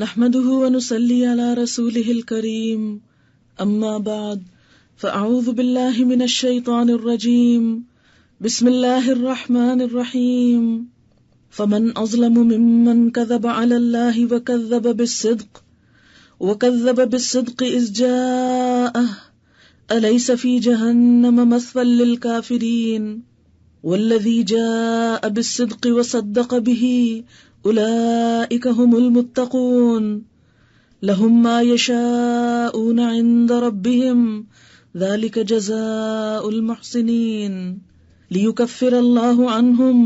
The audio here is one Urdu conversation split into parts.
نحمده ونصلي على رسوله الكريم اما بعد فاعوذ بالله من الشيطان الرجيم بسم الله الرحمن الرحيم فمن اظلم ممن كذب على الله وكذب بالصدق اذ جاءه اليس في جهنم مثوى للكافرين والذي جاء بالصدق وصدق به اولئک هم المتقون لهم ما يشاءون عند ربهم ذلك جزاء المحسنين ليكفر الله عنهم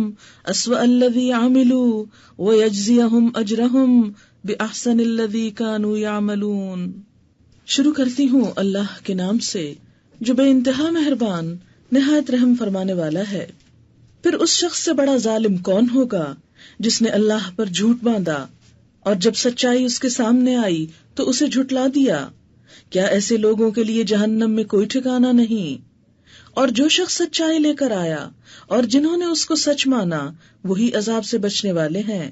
اسوأ الذي عملوا ويجزيهم اجرهم باحسن الذي كانوا يعملون۔ شروع کرتی ہوں اللہ کے نام سے جو بے انتہا مہربان نہایت رحم فرمانے والا ہے۔ پھر اس شخص سے بڑا ظالم کون ہوگا جس نے اللہ پر جھوٹ باندھا اور جب سچائی اس کے سامنے آئی تو اسے جھٹلا دیا۔ کیا ایسے لوگوں کے لیے جہنم میں کوئی ٹھکانہ نہیں؟ اور جو شخص سچائی لے کر آیا اور جنہوں نے اس کو سچ مانا وہی عذاب سے بچنے والے ہیں۔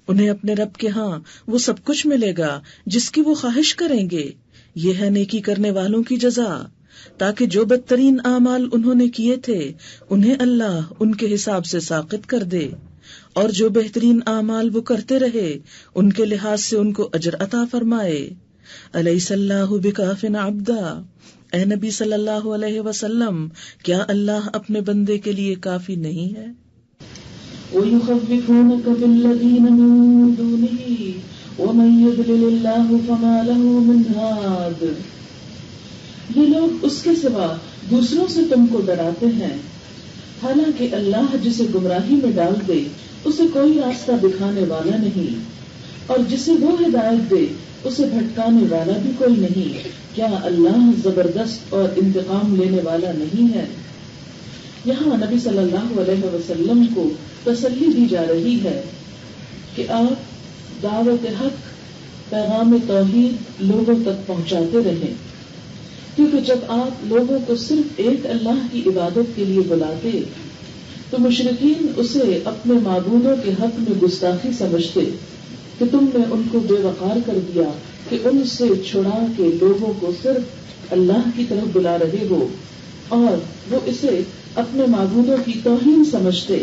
انہیں اپنے رب کے ہاں وہ سب کچھ ملے گا جس کی وہ خواہش کریں گے، یہ ہے نیکی کرنے والوں کی جزا، تاکہ جو بدترین اعمال انہوں نے کیے تھے انہیں اللہ ان کے حساب سے ساقط کر دے، اور جو بہترین اعمال وہ کرتے رہے ان کے لحاظ سے ان کو اجر عطا فرمائے۔ الیس اللہ بکاف عبدا، اے نبی صلی اللہ علیہ وسلم کیا اللہ اپنے بندے کے لیے کافی نہیں ہے؟ وَيُخَوِّفُونَكَ بِالَّذِينَ مِن دُونِهِ وَمَن يُضْلِلِ اللَّهُ فَمَا لَهُ مِنْ هَادٍ۔ یہ لوگ اس کے سوا دوسروں سے تم کو ڈراتے ہیں، حالانکہ اللہ جسے گمراہی میں ڈال دے اسے کوئی راستہ دکھانے والا نہیں، اور جسے وہ ہدایت دے اسے بھٹکانے والا بھی کوئی نہیں۔ کیا اللہ زبردست اور انتقام لینے والا نہیں ہے؟ یہاں نبی صلی اللہ علیہ وسلم کو تسلی دی جا رہی ہے کہ آپ دعوت حق، پیغام توحید لوگوں تک پہنچاتے رہیں، کیونکہ جب آپ لوگوں کو صرف ایک اللہ کی عبادت کے لیے بلاتے تو مشرکین اسے اپنے معبودوں کے حق میں گستاخی سمجھتے کہ تم نے ان کو بے وقار کر دیا کہ ان سے چھڑا کے لوگوں کو صرف اللہ کی طرف بلا رہے ہو، اور وہ اسے اپنے معبودوں کی توہین سمجھتے۔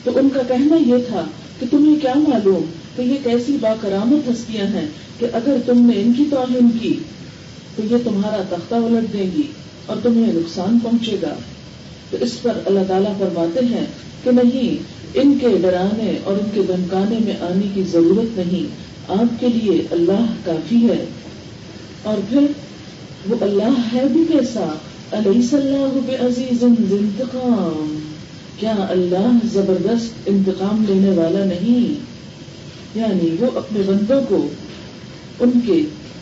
تو ان کا کہنا یہ تھا کہ تمہیں کیا معلوم کہ یہ کیسی باکرامت ہستیاں ہیں کہ اگر تم نے ان کی توہین کی تو یہ تمہارا تختہ الٹ دیں گی اور تمہیں نقصان پہنچے گا۔ تو اس پر اللہ تعالیٰ فرماتے ہیں کہ نہیں، ان کے ڈرانے اور ان کے دھمکانے میں آنے کی ضرورت نہیں، آپ کے لیے اللہ کافی ہے۔ اور پھر وہ اللہ ہے بھی کیسا، الیس اللہ بعزیز ذی انتقام، کیا اللہ زبردست انتقام لینے والا نہیں؟ یعنی وہ اپنے بندوں کو ان کے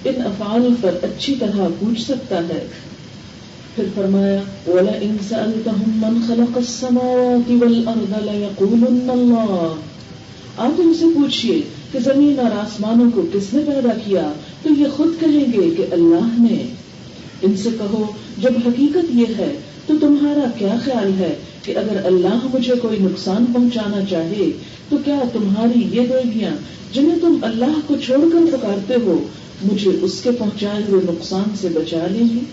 ان افعال پر اچھی طرح پوچھ سکتا ہے۔ پھر فرمایا وَلَئِن سَأَلْتَهُم مَّن خَلَقَ السَّمَاوَاتِ وَالْأَرْضَ لَيَقُولُنَّ اللَّهُ، آپ ان سے پوچھئے کہ زمین اور آسمانوں کو کس نے پیدا کیا تو یہ خود کہیں گے کہ اللہ نے۔ ان سے کہو جب حقیقت یہ ہے تو تمہارا کیا خیال ہے کہ اگر اللہ مجھے کوئی نقصان پہنچانا چاہے تو کیا تمہاری یہ دیویاں جنہیں تم اللہ کو چھوڑ کر پکارتے ہو مجھے اس کے پہنچائے ہوئے نقصان سے بچا لیں گی؟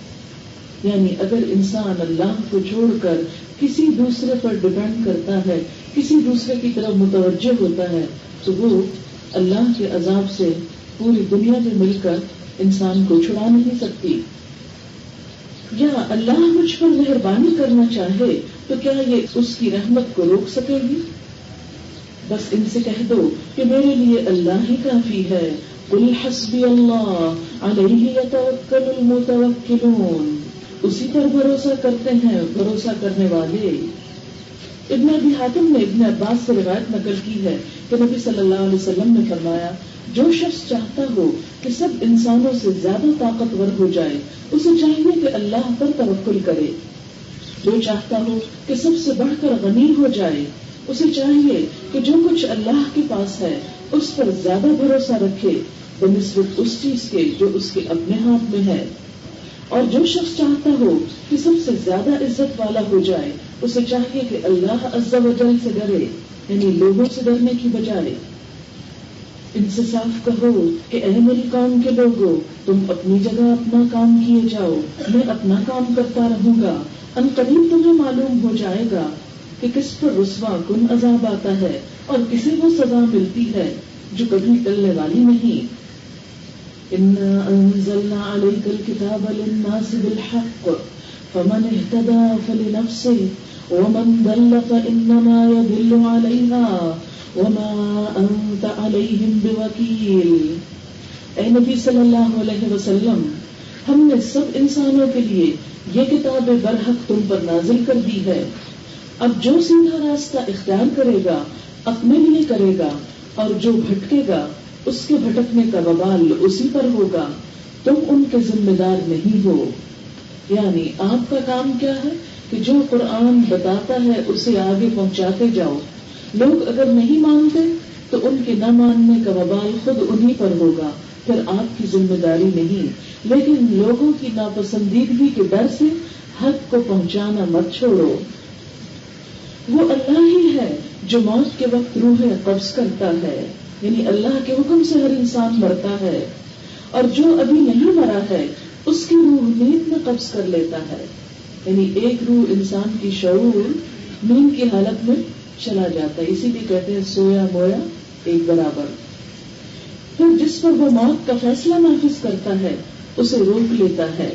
یعنی اگر انسان اللہ کو چھوڑ کر کسی دوسرے پر ڈیپینڈ کرتا ہے، کسی دوسرے کی طرف متوجہ ہوتا ہے تو وہ اللہ کے عذاب سے پوری دنیا میں مل کر انسان کو چھڑا نہیں سکتی۔ یا اللہ مجھ پر مہربانی کرنا چاہے تو کیا یہ اس کی رحمت کو روک سکے گی؟ بس ان سے کہہ دو کہ میرے لیے اللہ ہی کافی ہے، قل حسبی اللہ علیہ یتوکل المتوکلون، اسی پر بھروسہ کرتے ہیں بھروسہ کرنے والے۔ ابن ابی حاتم نے ابن عباس سے روایت نقل کی ہے کہ نبی صلی اللہ علیہ وسلم نے فرمایا جو شخص چاہتا ہو کہ سب انسانوں سے زیادہ طاقتور ہو جائے اسے چاہیے کہ اللہ پر توکل کرے، جو چاہتا ہو کہ سب سے بڑھ کر غنی ہو جائے اسے چاہیے کہ جو کچھ اللہ کے پاس ہے اس پر زیادہ بھروسہ رکھے بنسبت اس چیز کے جو اس کے اپنے ہاتھ میں ہے، اور جو شخص چاہتا ہو کہ سب سے زیادہ عزت والا ہو جائے اسے چاہیے کہ اللہ عز و جل سے ڈرے، یعنی لوگوں سے ڈرنے کی بجائے۔ ان سے صاف کہو کہ اے میری قوم کے لوگوں، تم اپنی جگہ اپنا کام کیے جاؤ، میں اپنا کام کرتا رہوں گا، ان قریب تمہیں معلوم ہو جائے گا کہ کس پر رسوا کن عذاب آتا ہے اور کسے وہ سزا ملتی ہے جو کبھی ٹلنے والی نہیں۔ انا انزلنا علیک الکتاب للناس بالحق فمن اهتدى فلنفسه ومن ضل فانما يضل عليها وما انت عليهم بوکیل۔ اے نبی صلی اللہ علیہ وسلم، ہم نے سب انسانوں کے لیے یہ کتاب برحق تم پر نازل کر دی ہے۔ اب جو سیدھا راستہ اختیار کرے گا اپنے لیے کرے گا، اور جو بھٹکے گا اس کے بھٹکنے کا وبال اسی پر ہوگا، تم ان کے ذمہ دار نہیں ہو۔ یعنی آپ کا کام کیا ہے کہ جو قرآن بتاتا ہے اسے آگے پہنچاتے جاؤ۔ لوگ اگر نہیں مانتے تو ان کے نہ ماننے کا وبال خود انہی پر ہوگا، پھر آپ کی ذمہ داری نہیں۔ لیکن لوگوں کی ناپسندیدگی کے ڈر سے حق کو پہنچانا مت چھوڑو۔ وہ اللہ ہی ہے جو موت کے وقت روح قبض کرتا ہے، یعنی اللہ کے حکم سے ہر انسان مرتا ہے، اور جو ابھی نہیں مرا ہے اس کی روح نیند میں قبض کر لیتا ہے، یعنی ایک روح انسان کی شعور نیند کی حالت میں چلا جاتا ہے، اسی لیے کہتے ہیں سویا مویا ایک برابر۔ پھر جس پر وہ موت کا فیصلہ نافذ کرتا ہے اسے روک لیتا ہے،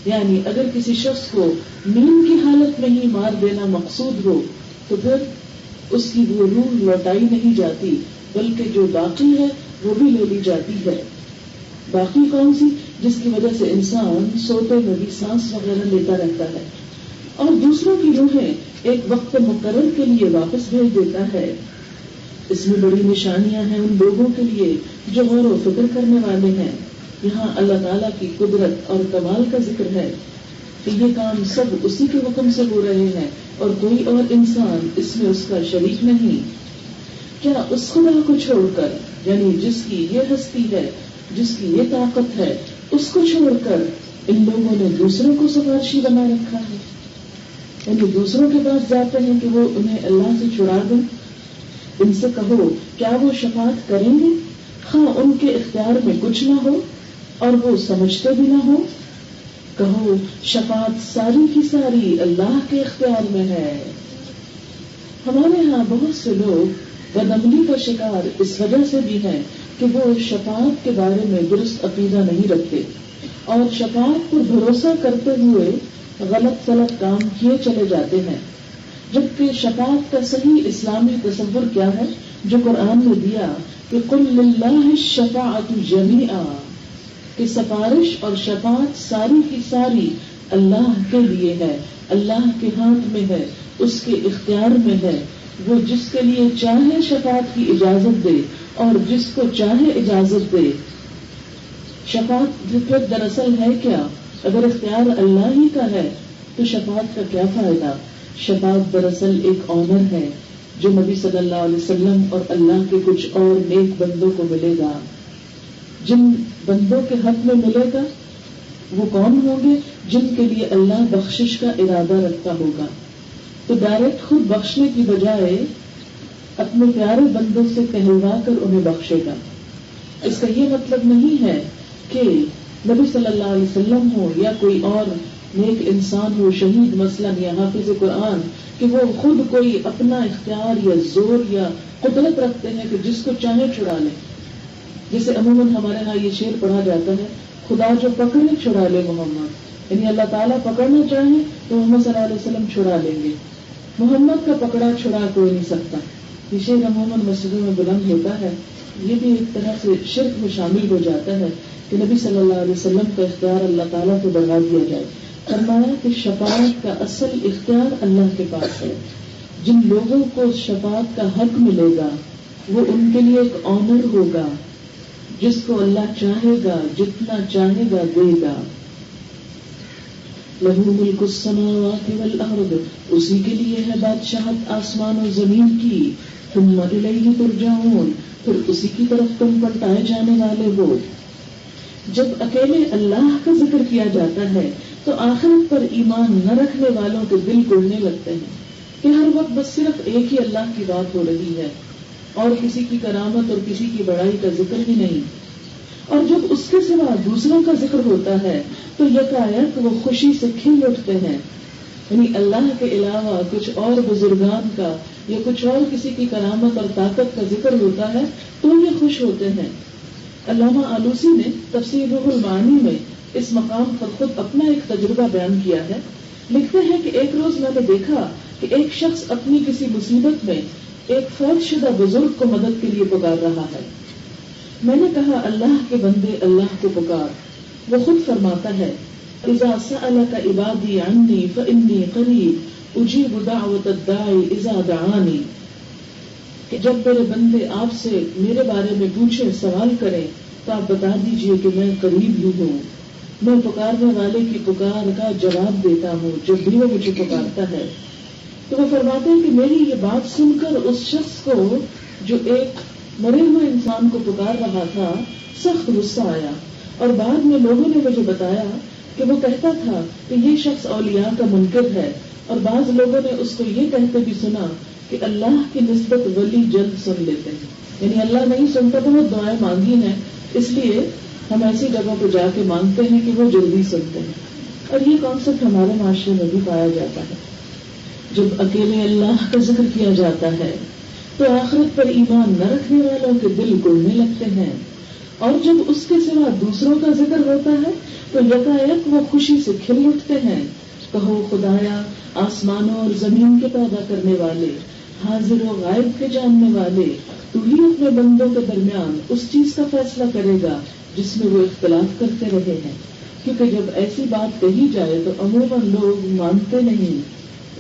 یعنی اگر کسی شخص کو نیند کی حالت میں ہی مار دینا مقصود ہو تو پھر اس کی وہ روح لوٹائی نہیں جاتی، بلکہ جو باقی ہے وہ بھی لے لی جاتی ہے۔ باقی کون سی؟ جس کی وجہ سے انسان سوتے میں بھی سانس وغیرہ لیتا رہتا ہے، اور دوسروں کی روحیں ایک وقت مقرر کے لیے واپس بھیج دیتا ہے۔ اس میں بڑی نشانیاں ہیں ان لوگوں کے لیے جو غور و فکر کرنے والے ہیں۔ یہاں اللہ تعالیٰ کی قدرت اور کمال کا ذکر ہے کہ یہ کام سب اسی کے حکم سے ہو رہے ہیں اور کوئی اور انسان اس میں اس کا شریک نہیں۔ کیا اس خدا کو چھوڑ کر، یعنی جس کی یہ ہستی ہے، جس کی یہ طاقت ہے، اس کو چھوڑ کر ان لوگوں نے دوسروں کو سفارشی بنا رکھا ہے، یعنی دوسروں کے پاس جاتے ہیں کہ وہ انہیں اللہ سے چھڑا دیں۔ ان سے کہو کیا وہ شفاعت کریں گے خواہ ان کے اختیار میں کچھ نہ ہو اور وہ سمجھتے بھی نہ ہو؟ کہو شفاعت ساری کی ساری اللہ کے اختیار میں ہے۔ ہمارے ہاں بہت سے لوگ بدعملی کا شکار اس وجہ سے بھی ہیں کہ وہ شفاعت کے بارے میں درست عقیدہ نہیں رکھتے اور شفاعت پر بھروسہ کرتے ہوئے غلط کام کیے چلے جاتے ہیں، جبکہ شفاعت کا صحیح اسلامی تصور کیا ہے جو قرآن نے دیا کہ قل للہ الشفاعۃ جمیعا، کہ سفارش اور شفاعت ساری کی ساری اللہ کے لیے ہے، اللہ کے ہاتھ میں ہے، اس کے اختیار میں ہے۔ وہ جس کے لیے چاہے شفاعت کی اجازت دے اور جس کو چاہے اجازت دے۔ شفاعت پھر دراصل ہے کیا؟ اگر اختیار اللہ ہی کا ہے تو شفاعت کا کیا فائدہ؟ شفاعت دراصل ایک آنر ہے جو نبی صلی اللہ علیہ وسلم اور اللہ کے کچھ اور نیک بندوں کو ملے گا۔ جن بندوں کے حق میں ملے گا وہ کون ہوں گے؟ جن کے لیے اللہ بخشش کا ارادہ رکھتا ہوگا، تو ڈائریکٹ خود بخشنے کی بجائے اپنے پیارے بندوں سے کہلوا کر انہیں بخشے گا۔ اس کا یہ مطلب نہیں ہے کہ نبی صلی اللہ علیہ وسلم ہو یا کوئی اور نیک انسان ہو، شہید مثلاً یا حافظ قرآن، کہ وہ خود کوئی اپنا اختیار یا زور یا قدرت رکھتے ہیں کہ جس کو چاہے چھڑا لیں۔ جسے عموماً ہمارے ہاں یہ شعر پڑھا جاتا ہے، خدا جو پکڑے چھڑا لے محمد، یعنی اللہ تعالیٰ پکڑنا چاہیں تو محمد صلی اللہ علیہ وسلم چھڑا لیں گے، محمد کا پکڑا چھڑا کوئی نہیں سکتا۔ یہ شعر عموماً مسجدوں میں بلند ہوتا ہے، یہ بھی ایک طرح سے شرک میں شامل ہو جاتا ہے کہ نبی صلی اللہ علیہ وسلم کا اختیار اللہ تعالیٰ کو بڑھا دیا جائے۔ فرمایا کہ شفاعت کا اصل اختیار اللہ کے پاس ہے۔ جن لوگوں کو شفاعت کا حق ملے گا وہ ان کے لیے ایک آنر ہوگا، جس کو اللہ چاہے گا جتنا چاہے گا دے گا۔ لَهُ مُلْكُ السَّمَاوَاتِ وَالْأَرْضِ، اسی کے لیے ہے بادشاہت آسمان و زمین کی۔ ثُمَّ إِلَيْهِ تُرْجَعُونَ، پھر اسی کی طرف تم پلٹائے جانے والے ہو۔ جب اکیلے اللہ کا ذکر کیا جاتا ہے تو آخرت پر ایمان نہ رکھنے والوں کے دل گڑنے لگتے ہیں کہ ہر وقت بس صرف ایک ہی اللہ کی بات ہو رہی ہے، اور کسی کی کرامت اور کسی کی بڑائی کا ذکر بھی نہیں. اور جب اس کے سوا دوسروں کا ذکر ہوتا ہے تو یکایک وہ خوشی سے کھل اٹھتے ہیں. یعنی اللہ کے علاوہ کچھ اور بزرگان کا یا کچھ اور کسی کی کرامت اور طاقت کا ذکر ہوتا ہے تو یہ خوش ہوتے ہیں. علامہ آلوسی نے تفسیر روح المعانی میں اس مقام پر خود اپنا ایک تجربہ بیان کیا ہے. لکھتے ہیں کہ ایک روز میں نے دیکھا کہ ایک شخص اپنی کسی مصیبت میں ایک فوت شدہ بزرگ کو مدد کے لیے پکار رہا ہے. میں نے کہا اللہ کے بندے اللہ کو پکار. وہ خود فرماتا ہے اذا سألك عبادی عنی فإنی قریب اجیب دعوت الداعی اذا دعانی، کہ جب میرے بندے آپ سے میرے بارے میں پوچھیں سوال کریں تو آپ بتا دیجئے کہ میں قریب ہی ہوں، میں پکارنے والے کی پکار کا جواب دیتا ہوں جب بھی وہ مجھے پکارتا ہے. تو وہ فرماتے ہیں کہ میری یہ بات سن کر اس شخص کو جو ایک مرے ہوئے انسان کو پکار رہا تھا سخت غصہ آیا، اور بعد میں لوگوں نے مجھے بتایا کہ وہ کہتا تھا کہ یہ شخص اولیاء کا منکر ہے، اور بعض لوگوں نے اس کو یہ کہتے بھی سنا کہ اللہ کی نسبت ولی جلد سن لیتے ہیں. یعنی اللہ نہیں سنتا تو وہ دعائیں مانگی ہیں، اس لیے ہم ایسی جگہوں پہ جا کے مانگتے ہیں کہ وہ جلدی سنتے ہیں. اور یہ کانسیپٹ ہمارے معاشرے میں بھی پایا جاتا ہے. جب اکیلے اللہ کا ذکر کیا جاتا ہے تو آخرت پر ایمان نہ رکھنے والوں کے دل گڑنے لگتے ہیں، اور جب اس کے سوا دوسروں کا ذکر ہوتا ہے تو یکایک وہ خوشی سے کھل اٹھتے ہیں. کہو خدایا آسمانوں اور زمین کے پیدا کرنے والے، حاضر و غائب کے جاننے والے، تو ہی اپنے بندوں کے درمیان اس چیز کا فیصلہ کرے گا جس میں وہ اختلاف کرتے رہے ہیں. کیونکہ جب ایسی بات کہی جائے تو عموماً لوگ مانتے نہیں،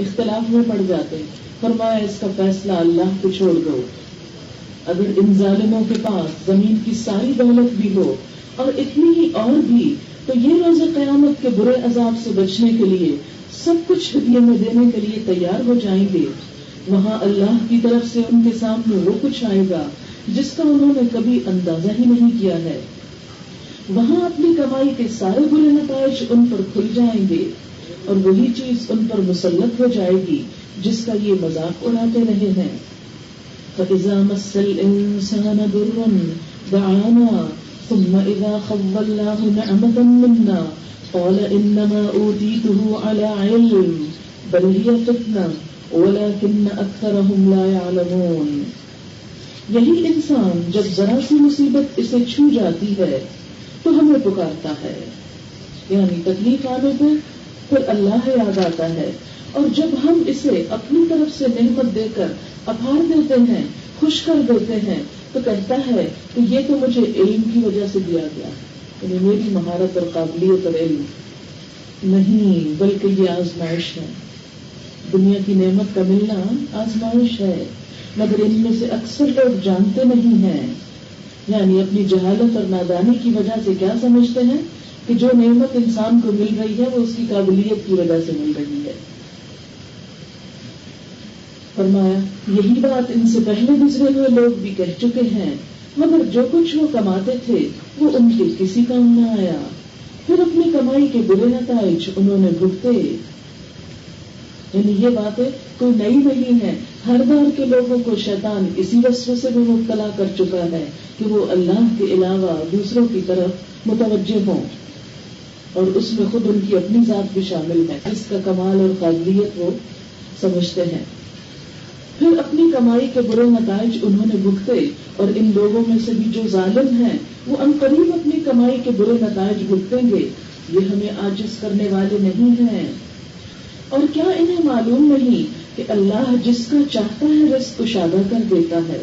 اختلاف میں پڑ جاتے. فرمایا اس کا فیصلہ اللہ کو چھوڑ دو. اگر ان ظالموں کے پاس زمین کی ساری دولت بھی ہو اور اتنی ہی اور بھی، تو یہ روز قیامت کے برے عذاب سے بچنے کے لیے سب کچھ ہدیے میں دینے کے لیے تیار ہو جائیں گے. وہاں اللہ کی طرف سے ان کے سامنے وہ کچھ آئے گا جس کا انہوں نے کبھی اندازہ ہی نہیں کیا ہے. وہاں اپنی کمائی کے سارے برے نتائج ان پر کھل جائیں گے، اور وہی چیز ان پر مسلط ہو جائے گی جس کا یہ مذاق اڑاتے رہے ہیں. فَإِذَا مَسَّ الْإِنسَانَ ضُرٌّ دَعَانَا ثُمَّ إِذَا خَوَّلْنَاهُ نِعْمَةً مِنَّا قَالَ إِنَّمَا أُوتِيتُهُ عَلَى عِلْمٍ بَلْ هِيَ فِتْنَةٌ وَلَكِنَّ أَكْثَرَهُمْ لَا يَعْلَمُونَ. یہی انسان جب ذرا سی مصیبت اسے چھو جاتی ہے تو ہمیں پکارتا ہے، یعنی تکلیف آنے پہ پھر اللہ یاد آتا ہے، اور جب ہم اسے اپنی طرف سے نعمت دے کر اپھار دیتے ہیں، خوش کر دیتے ہیں، تو کہتا ہے کہ یہ تو مجھے علم کی وجہ سے دیا گیا، یعنی میری مہارت اور قابلیت اور علم نہیں، بلکہ یہ آزمائش ہے. دنیا کی نعمت کا ملنا آزمائش ہے، مگر ان میں سے اکثر لوگ جانتے نہیں ہیں. یعنی اپنی جہالت اور نادانی کی وجہ سے کیا سمجھتے ہیں کہ جو نعمت انسان کو مل رہی ہے وہ اس کی قابلیت کی وجہ سے مل رہی ہے. فرمایا یہی بات ان سے پہلے گزرے ہوئے لوگ بھی کہہ چکے ہیں، مگر جو کچھ وہ کماتے تھے وہ ان کے کسی کام نہ آیا، پھر اپنی کمائی کے برے نتائج انہوں نے بھگتے. یعنی یہ باتیں کوئی نئی نہیں ہے، ہر دور کے لوگوں کو شیطان اسی وسوسے میں مبتلا کر چکا ہے کہ وہ اللہ کے علاوہ دوسروں کی طرف متوجہ ہوں، اور اس میں خود ان کی اپنی ذات بھی شامل ہے جس کا کمال اور قابلیت وہ سمجھتے ہیں. پھر اپنی کمائی کے برے نتائج انہوں نے بھگتے، اور ان لوگوں میں سے بھی جو ظالم ہیں وہ عنقریب اپنی کمائی کے برے نتائج بھگتیں گے. یہ ہمیں عاجز کرنے والے نہیں ہیں. اور کیا انہیں معلوم نہیں کہ اللہ جس کا چاہتا ہے رزق کشادہ کر دیتا ہے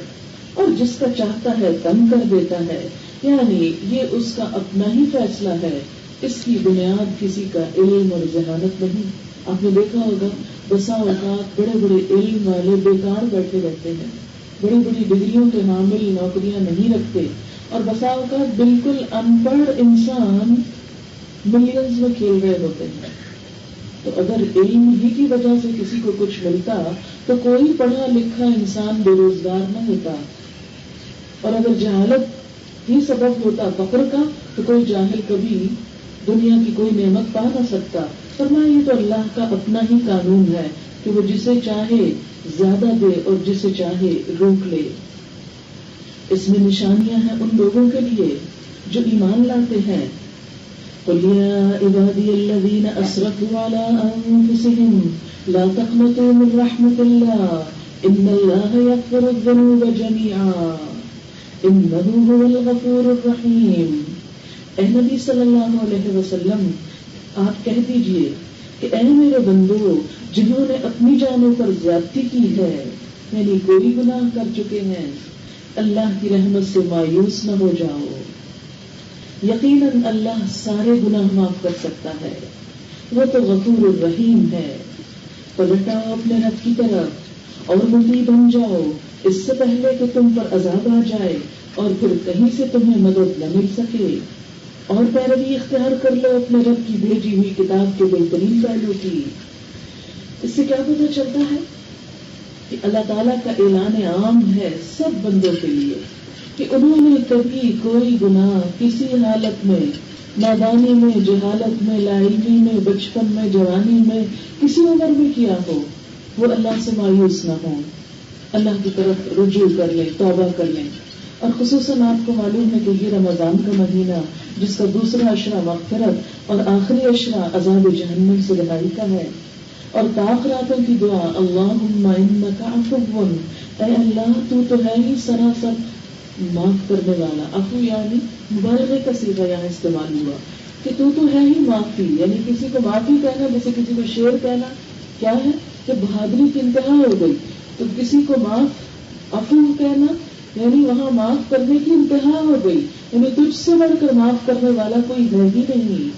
اور جس کا چاہتا ہے تنگ کر دیتا ہے. یعنی یہ اس کا اپنا ہی فیصلہ ہے، اس کی بنیاد کسی کا علم اور ذہانت نہیں. آپ نے دیکھا ہوگا بسا اوقات بڑے بڑے علم والے بیکار بیٹھے رہتے ہیں، بڑی بڑی ڈگریوں کے حامل نوکریاں نہیں رکھتے، اور بسا اوقات بالکل ان پڑھ انسان ملینز میں کھیل رہے ہوتے ہیں. تو اگر علم ہی کی وجہ سے کسی کو کچھ ملتا تو کوئی پڑھا لکھا انسان بے روزگار نہ ہوتا، اور اگر جہالت ہی سبب ہوتا فقر کا تو کوئی جاہل کبھی دنیا کی کوئی نعمت پا نہ سکتا. فرمایا یہ تو اللہ کا اپنا ہی قانون ہے کہ وہ جسے چاہے زیادہ دے اور جسے چاہے روک لے. اس میں نشانیاں ہیں ان لوگوں کے لیے جو ایمان لاتے ہیں. قل یا عبادی الذین اسرفوا علی انفسهم لا تقنطوا من رحمت اللہ ان اللہ یغفر الذنوب جميعا انہ هو الغفور الرحیم. اے نبی صلی اللہ علیہ وسلم آپ کہہ دیجئے کہ اے میرے بندو جنہوں نے اپنی جانوں پر زیادتی کی ہے یعنی کوئی گناہ کر چکے ہیں اللہ کی رحمت سے مایوس نہ ہو جاؤ. یقیناً اللہ سارے گناہ معاف کر سکتا ہے وہ تو غفور الرحیم ہے. پلٹاؤ اپنے رب کی طرف اور مطیع بن جاؤ اس سے پہلے کہ تم پر عذاب آ جائے اور پھر کہیں سے تمہیں مدد نہ مل سکے. اور پیروی اختیار کر لو اپنے رب کی بھیجی ہوئی کتاب کے بہترین پہلو کی. اس سے کیا پتہ چلتا ہے کہ اللہ تعالیٰ کا اعلان عام ہے سب بندوں کے لیے کہ انہوں نے کبھی کوئی گناہ کسی حالت میں نادانی میں جہالت میں لاعلمی میں بچپن میں جوانی میں کسی عمر میں کیا ہو وہ اللہ سے مایوس نہ ہوں اللہ کی طرف رجوع کر لیں توبہ کر لیں. اور خصوصاً آپ کو معلوم ہے کہ یہ رمضان کا مہینہ جس کا دوسرا عشرہ مغفرت اور آخری عشرہ عذاب جہنم سے رہائی کا ہے. اور طاق راتوں کی دعا اللہم انک عفو اے اللہ تو ہے ہی سراسر معاف کرنے والا. عفو یعنی مبالغے کا صیغہ یہاں استعمال ہوا کہ تو ہے ہی معافی یعنی کسی کو معافی کہنا جیسے کسی کو شیر کہنا کیا ہے کہ بہادری کی انتہا ہو گئی. تو کسی کو معاف عفو کہنا یعنی وہاں معاف کرنے کی انتہا ہو گئی یعنی تجھ سے بڑھ کر معاف کرنے والا کوئی ہے ہی نہیں.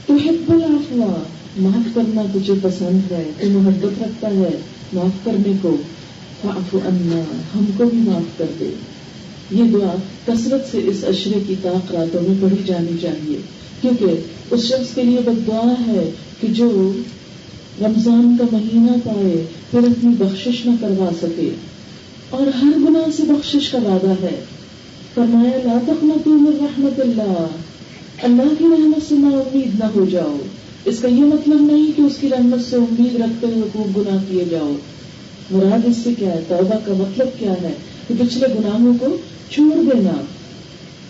تحب العفو معاف کرنا تجھے پسند ہے تو محبت رکھتا ہے معاف کرنے کو. فاعف عنا ہم کو بھی معاف کر دے. یہ دعا کثرت سے اس عشرے کی طاق راتوں میں پڑھی جانی چاہیے کیونکہ اس شخص کے لیے بد دعا ہے کہ جو رمضان کا مہینہ پائے پھر اپنی بخشش نہ کروا سکے. اور ہر گناہ سے بخشش کا وعدہ ہے. فرمایا لا تقنطوا من رحمت اللہ اللہ کی رحمت سے نا امید نہ ہو جاؤ. اس کا یہ مطلب نہیں کہ اس کی رحمت سے امید رکھتے ہوئے خوب گناہ کیے جاؤ. مراد اس سے کیا ہے توبہ کا مطلب کیا ہے کہ پچھلے گناہوں کو چھوڑ دینا.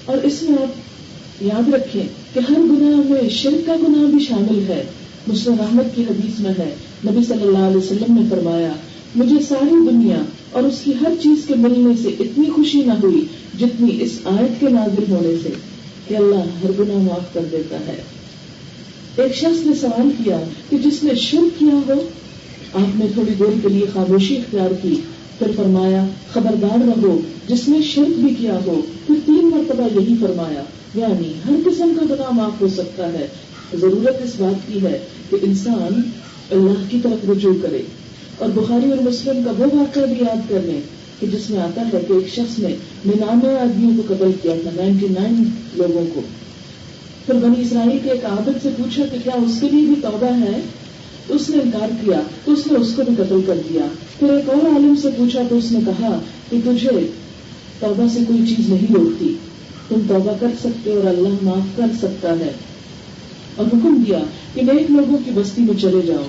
اور اس میں آپ یاد رکھیں کہ ہر گناہ میں شرک کا گناہ بھی شامل ہے. مسلم احمد کی حدیث میں ہے نبی صلی اللہ علیہ وسلم نے فرمایا مجھے ساری دنیا اور اس کی ہر چیز کے ملنے سے اتنی خوشی نہ ہوئی جتنی اس آیت کے نازل ہونے سے کہ اللہ ہر گناہ معاف کر دیتا ہے. ایک شخص نے سوال کیا کہ جس نے شرک کیا ہو. آپ نے تھوڑی دیر کے لیے خاموشی اختیار کی پھر فرمایا خبردار رہو جس نے شرک بھی کیا ہو. پھر 3 مرتبہ یہی فرمایا یعنی ہر قسم کا گناہ معاف ہو سکتا ہے. ضرورت اس بات کی ہے کہ انسان اللہ کی طرف رجوع کرے. اور بخاری اور مسلم کا وہ واقعہ بھی یاد کر لیں کہ جس میں آتا ہے کہ ایک شخص نے 99 آدمیوں کو قتل کیا تھا 99 لوگوں کو. پھر بنی اسرائیل کے ایک عابد سے پوچھا کہ کیا اس کے لیے بھی توبہ ہے تو اس نے انکار کیا تو اس نے اس کو بھی قتل کر دیا. پھر ایک اور عالم سے پوچھا تو اس نے کہا کہ تجھے توبہ سے کوئی چیز نہیں روکتی تم توبہ کر سکتے اور اللہ معاف کر سکتا ہے. اور حکم دیا کہ نیک لوگوں کی بستی میں چلے جاؤ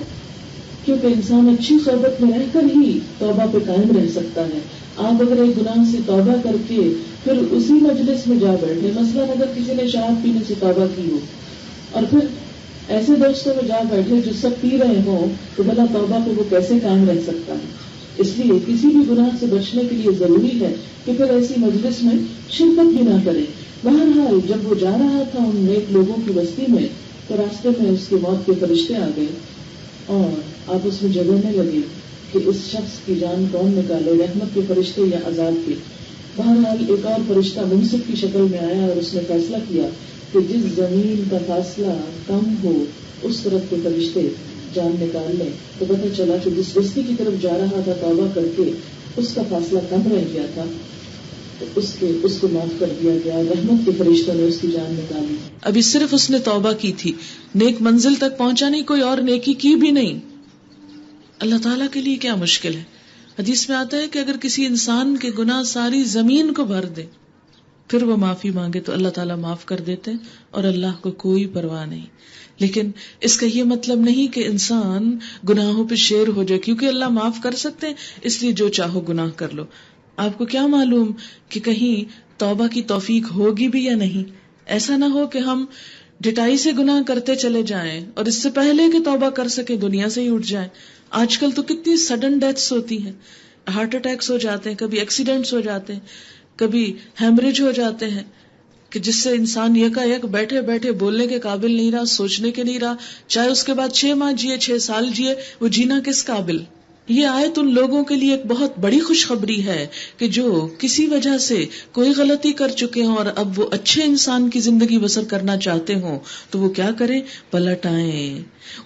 کیونکہ انسان اچھی صحبت میں رہ کر ہی توبہ پہ قائم رہ سکتا ہے. آپ اگر ایک گناہ سے توبہ کر کے پھر اسی مجلس میں جا بیٹھے مثلاً اگر کسی نے شراب پینے سے توبہ کی ہو اور پھر ایسے دوستوں میں جا بیٹھے جو سب پی رہے ہوں تو بھلا توبہ پہ وہ کیسے قائم رہ سکتا ہے. اس لیے کسی بھی گناہ سے بچنے کے لیے ضروری ہے کہ پھر ایسی مجلس میں شرکت بھی نہ کرے. بہرحال جب وہ جا رہا تھا ان نیک لوگوں کی بستی میں تو راستے میں اس کی موت کے فرشتے آ گئے اور آپ اس میں جگڑنے لگے کہ اس شخص کی جان کون نکالے رحمت کے فرشتے یا عذاب کے. بہرحال ایک اور فرشتہ منصف کی شکل میں آیا اور اس نے فیصلہ کیا کہ جس زمین کا فاصلہ کم ہو اس طرف کے فرشتے جان نکال لیں. تو پتہ چلا کہ جس بستی کی طرف جا رہا تھا توبہ کر کے اس کا فاصلہ کم رہ گیا تھا تو اس کو معاف کر دیا گیا. رحمت کے فرشتوں نے اس کی جان نکالی. ابھی صرف اس نے توبہ کی تھی نیک منزل تک پہنچا نہیں کوئی اور نیکی کی بھی نہیں. اللہ تعالیٰ کے لیے کیا مشکل ہے. حدیث میں آتا ہے کہ اگر کسی انسان کے گناہ ساری زمین کو بھر دے پھر وہ معافی مانگے تو اللہ تعالیٰ معاف کر دیتے اور اللہ کو کوئی پرواہ نہیں. لیکن اس کا یہ مطلب نہیں کہ انسان گناہوں پہ شیر ہو جائے کیونکہ اللہ معاف کر سکتے ہیں اس لیے جو چاہو گناہ کر لو. آپ کو کیا معلوم کہ کہیں توبہ کی توفیق ہوگی بھی یا نہیں. ایسا نہ ہو کہ ہم ڈٹائی سے گناہ کرتے چلے جائیں اور اس سے پہلے کہ توبہ کر سکے دنیا سے ہی اٹھ جائیں. آج کل تو کتنی سڈن ڈیتھس ہوتی ہیں, ہارٹ اٹیکس ہو جاتے ہیں, کبھی ایکسیڈنٹس ہو جاتے ہیں, کبھی ہیمریج ہو جاتے ہیں, کہ جس سے انسان یکا بیٹھے بیٹھے بولنے کے قابل نہیں رہا, سوچنے کے نہیں رہا, چاہے اس کے بعد 6 ماہ جیے 6 سال جیے, وہ جینا کس قابل. یہ آیت ان لوگوں کے لیے ایک بہت بڑی خوشخبری ہے کہ جو کسی وجہ سے کوئی غلطی کر چکے ہوں اور اب وہ اچھے انسان کی زندگی بسر کرنا چاہتے ہوں تو وہ کیا کریں, پلٹ آئیں.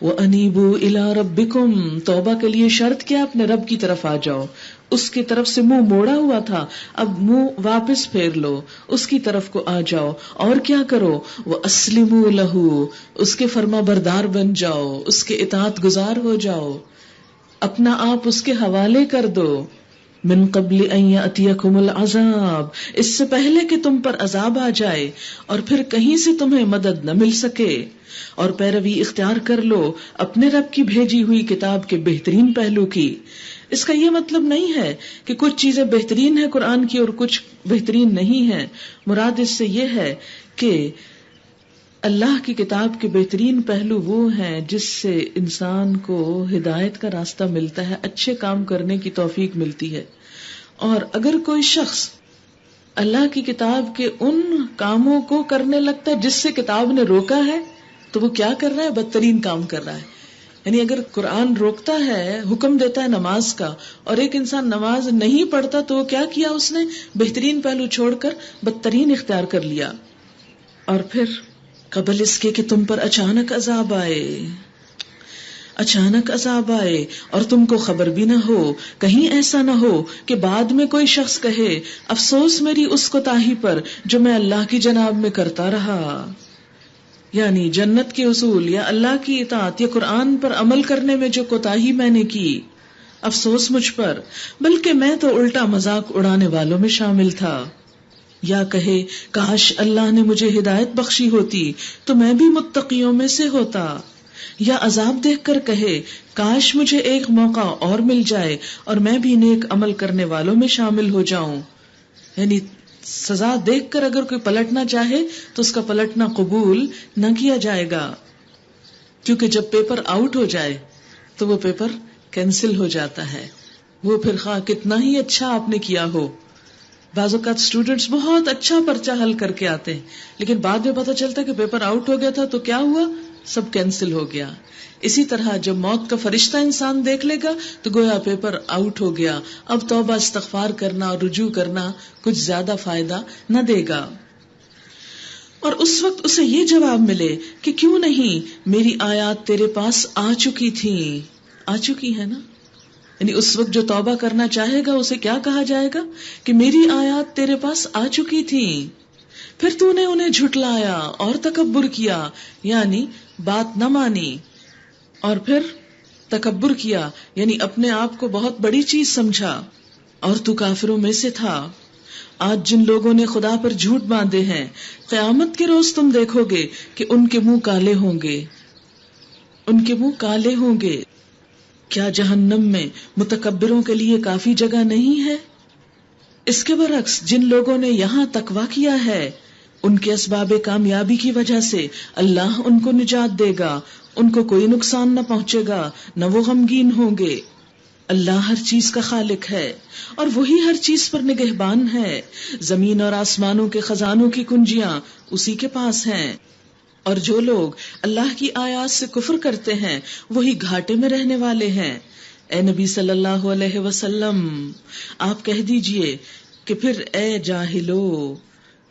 وَأَنِيبُوا إِلَىٰ رَبِّكُمْ, توبہ کے لیے شرط کیا, اپنے رب کی طرف آ جاؤ. اس کی طرف سے منہ موڑا ہوا تھا, اب منہ واپس پھیر لو, اس کی طرف کو آ جاؤ. اور کیا کرو, وَأَسْلِمُوا لَهُ, اس کے فرما بردار بن جاؤ, اس کے اطاعت گزار ہو جاؤ, اپنا آپ اس کے حوالے کر دو. من قبل ان یاتیکم العذاب, اس سے پہلے کہ تم پر عذاب آ جائے اور پھر کہیں سے تمہیں مدد نہ مل سکے. اور پیروی اختیار کر لو اپنے رب کی بھیجی ہوئی کتاب کے بہترین پہلو کی. اس کا یہ مطلب نہیں ہے کہ کچھ چیزیں بہترین ہیں قرآن کی اور کچھ بہترین نہیں ہیں. مراد اس سے یہ ہے کہ اللہ کی کتاب کے بہترین پہلو وہ ہیں جس سے انسان کو ہدایت کا راستہ ملتا ہے, اچھے کام کرنے کی توفیق ملتی ہے. اور اگر کوئی شخص اللہ کی کتاب کے ان کاموں کو کرنے لگتا ہے جس سے کتاب نے روکا ہے تو وہ کیا کر رہا ہے, بدترین کام کر رہا ہے. یعنی اگر قرآن روکتا ہے, حکم دیتا ہے نماز کا, اور ایک انسان نماز نہیں پڑھتا تو وہ کیا کیا, اس نے بہترین پہلو چھوڑ کر بدترین اختیار کر لیا. اور پھر قبل اس کے کہ تم پر اچانک عذاب آئے اور تم کو خبر بھی نہ ہو, کہیں ایسا نہ ہو کہ بعد میں کوئی شخص کہے افسوس میری اس کوتاہی پر جو میں اللہ کی جناب میں کرتا رہا. یعنی جنت کے اصول یا اللہ کی اطاعت یا قرآن پر عمل کرنے میں جو کوتاہی میں نے کی, افسوس مجھ پر, بلکہ میں تو الٹا مذاق اڑانے والوں میں شامل تھا. یا کہے کاش اللہ نے مجھے ہدایت بخشی ہوتی تو میں بھی متقیوں میں سے ہوتا. یا عذاب دیکھ کر کہے کاش مجھے ایک موقع اور مل جائے اور میں بھی نیک عمل کرنے والوں میں شامل ہو جاؤں. یعنی سزا دیکھ کر اگر کوئی پلٹنا چاہے تو اس کا پلٹنا قبول نہ کیا جائے گا, کیونکہ جب پیپر آؤٹ ہو جائے تو وہ پیپر کینسل ہو جاتا ہے. وہ پھر خواہ کتنا ہی اچھا آپ نے کیا ہو. بعض اوقات اسٹوڈینٹس بہت اچھا پرچہ حل کر کے آتے ہیں لیکن بعد میں پتہ چلتا ہے کہ پیپر آؤٹ ہو گیا تھا تو کیا ہوا, سب کینسل ہو گیا. اسی طرح جب موت کا فرشتہ انسان دیکھ لے گا تو گویا پیپر آؤٹ ہو گیا, اب توبہ استغفار کرنا اور رجوع کرنا کچھ زیادہ فائدہ نہ دے گا. اور اس وقت اسے یہ جواب ملے کہ کیوں نہیں میری آیات تیرے پاس آ چکی تھیں. آ چکی ہے نا, یعنی اس وقت جو توبہ کرنا چاہے گا اسے کیا کہا جائے گا کہ میری آیات تیرے پاس آ چکی تھیں, پھر تو نے انہیں جھٹلایا اور تکبر کیا, یعنی بات نہ مانی. اور پھر تکبر کیا یعنی اپنے آپ کو بہت بڑی چیز سمجھا اور تو کافروں میں سے تھا. آج جن لوگوں نے خدا پر جھوٹ باندھے ہیں قیامت کے روز تم دیکھو گے کہ ان کے منہ کالے ہوں گے, ان کے منہ کالے ہوں گے. کیا جہنم میں متکبروں کے لیے کافی جگہ نہیں ہے؟ اس کے برعکس جن لوگوں نے یہاں تقویٰ کیا ہے ان کے اسباب کامیابی کی وجہ سے اللہ ان کو نجات دے گا, ان کو کوئی نقصان نہ پہنچے گا, نہ وہ غمگین ہوں گے. اللہ ہر چیز کا خالق ہے اور وہی ہر چیز پر نگہبان ہے. زمین اور آسمانوں کے خزانوں کی کنجیاں اسی کے پاس ہیں. اور جو لوگ اللہ کی آیات سے کفر کرتے ہیں وہی گھاٹے میں رہنے والے ہیں. اے نبی صلی اللہ علیہ وسلم, آپ کہہ دیجئے کہ پھر اے جاہلو,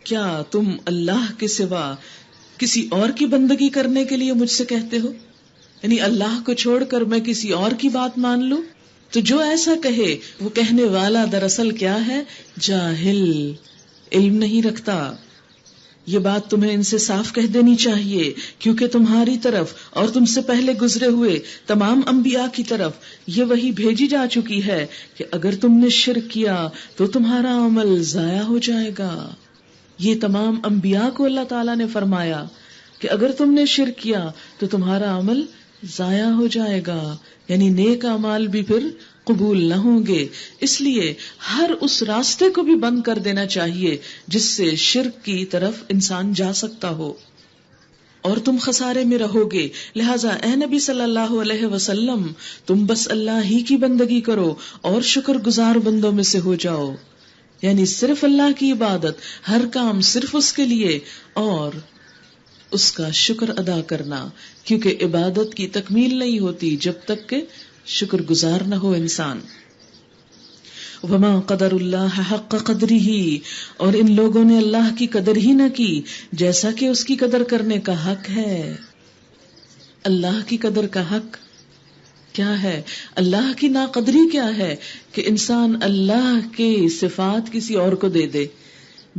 کیا تم اللہ کے سوا کسی اور کی بندگی کرنے کے لیے مجھ سے کہتے ہو؟ یعنی اللہ کو چھوڑ کر میں کسی اور کی بات مان لوں؟ تو جو ایسا کہے وہ کہنے والا دراصل کیا ہے, جاہل, علم نہیں رکھتا. یہ بات تمہیں ان سے صاف کہہ دینی چاہیے کیونکہ تمہاری طرف اور تم سے پہلے گزرے ہوئے تمام انبیاء کی طرف یہ وحی بھیجی جا چکی ہے کہ اگر تم نے شرک کیا تو تمہارا عمل ضائع ہو جائے گا. یہ تمام انبیاء کو اللہ تعالیٰ نے فرمایا کہ اگر تم نے شرک کیا تو تمہارا عمل ضائع ہو جائے گا, یعنی نیک اعمال بھی پھر قبول نہ ہوں گے. اس لیے ہر اس راستے کو بھی بند کر دینا چاہیے جس سے شرک کی طرف انسان جا سکتا ہو، اور تم خسارے میں رہو گے. لہٰذا اے نبی صلی اللہ علیہ وسلم، تم بس اللہ ہی کی بندگی کرو اور شکر گزار بندوں میں سے ہو جاؤ. یعنی صرف اللہ کی عبادت، ہر کام صرف اس کے لیے، اور اس کا شکر ادا کرنا، کیونکہ عبادت کی تکمیل نہیں ہوتی جب تک کہ شکر گزار نہ ہو انسان. وما قدر اللہ حق قدرہ، اور ان لوگوں نے اللہ کی قدر ہی نہ کی جیسا کہ اس کی قدر کرنے کا حق ہے. اللہ کی قدر کا حق کیا ہے؟ اللہ کی ناقدری کیا ہے کہ انسان اللہ کے صفات کسی اور کو دے دے.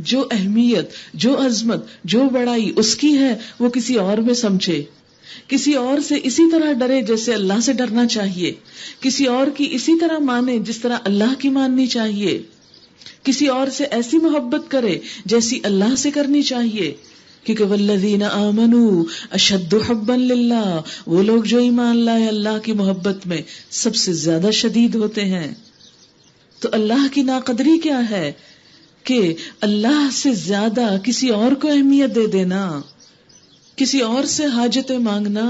جو اہمیت، جو عظمت، جو بڑائی اس کی ہے وہ کسی اور میں سمجھے، کسی اور سے اسی طرح ڈرے جیسے اللہ سے ڈرنا چاہیے، کسی اور کی اسی طرح مانے جس طرح اللہ کی ماننی چاہیے، کسی اور سے ایسی محبت کرے جیسی اللہ سے کرنی چاہیے. کیونکہ والذین آمنوا اشد حبا للہ، وہ لوگ جو ایمان لائے اللہ کی محبت میں سب سے زیادہ شدید ہوتے ہیں. تو اللہ کی ناقدری کیا ہے کہ اللہ سے زیادہ کسی اور کو اہمیت دے دینا، کسی اور سے حاجتیں مانگنا،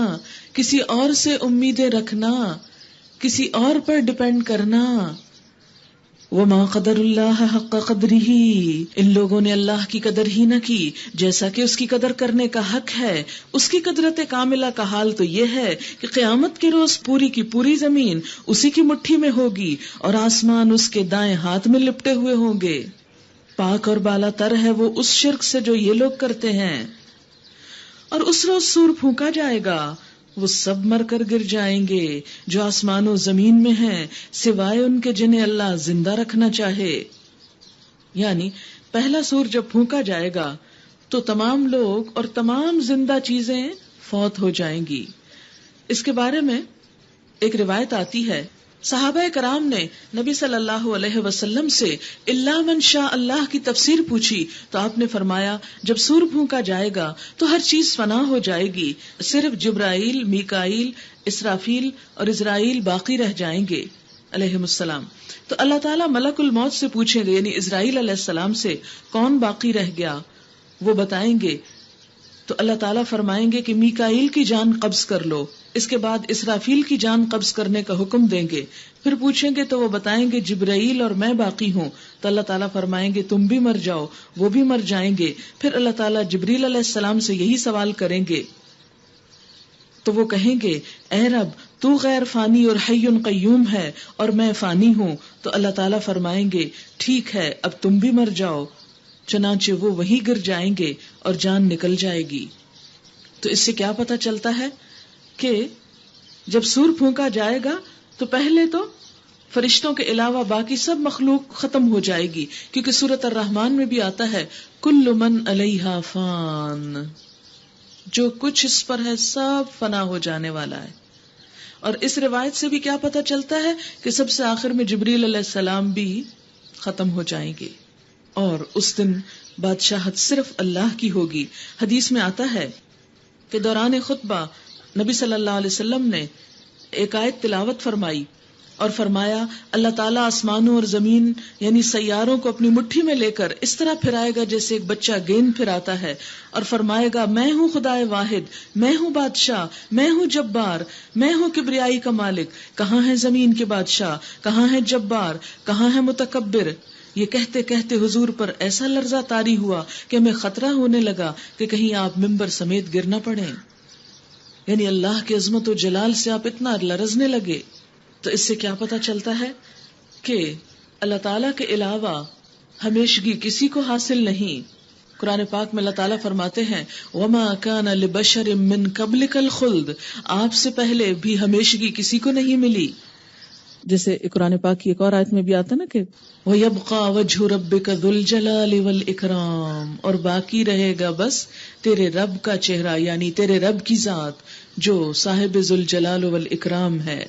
کسی اور سے امیدیں رکھنا، کسی اور پر ڈپینڈ کرنا. وما قدر اللہ حق قدرہ، ان لوگوں نے اللہ کی قدر ہی نہ کی جیسا کہ اس کی قدر کرنے کا حق ہے. اس کی قدرت کاملہ کا حال تو یہ ہے کہ قیامت کے روز پوری کی پوری زمین اسی کی مٹھی میں ہوگی اور آسمان اس کے دائیں ہاتھ میں لپٹے ہوئے ہوں گے. پاک اور بالا تر ہے وہ اس شرک سے جو یہ لوگ کرتے ہیں. اور اس روز سور پھونکا جائے گا، وہ سب مر کر گر جائیں گے جو آسمان و زمین میں ہیں، سوائے ان کے جنہیں اللہ زندہ رکھنا چاہے. یعنی پہلا سور جب پھونکا جائے گا تو تمام لوگ اور تمام زندہ چیزیں فوت ہو جائیں گی. اس کے بارے میں ایک روایت آتی ہے، صحابہ کرام نے نبی صلی اللہ علیہ وسلم سے الا من شاء اللہ کی تفسیر پوچھی تو آپ نے فرمایا جب سور پھونکا جائے گا تو ہر چیز فنا ہو جائے گی، صرف جبرائیل، میکائیل، اسرافیل اور اسرائیل باقی رہ جائیں گے علیہم السلام. تو اللہ تعالیٰ ملک الموت سے پوچھیں گے، یعنی اسرائیل علیہ السلام سے، کون باقی رہ گیا؟ وہ بتائیں گے. تو اللہ تعالیٰ فرمائیں گے کہ میکائیل کی جان قبض کر لو. اس کے بعد اسرافیل کی جان قبض کرنے کا حکم دیں گے. پھر پوچھیں گے تو وہ بتائیں گے جبرائیل اور میں باقی ہوں. تو اللہ تعالیٰ فرمائیں گے تم بھی مر جاؤ، وہ بھی مر جائیں گے. پھر اللہ تعالیٰ جبریل علیہ السلام سے یہی سوال کریں گے تو وہ کہیں گے اے رب تو غیر فانی اور حی قیوم ہے اور میں فانی ہوں. تو اللہ تعالیٰ فرمائیں گے ٹھیک ہے اب تم بھی مر جاؤ. چنانچہ وہ وہیں گر جائیں گے اور جان نکل جائے گی. تو اس سے کیا پتہ چلتا ہے کہ جب سور پھونکا جائے گا تو پہلے تو فرشتوں کے علاوہ باقی سب مخلوق ختم ہو جائے گی، کیونکہ سورۃ الرحمن میں بھی آتا ہے کل من علیہا فان، جو کچھ اس پر ہے سب فنا ہو جانے والا ہے. اور اس روایت سے بھی کیا پتہ چلتا ہے کہ سب سے آخر میں جبریل علیہ السلام بھی ختم ہو جائیں گے اور اس دن بادشاہت صرف اللہ کی ہوگی. حدیث میں آتا ہے کہ دوران خطبہ نبی صلی اللہ علیہ وسلم نے ایک آیت تلاوت فرمائی اور فرمایا اللہ تعالیٰ آسمانوں اور زمین یعنی سیاروں کو اپنی مٹھی میں لے کر اس طرح پھرائے گا جیسے ایک بچہ گیند پھراتا ہے، اور فرمائے گا میں ہوں خدائے واحد، میں ہوں بادشاہ، میں ہوں جبار، میں ہوں کبریائی کا مالک، کہاں ہے زمین کے بادشاہ، کہاں ہے جبار، کہاں ہے متکبر. یہ کہتے کہتے حضور پر ایسا لرزہ طاری ہوا کہ ہمیں خطرہ ہونے لگا کہ کہیں آپ ممبر سمیت گر نہ پڑیں. یعنی اللہ کی عظمت و جلال سے آپ اتنا لرزنے لگے. تو اس سے کیا پتہ چلتا ہے کہ اللہ تعالیٰ کے علاوہ ہمیشگی کسی کو حاصل نہیں. قرآن پاک میں اللہ تعالیٰ فرماتے ہیں وما کان لبشر من قبلک الخلد، آپ سے پہلے بھی ہمیشگی کسی کو نہیں ملی. جیسے قرآن پاک کی ایک اور آیت میں بھی آتا نا کہ وَيَبْقَى وَجْهُ رَبِّكَ ذُو الْجَلَالِ وَالْإِكْرَامِ، اور باقی رہے گا بس تیرے رب کا چہرہ یعنی تیرے رب کی ذات جو صاحب ذو الجلال والإکرام ہے.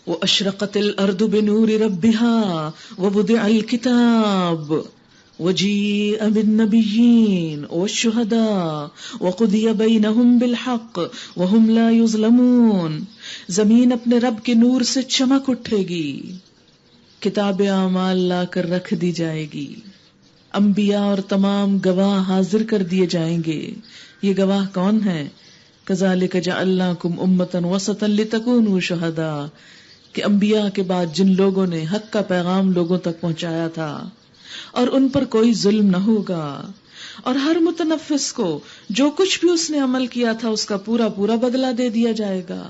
وَأَشْرَقَتِ الْأَرْضُ بِنُورِ رَبِّهَا وَوُضِعَ الْكِتَابُ، وجیء بالنبیین والشہداء وقضی بینہم بالحق وہم لا یظلمون. زمین اپنے رب کے نور سے چمک اٹھے گی، کتاب اعمال لا کر رکھ دی جائے گی، انبیاء اور تمام گواہ حاضر کر دیے جائیں گے. یہ گواہ کون ہیں؟ کذالک جعلناکم امۃ وسطا لتکونوا شہداء، کہ انبیاء کے بعد جن لوگوں نے حق کا پیغام لوگوں تک پہنچایا تھا اور ان پر کوئی ظلم نہ ہوگا، اور ہر متنفس کو جو کچھ بھی اس نے عمل کیا تھا اس کا پورا پورا بدلہ دے دیا جائے گا.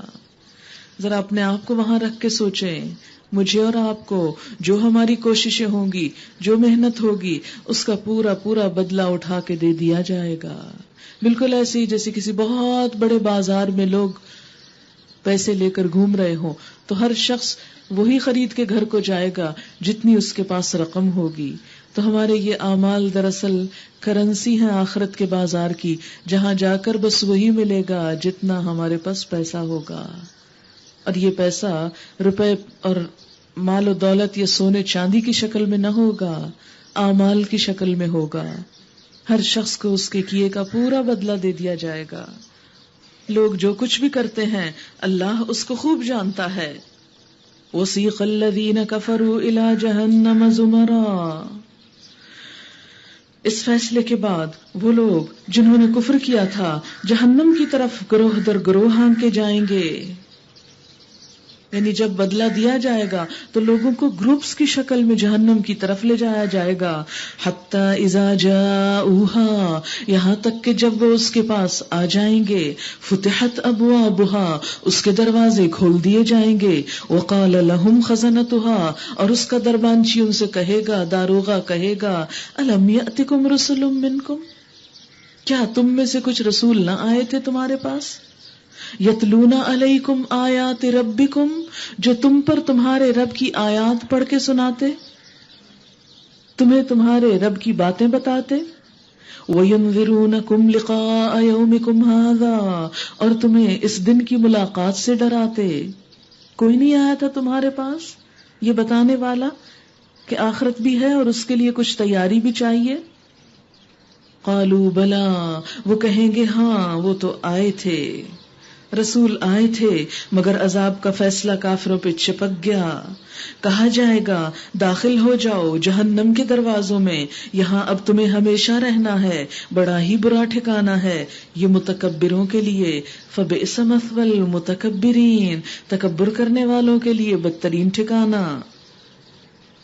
ذرا اپنے آپ کو وہاں رکھ کے سوچیں، مجھے اور آپ کو جو ہماری کوششیں ہوں گی، جو محنت ہوگی، اس کا پورا پورا بدلہ اٹھا کے دے دیا جائے گا. بالکل ایسے ہی جیسے کسی بہت بڑے بازار میں لوگ پیسے لے کر گھوم رہے ہوں تو ہر شخص وہی خرید کے گھر کو جائے گا جتنی اس کے پاس رقم ہوگی. تو ہمارے یہ اعمال دراصل کرنسی ہیں آخرت کے بازار کی، جہاں جا کر بس وہی ملے گا جتنا ہمارے پاس پیسہ ہوگا. اور یہ پیسہ روپے اور مال و دولت یا سونے چاندی کی شکل میں نہ ہوگا، اعمال کی شکل میں ہوگا. ہر شخص کو اس کے کیے کا پورا بدلہ دے دیا جائے گا. لوگ جو کچھ بھی کرتے ہیں اللہ اس کو خوب جانتا ہے. وَسِيقَ الَّذِينَ كَفَرُوا إِلَى جَهَنَّمَ زُمَرًا. اس فیصلے کے بعد وہ لوگ جنہوں نے کفر کیا تھا جہنم کی طرف گروہ در گروہ ہانکے جائیں گے. یعنی جب بدلہ دیا جائے گا تو لوگوں کو گروپس کی شکل میں جہنم کی طرف لے جایا جائے گا. حتی اذا جاؤہا، یہاں تک کہ جب وہ اس کے پاس آ جائیں گے. فتحت ابوابہا، اس کے دروازے کھول دیے جائیں گے. وقال لہم خزنتہا، اور اس کا دربانچی ان سے کہے گا، داروغہ کہے گا، الم یأتکم رسل منکم، کیا تم میں سے کچھ رسول نہ آئے تھے تمہارے پاس؟ یتلون علیکم آیات ربکم، جو تم پر تمہارے رب کی آیات پڑھ کے سناتے، تمہیں تمہارے رب کی باتیں بتاتے. وینذرونکم لقاء یومکم ھذا، اور تمہیں اس دن کی ملاقات سے ڈراتے. کوئی نہیں آیا تھا تمہارے پاس یہ بتانے والا کہ آخرت بھی ہے اور اس کے لیے کچھ تیاری بھی چاہیے؟ قالوا بلا، وہ کہیں گے ہاں وہ تو آئے تھے، رسول آئے تھے، مگر عذاب کا فیصلہ کافروں پہ چپک گیا. کہا جائے گا داخل ہو جاؤ جہنم کے دروازوں میں، یہاں اب تمہیں ہمیشہ رہنا ہے، بڑا ہی برا ٹھکانہ ہے یہ متکبروں کے لیے. فبئس مثوى المتکبرین، تکبر کرنے والوں کے لیے بدترین ٹھکانہ.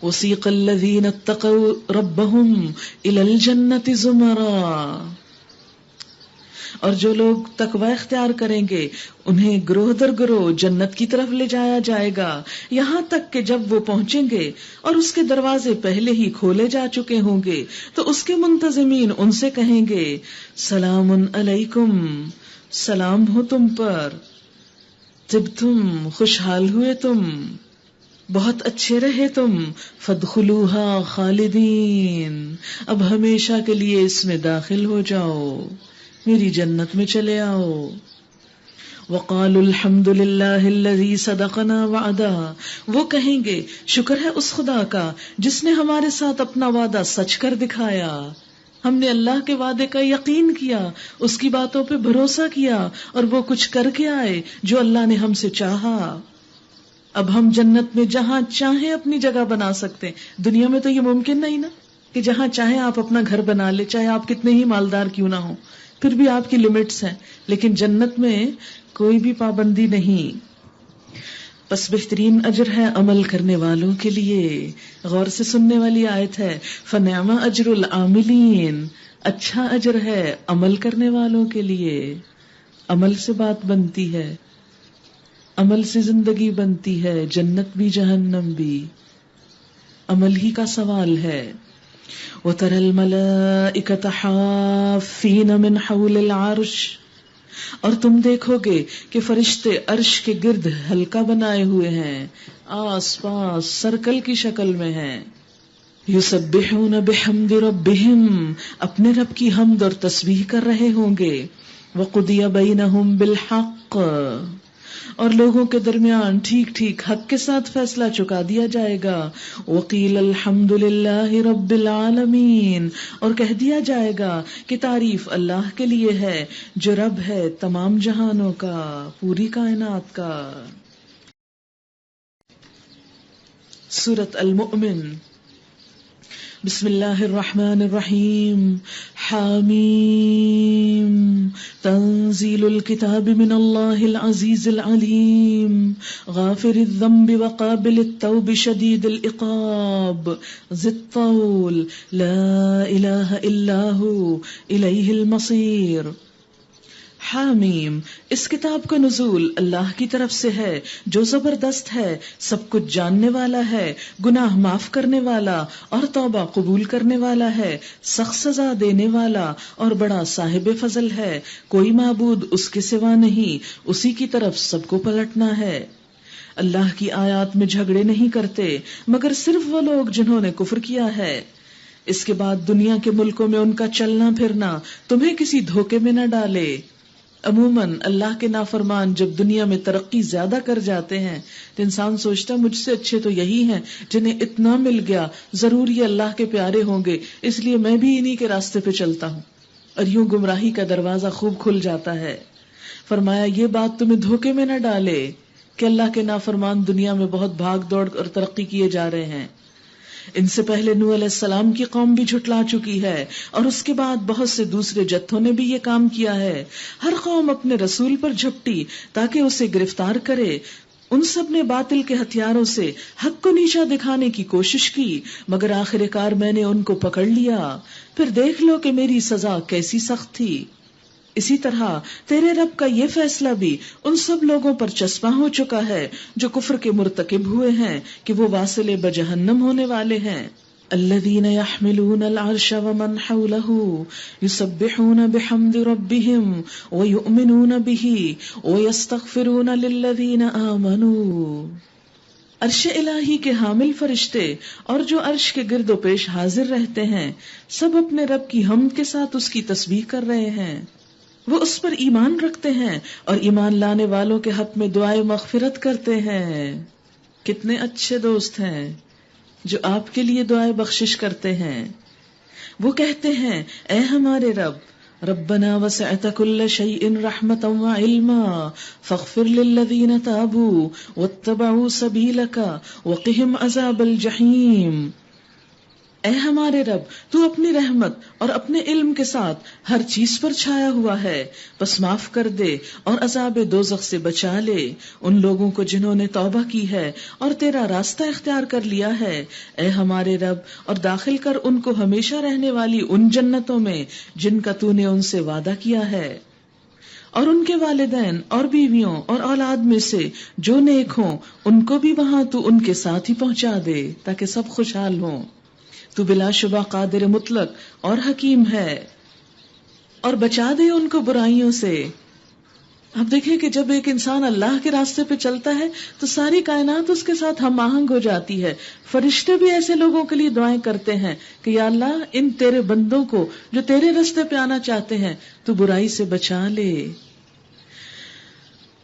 وسیق الذین اتقوا ربهم الى الجنة زمرا، اور جو لوگ تقوی اختیار کریں گے انہیں گروہ در گروہ جنت کی طرف لے جایا جائے گا، یہاں تک کہ جب وہ پہنچیں گے اور اس کے دروازے پہلے ہی کھولے جا چکے ہوں گے تو اس کے منتظمین ان سے کہیں گے سلام علیکم، سلام ہو تم پر، طبتم، خوشحال ہوئے تم، بہت اچھے رہے تم، فادخلوها خالدین، اب ہمیشہ کے لیے اس میں داخل ہو جاؤ، میری جنت میں چلے آؤ. وقالوا الحمد للہ الذی صدقنا وعدہ، وہ کہیں گے شکر ہے اس خدا کا جس نے ہمارے ساتھ اپنا وعدہ سچ کر دکھایا. ہم نے اللہ کے وعدے کا یقین کیا، اس کی باتوں پہ بھروسہ کیا اور وہ کچھ کر کے آئے جو اللہ نے ہم سے چاہا. اب ہم جنت میں جہاں چاہیں اپنی جگہ بنا سکتے ہیں. دنیا میں تو یہ ممکن نہیں نا کہ جہاں چاہیں آپ اپنا گھر بنا لے، چاہے آپ کتنے ہی مالدار کیوں نہ ہوں، پھر بھی آپ کی لمٹس ہیں. لیکن جنت میں کوئی بھی پابندی نہیں. بس بہترین اجر ہے عمل کرنے والوں کے لیے. غور سے سننے والی آیت ہے، فنعم اجر العاملین، اچھا اجر ہے عمل کرنے والوں کے لیے. عمل سے بات بنتی ہے، عمل سے زندگی بنتی ہے، جنت بھی جہنم بھی. عمل ہی کا سوال ہے. وَتَرَى الْمَلَائِكَةَ حَافِّينَ مِنْ حَوْلِ الْعَرْشِ، اور تم دیکھو گے کہ فرشتے عرش کے گرد حلقہ بنائے ہوئے ہیں، آس پاس سرکل کی شکل میں ہیں. یسبحون بحمد ربہم، اپنے رب کی حمد اور تسبیح کر رہے ہوں گے. وقضی بینہم بالحق، اور لوگوں کے درمیان ٹھیک ٹھیک حق کے ساتھ فیصلہ چکا دیا جائے گا. وقیل الحمد للہ رب العالمین، اور کہہ دیا جائے گا کہ تعریف اللہ کے لیے ہے جو رب ہے تمام جہانوں کا، پوری کائنات کا. سورۃ المؤمن. بسم اللہ الرحمن الرحیم. حامیم تنزیل الکتاب من اللہ العزیز العلیم غافر الذنب وقابل التوب شدید العقاب ذی الطول لا الہ الا ھو الیہ المصیر. حامیم، اس کتاب کا نزول اللہ کی طرف سے ہے جو زبردست ہے، سب کچھ جاننے والا ہے، گناہ معاف کرنے والا اور توبہ قبول کرنے والا ہے، سخت سزا دینے والا اور بڑا صاحب فضل ہے. کوئی معبود اس کے سوا نہیں، اسی کی طرف سب کو پلٹنا ہے. اللہ کی آیات میں جھگڑے نہیں کرتے مگر صرف وہ لوگ جنہوں نے کفر کیا ہے. اس کے بعد دنیا کے ملکوں میں ان کا چلنا پھرنا تمہیں کسی دھوکے میں نہ ڈالے. عموماً اللہ کے نافرمان جب دنیا میں ترقی زیادہ کر جاتے ہیں تو انسان سوچتا مجھ سے اچھے تو یہی ہیں جنہیں اتنا مل گیا، ضرور یہ اللہ کے پیارے ہوں گے، اس لیے میں بھی انہی کے راستے پہ چلتا ہوں، اور یوں گمراہی کا دروازہ خوب کھل جاتا ہے. فرمایا یہ بات تمہیں دھوکے میں نہ ڈالے کہ اللہ کے نافرمان دنیا میں بہت بھاگ دوڑ اور ترقی کیے جا رہے ہیں. ان سے پہلے نوح علیہ السلام کی قوم بھی جھٹلا چکی ہے، اور اس کے بعد بہت سے دوسرے جتھوں نے بھی یہ کام کیا ہے. ہر قوم اپنے رسول پر جھپٹی تاکہ اسے گرفتار کرے. ان سب نے باطل کے ہتھیاروں سے حق کو نیچا دکھانے کی کوشش کی، مگر آخر کار میں نے ان کو پکڑ لیا. پھر دیکھ لو کہ میری سزا کیسی سخت تھی. اسی طرح تیرے رب کا یہ فیصلہ بھی ان سب لوگوں پر چسپاں ہو چکا ہے جو کفر کے مرتکب ہوئے ہیں کہ وہ واصل بجہنم ہونے والے ہیں. الذین یحملون العرش ومن حولہ یسبحون بحمد ربہم ویؤمنون بہ ویستغفرون للذین آمنوا. عرش الہی کے حامل فرشتے اور جو عرش کے گرد و پیش حاضر رہتے ہیں سب اپنے رب کی حمد کے ساتھ اس کی تسبیح کر رہے ہیں. وہ اس پر ایمان رکھتے ہیں اور ایمان لانے والوں کے حق میں دعائے مغفرت کرتے ہیں. کتنے اچھے دوست ہیں جو آپ کے لیے دعائے بخشش کرتے ہیں. وہ کہتے ہیں اے ہمارے رب، ربنا وسعت كل شيء رحمة وعلما فاغفر للذين تابوا واتبعوا سبيلك وقهم عذاب الجحيم. اے ہمارے رب، تو اپنی رحمت اور اپنے علم کے ساتھ ہر چیز پر چھایا ہوا ہے، بس معاف کر دے اور عذاب دوزخ سے بچا لے ان لوگوں کو جنہوں نے توبہ کی ہے اور تیرا راستہ اختیار کر لیا ہے. اے ہمارے رب، اور داخل کر ان کو ہمیشہ رہنے والی ان جنتوں میں جن کا تو نے ان سے وعدہ کیا ہے، اور ان کے والدین اور بیویوں اور اولاد میں سے جو نیک ہوں ان کو بھی وہاں تو ان کے ساتھ ہی پہنچا دے تاکہ سب خوشحال ہوں. تو بلا شبہ قادر مطلق اور حکیم ہے، اور بچا دے ان کو برائیوں سے. اب دیکھیں کہ جب ایک انسان اللہ کے راستے پہ چلتا ہے تو ساری کائنات اس کے ساتھ ہم آہنگ ہو جاتی ہے. فرشتے بھی ایسے لوگوں کے لیے دعائیں کرتے ہیں کہ یا اللہ ان تیرے بندوں کو جو تیرے راستے پہ آنا چاہتے ہیں تو برائی سے بچا لے.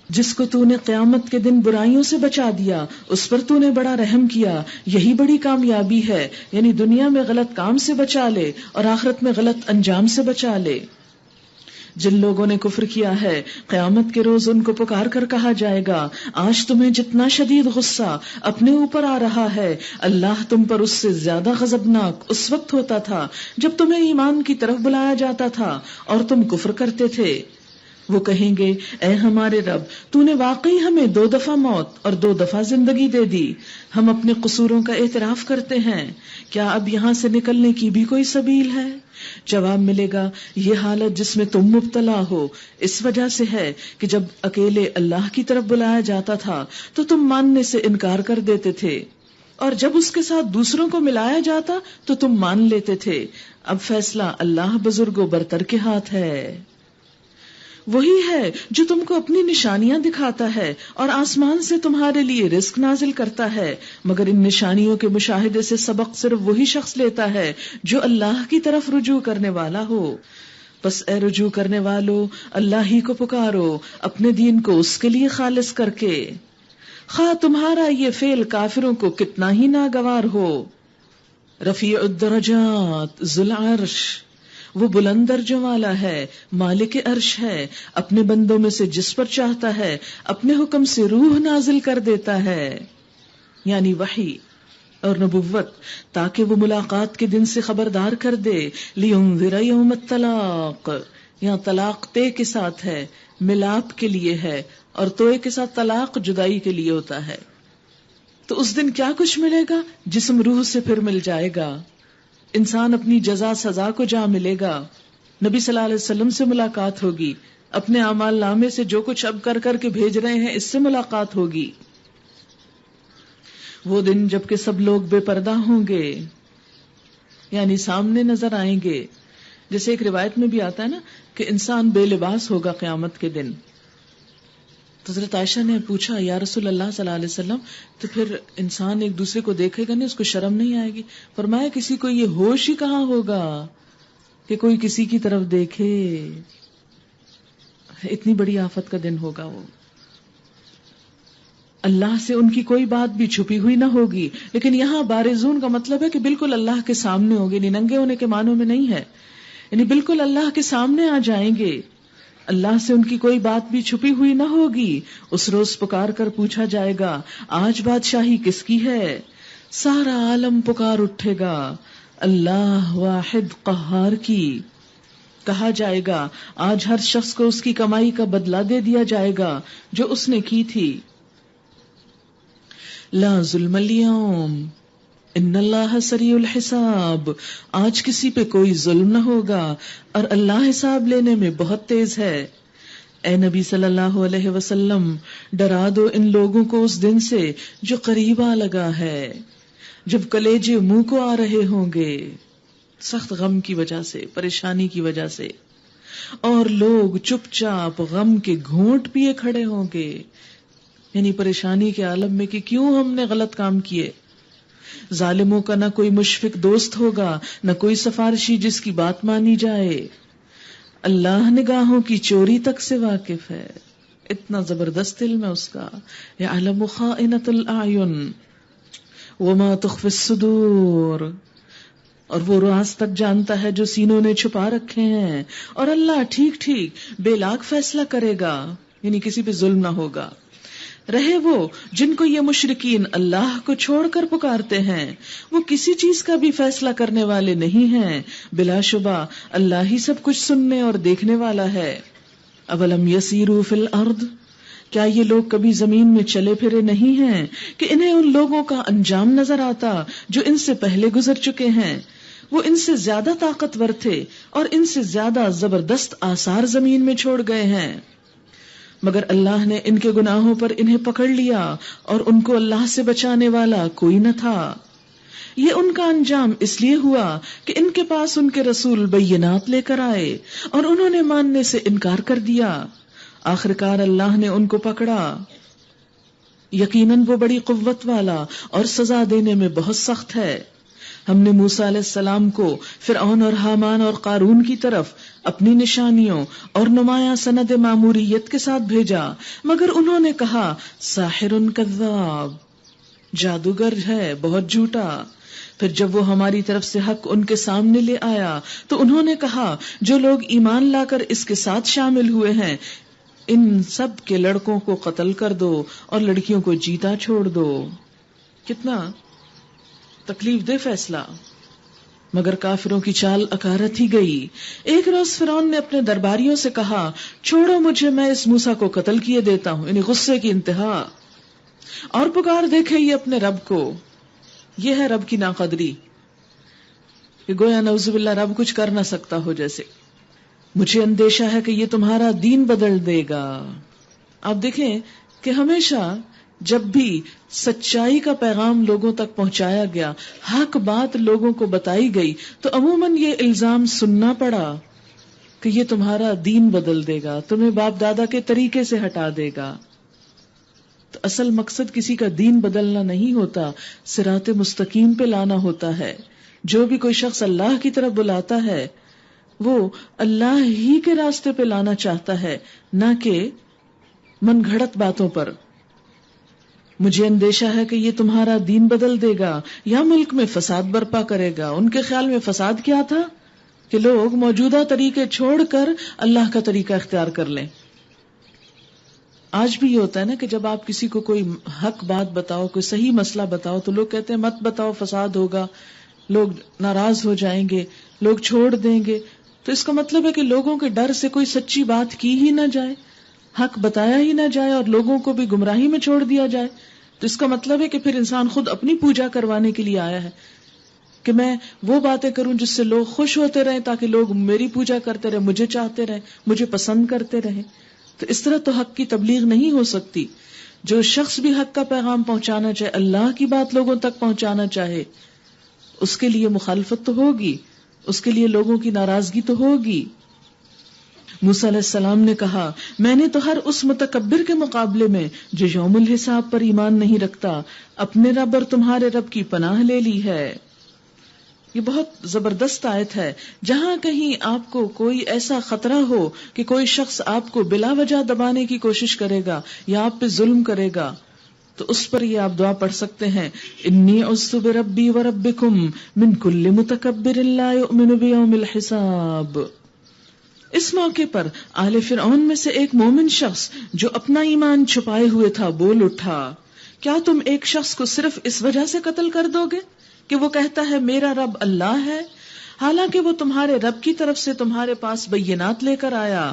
جس کو تو نے قیامت کے دن برائیوں سے بچا دیا اس پر تو نے بڑا رحم کیا، یہی بڑی کامیابی ہے. یعنی دنیا میں غلط کام سے بچا لے اور آخرت میں غلط انجام سے بچا لے. جن لوگوں نے کفر کیا ہے قیامت کے روز ان کو پکار کر کہا جائے گا آج تمہیں جتنا شدید غصہ اپنے اوپر آ رہا ہے اللہ تم پر اس سے زیادہ غضبناک اس وقت ہوتا تھا جب تمہیں ایمان کی طرف بلایا جاتا تھا اور تم کفر کرتے تھے. وہ کہیں گے اے ہمارے رب، تو نے واقعی ہمیں 2 دفعہ موت اور 2 دفعہ زندگی دے دی. ہم اپنے قصوروں کا اعتراف کرتے ہیں، کیا اب یہاں سے نکلنے کی بھی کوئی سبیل ہے؟ جواب ملے گا یہ حالت جس میں تم مبتلا ہو اس وجہ سے ہے کہ جب اکیلے اللہ کی طرف بلایا جاتا تھا تو تم ماننے سے انکار کر دیتے تھے، اور جب اس کے ساتھ دوسروں کو ملایا جاتا تو تم مان لیتے تھے. اب فیصلہ اللہ بزرگ و برتر کے ہاتھ ہے. وہی ہے جو تم کو اپنی نشانیاں دکھاتا ہے اور آسمان سے تمہارے لیے رزق نازل کرتا ہے، مگر ان نشانیوں کے مشاہدے سے سبق صرف وہی شخص لیتا ہے جو اللہ کی طرف رجوع کرنے والا ہو. پس اے رجوع کرنے والو اللہ ہی کو پکارو اپنے دین کو اس کے لیے خالص کر کے، خواہ تمہارا یہ فعل کافروں کو کتنا ہی ناگوار ہو۔ رفیع الدرجات ذو العرش، وہ بلند درجوں والا ہے، مالک عرش ہے، اپنے بندوں میں سے جس پر چاہتا ہے اپنے حکم سے روح نازل کر دیتا ہے، یعنی وحی اور نبوت، تاکہ وہ ملاقات کے دن سے خبردار کر دے۔ لینذر یوم الطلاق، یہاں طلاق تے کے ساتھ ہے، ملاپ کے لیے ہے، اور توئے کے ساتھ طلاق جدائی کے لیے ہوتا ہے۔ تو اس دن کیا کچھ ملے گا؟ جسم روح سے پھر مل جائے گا، انسان اپنی جزا سزا کو جا ملے گا، نبی صلی اللہ علیہ وسلم سے ملاقات ہوگی، اپنے اعمال نامے سے جو کچھ اب کر کر کے بھیج رہے ہیں اس سے ملاقات ہوگی۔ وہ دن جب کہ سب لوگ بے پردہ ہوں گے، یعنی سامنے نظر آئیں گے، جیسے ایک روایت میں بھی آتا ہے نا کہ انسان بے لباس ہوگا قیامت کے دن۔ تو حضرت عائشہ نے پوچھا یا رسول اللہ صلی اللہ علیہ وسلم، تو پھر انسان ایک دوسرے کو دیکھے گا نہیں، اس کو شرم نہیں آئے گی؟ فرمایا کسی کو یہ ہوش ہی کہاں ہوگا کہ کوئی کسی کی طرف دیکھے، اتنی بڑی آفت کا دن ہوگا وہ۔ اللہ سے ان کی کوئی بات بھی چھپی ہوئی نہ ہوگی، لیکن یہاں بارزون کا مطلب ہے کہ بالکل اللہ کے سامنے ہوگی، یعنی ننگے ہونے کے معنوں میں نہیں ہے، یعنی بالکل اللہ کے سامنے آ جائیں گے، اللہ سے ان کی کوئی بات بھی چھپی ہوئی نہ ہوگی۔ اس روز پکار کر پوچھا جائے گا آج بادشاہی کس کی ہے؟ سارا عالم پکار اٹھے گا اللہ واحد قہار کی۔ کہا جائے گا آج ہر شخص کو اس کی کمائی کا بدلہ دے دیا جائے گا جو اس نے کی تھی۔ لا ظلم اليوم ان اللہ سریع الحساب، آج کسی پہ کوئی ظلم نہ ہوگا اور اللہ حساب لینے میں بہت تیز ہے۔ اے نبی صلی اللہ علیہ وسلم، ڈرا دو ان لوگوں کو اس دن سے جو قریب آ لگا ہے، جب کلیجے منہ کو آ رہے ہوں گے سخت غم کی وجہ سے، پریشانی کی وجہ سے، اور لوگ چپ چاپ غم کے گھونٹ پیے کھڑے ہوں گے، یعنی پریشانی کے عالم میں کہ کیوں ہم نے غلط کام کیے۔ ظالموں کا نہ کوئی مشفق دوست ہوگا، نہ کوئی سفارشی جس کی بات مانی جائے۔ اللہ نگاہوں کی چوری تک سے واقف ہے، اتنا زبردست علم ہے اس کا۔ یعلم خائنۃ الاعین وما تخفی الصدور، اور وہ راز تک جانتا ہے جو سینوں نے چھپا رکھے ہیں، اور اللہ ٹھیک ٹھیک بے لاگ فیصلہ کرے گا، یعنی کسی پہ ظلم نہ ہوگا۔ رہے وہ جن کو یہ مشرکین اللہ کو چھوڑ کر پکارتے ہیں، وہ کسی چیز کا بھی فیصلہ کرنے والے نہیں ہیں، بلا شبہ اللہ ہی سب کچھ سننے اور دیکھنے والا ہے۔ اولم یسیروا فی الارض، کیا یہ لوگ کبھی زمین میں چلے پھرے نہیں ہیں کہ انہیں ان لوگوں کا انجام نظر آتا جو ان سے پہلے گزر چکے ہیں؟ وہ ان سے زیادہ طاقتور تھے اور ان سے زیادہ زبردست آثار زمین میں چھوڑ گئے ہیں، مگر اللہ نے ان کے گناہوں پر انہیں پکڑ لیا اور ان کو اللہ سے بچانے والا کوئی نہ تھا۔ یہ ان کا انجام اس لیے ہوا کہ ان کے پاس ان کے رسول بینات لے کر آئے اور انہوں نے ماننے سے انکار کر دیا، آخرکار اللہ نے ان کو پکڑا۔ یقیناً وہ بڑی قوت والا اور سزا دینے میں بہت سخت ہے۔ ہم نے موسیٰ علیہ السلام کو فرعون اور حامان اور قارون کی طرف اپنی نشانیوں اور نمایاں سند ماموریت کے ساتھ بھیجا، مگر انہوں نے کہا ساحر کذاب، جادوگر ہے بہت جھوٹا۔ پھر جب وہ ہماری طرف سے حق ان کے سامنے لے آیا تو انہوں نے کہا جو لوگ ایمان لا کر اس کے ساتھ شامل ہوئے ہیں ان سب کے لڑکوں کو قتل کر دو اور لڑکیوں کو جیتا چھوڑ دو۔ کتنا تکلیف دہ فیصلہ، مگر کافروں کی چال اکارت ہی گئی۔ ایک روز فرعون نے اپنے درباریوں سے کہا چھوڑو مجھے، میں اس موسیٰ کو قتل کیے دیتا ہوں، یعنی غصے کی انتہا، اور پکار دیکھے یہ اپنے رب کو۔ یہ ہے رب کی ناقدری کہ گویا نعوذ باللہ رب کچھ کر نہ سکتا ہو جیسے۔ مجھے اندیشہ ہے کہ یہ تمہارا دین بدل دے گا۔ آپ دیکھیں کہ ہمیشہ جب بھی سچائی کا پیغام لوگوں تک پہنچایا گیا، حق بات لوگوں کو بتائی گئی، تو عموماً یہ الزام سننا پڑا کہ یہ تمہارا دین بدل دے گا، تمہیں باپ دادا کے طریقے سے ہٹا دے گا۔ تو اصل مقصد کسی کا دین بدلنا نہیں ہوتا، صراط مستقیم پہ لانا ہوتا ہے۔ جو بھی کوئی شخص اللہ کی طرف بلاتا ہے وہ اللہ ہی کے راستے پہ لانا چاہتا ہے، نہ کہ من گھڑت باتوں پر. مجھے اندیشہ ہے کہ یہ تمہارا دین بدل دے گا یا ملک میں فساد برپا کرے گا. ان کے خیال میں فساد کیا تھا کہ لوگ موجودہ طریقے چھوڑ کر اللہ کا طریقہ اختیار کر لیں. آج بھی یہ ہوتا ہے نا کہ جب آپ کسی کو کوئی حق بات بتاؤ، کوئی صحیح مسئلہ بتاؤ، تو لوگ کہتے ہیں مت بتاؤ، فساد ہوگا، لوگ ناراض ہو جائیں گے، لوگ چھوڑ دیں گے. تو اس کا مطلب ہے کہ لوگوں کے ڈر سے کوئی سچی بات کی ہی نہ جائے، حق بتایا ہی نہ جائے، اور لوگوں کو بھی گمراہی میں چھوڑ دیا جائے. تو اس کا مطلب ہے کہ پھر انسان خود اپنی پوجا کروانے کے لیے آیا ہے کہ میں وہ باتیں کروں جس سے لوگ خوش ہوتے رہیں، تاکہ لوگ میری پوجا کرتے رہیں، مجھے چاہتے رہیں، مجھے پسند کرتے رہیں. تو اس طرح تو حق کی تبلیغ نہیں ہو سکتی. جو شخص بھی حق کا پیغام پہنچانا چاہے، اللہ کی بات لوگوں تک پہنچانا چاہے، اس کے لیے مخالفت تو ہوگی، اس کے لیے لوگوں کی ناراضگی تو ہوگی. موسیٰ علیہ السلام نے کہا، میں نے تو ہر اس متکبر کے مقابلے میں جو یوم الحساب پر ایمان نہیں رکھتا، اپنے رب اور تمہارے رب کی پناہ لے لی ہے. یہ بہت زبردست آیت ہے. جہاں کہیں آپ کو کوئی ایسا خطرہ ہو کہ کوئی شخص آپ کو بلا وجہ دبانے کی کوشش کرے گا یا آپ پہ ظلم کرے گا، تو اس پر یہ آپ دعا پڑھ سکتے ہیں، انی عذت بربی وربکم من کل متکبر لا یؤمن بیوم الحساب. اس موقع پر آل فرعون میں سے ایک مومن شخص جو اپنا ایمان چھپائے ہوئے تھا بول اٹھا، کیا تم ایک شخص کو صرف اس وجہ سے قتل کر دو گے کہ وہ کہتا ہے میرا رب اللہ ہے، حالانکہ وہ تمہارے رب کی طرف سے تمہارے پاس بینات لے کر آیا؟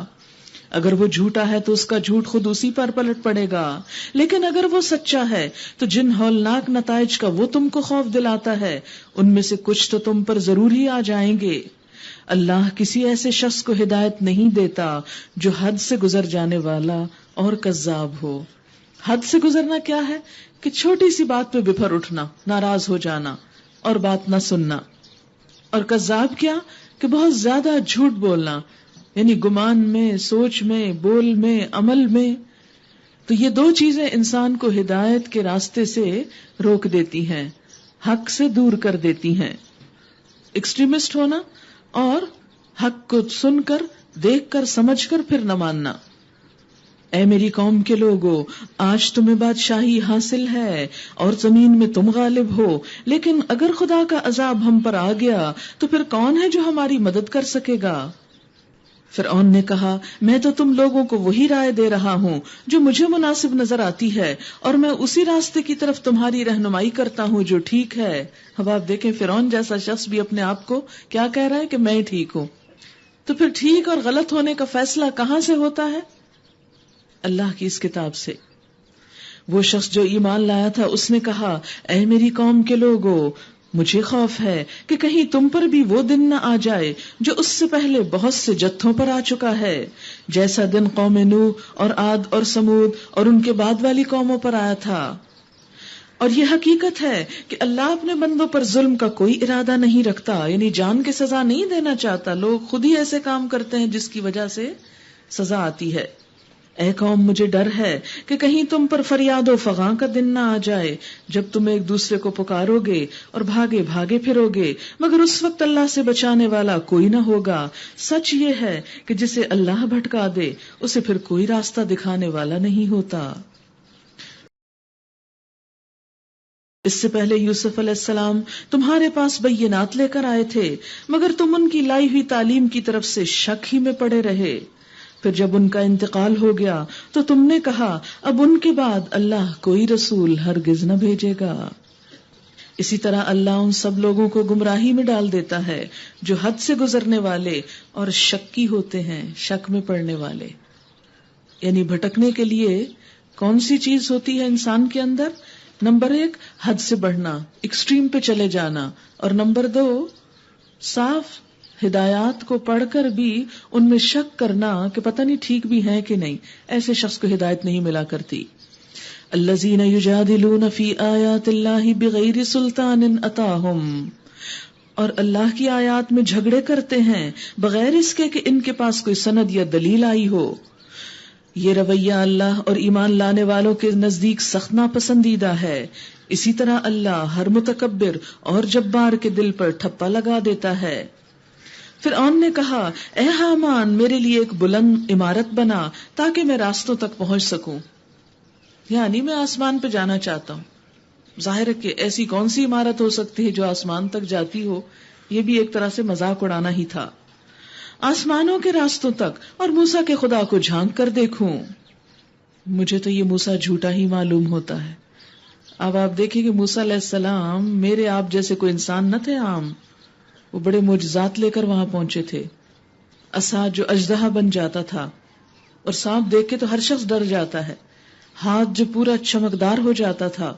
اگر وہ جھوٹا ہے تو اس کا جھوٹ خود اسی پر پلٹ پڑے گا، لیکن اگر وہ سچا ہے تو جن ہولناک نتائج کا وہ تم کو خوف دلاتا ہے ان میں سے کچھ تو تم پر ضرور ہی آ جائیں گے. اللہ کسی ایسے شخص کو ہدایت نہیں دیتا جو حد سے گزر جانے والا اور کذاب ہو. حد سے گزرنا کیا ہے؟ کہ چھوٹی سی بات پہ بفر اٹھنا، ناراض ہو جانا اور بات نہ سننا. اور کذاب کیا؟ کہ بہت زیادہ جھوٹ بولنا، یعنی گمان میں، سوچ میں، بول میں، عمل میں. تو یہ دو چیزیں انسان کو ہدایت کے راستے سے روک دیتی ہیں، حق سے دور کر دیتی ہیں. ایکسٹریمسٹ ہونا اور حق کو سن کر، دیکھ کر، سمجھ کر پھر نہ ماننا. اے میری قوم کے لوگو، آج تمہیں بادشاہی حاصل ہے اور زمین میں تم غالب ہو، لیکن اگر خدا کا عذاب ہم پر آ گیا تو پھر کون ہے جو ہماری مدد کر سکے گا؟ فرعون نے کہا، میں تو تم لوگوں کو وہی رائے دے رہا ہوں جو مجھے مناسب نظر آتی ہے، اور میں اسی راستے کی طرف تمہاری رہنمائی کرتا ہوں جو ٹھیک ہے. اب آپ دیکھیں فرعون جیسا شخص بھی اپنے آپ کو کیا کہہ رہا ہے کہ میں ٹھیک ہوں. تو پھر ٹھیک اور غلط ہونے کا فیصلہ کہاں سے ہوتا ہے؟ اللہ کی اس کتاب سے. وہ شخص جو ایمان لایا تھا اس نے کہا، اے میری قوم کے لوگو، مجھے خوف ہے کہ کہیں تم پر بھی وہ دن نہ آ جائے جو اس سے پہلے بہت سے جتھوں پر آ چکا ہے، جیسا دن قوم نوح اور عاد اور سمود اور ان کے بعد والی قوموں پر آیا تھا. اور یہ حقیقت ہے کہ اللہ اپنے بندوں پر ظلم کا کوئی ارادہ نہیں رکھتا، یعنی جان کی سزا نہیں دینا چاہتا. لوگ خود ہی ایسے کام کرتے ہیں جس کی وجہ سے سزا آتی ہے. اے قوم، مجھے ڈر ہے کہ کہیں تم پر فریاد و فغاں کا دن نہ آ جائے جب تم ایک دوسرے کو پکارو گے اور بھاگے بھاگے پھرو گے، مگر اس وقت اللہ سے بچانے والا کوئی نہ ہوگا. سچ یہ ہے کہ جسے اللہ بھٹکا دے اسے پھر کوئی راستہ دکھانے والا نہیں ہوتا. اس سے پہلے یوسف علیہ السلام تمہارے پاس بینات لے کر آئے تھے، مگر تم ان کی لائی ہوئی تعلیم کی طرف سے شک ہی میں پڑے رہے. پھر جب ان کا انتقال ہو گیا تو تم نے کہا، اب ان کے بعد اللہ کوئی رسول ہرگز نہ بھیجے گا. اسی طرح اللہ ان سب لوگوں کو گمراہی میں ڈال دیتا ہے جو حد سے گزرنے والے اور شکی ہوتے ہیں، شک میں پڑنے والے. یعنی بھٹکنے کے لیے کون سی چیز ہوتی ہے انسان کے اندر؟ نمبر 1 حد سے بڑھنا، ایکسٹریم پہ چلے جانا، اور نمبر 2 صاف ہدایات کو پڑھ کر بھی ان میں شک کرنا کہ پتہ نہیں ٹھیک بھی ہیں کہ نہیں. ایسے شخص کو ہدایت نہیں ملا کرتی. الذین یجادلون فی آیات اللہ بغیر سلطان اتاہم، اور اللہ کی آیات میں جھگڑے کرتے ہیں بغیر اس کے کہ ان کے پاس کوئی سند یا دلیل آئی ہو. یہ رویہ اللہ اور ایمان لانے والوں کے نزدیک سخت ناپسندیدہ ہے. اسی طرح اللہ ہر متکبر اور جبار کے دل پر ٹھپا لگا دیتا ہے. فرعون نے کہا اے حامان میرے لیے ایک بلند عمارت بنا تاکہ میں راستوں تک پہنچ سکوں، یعنی میں آسمان پہ جانا چاہتا ہوں۔ ظاہر ہے کہ ایسی کون سی عمارت ہو سکتی ہے جو آسمان تک جاتی ہو، یہ بھی ایک طرح سے مذاق اڑانا ہی تھا۔ آسمانوں کے راستوں تک اور موسیٰ کے خدا کو جھانک کر دیکھوں۔ مجھے تو یہ موسیٰ جھوٹا ہی معلوم ہوتا ہے۔ اب آپ دیکھیں کہ موسیٰ علیہ السلام میرے آپ جیسے کوئی انسان نہ تھے عام، وہ بڑے معجزات لے کر وہاں پہنچے تھے۔ عصا جو اژدہا بن جاتا تھا، اور سانپ دیکھ کے تو ہر شخص ڈر جاتا ہے، ہاتھ جو پورا چمکدار ہو جاتا تھا،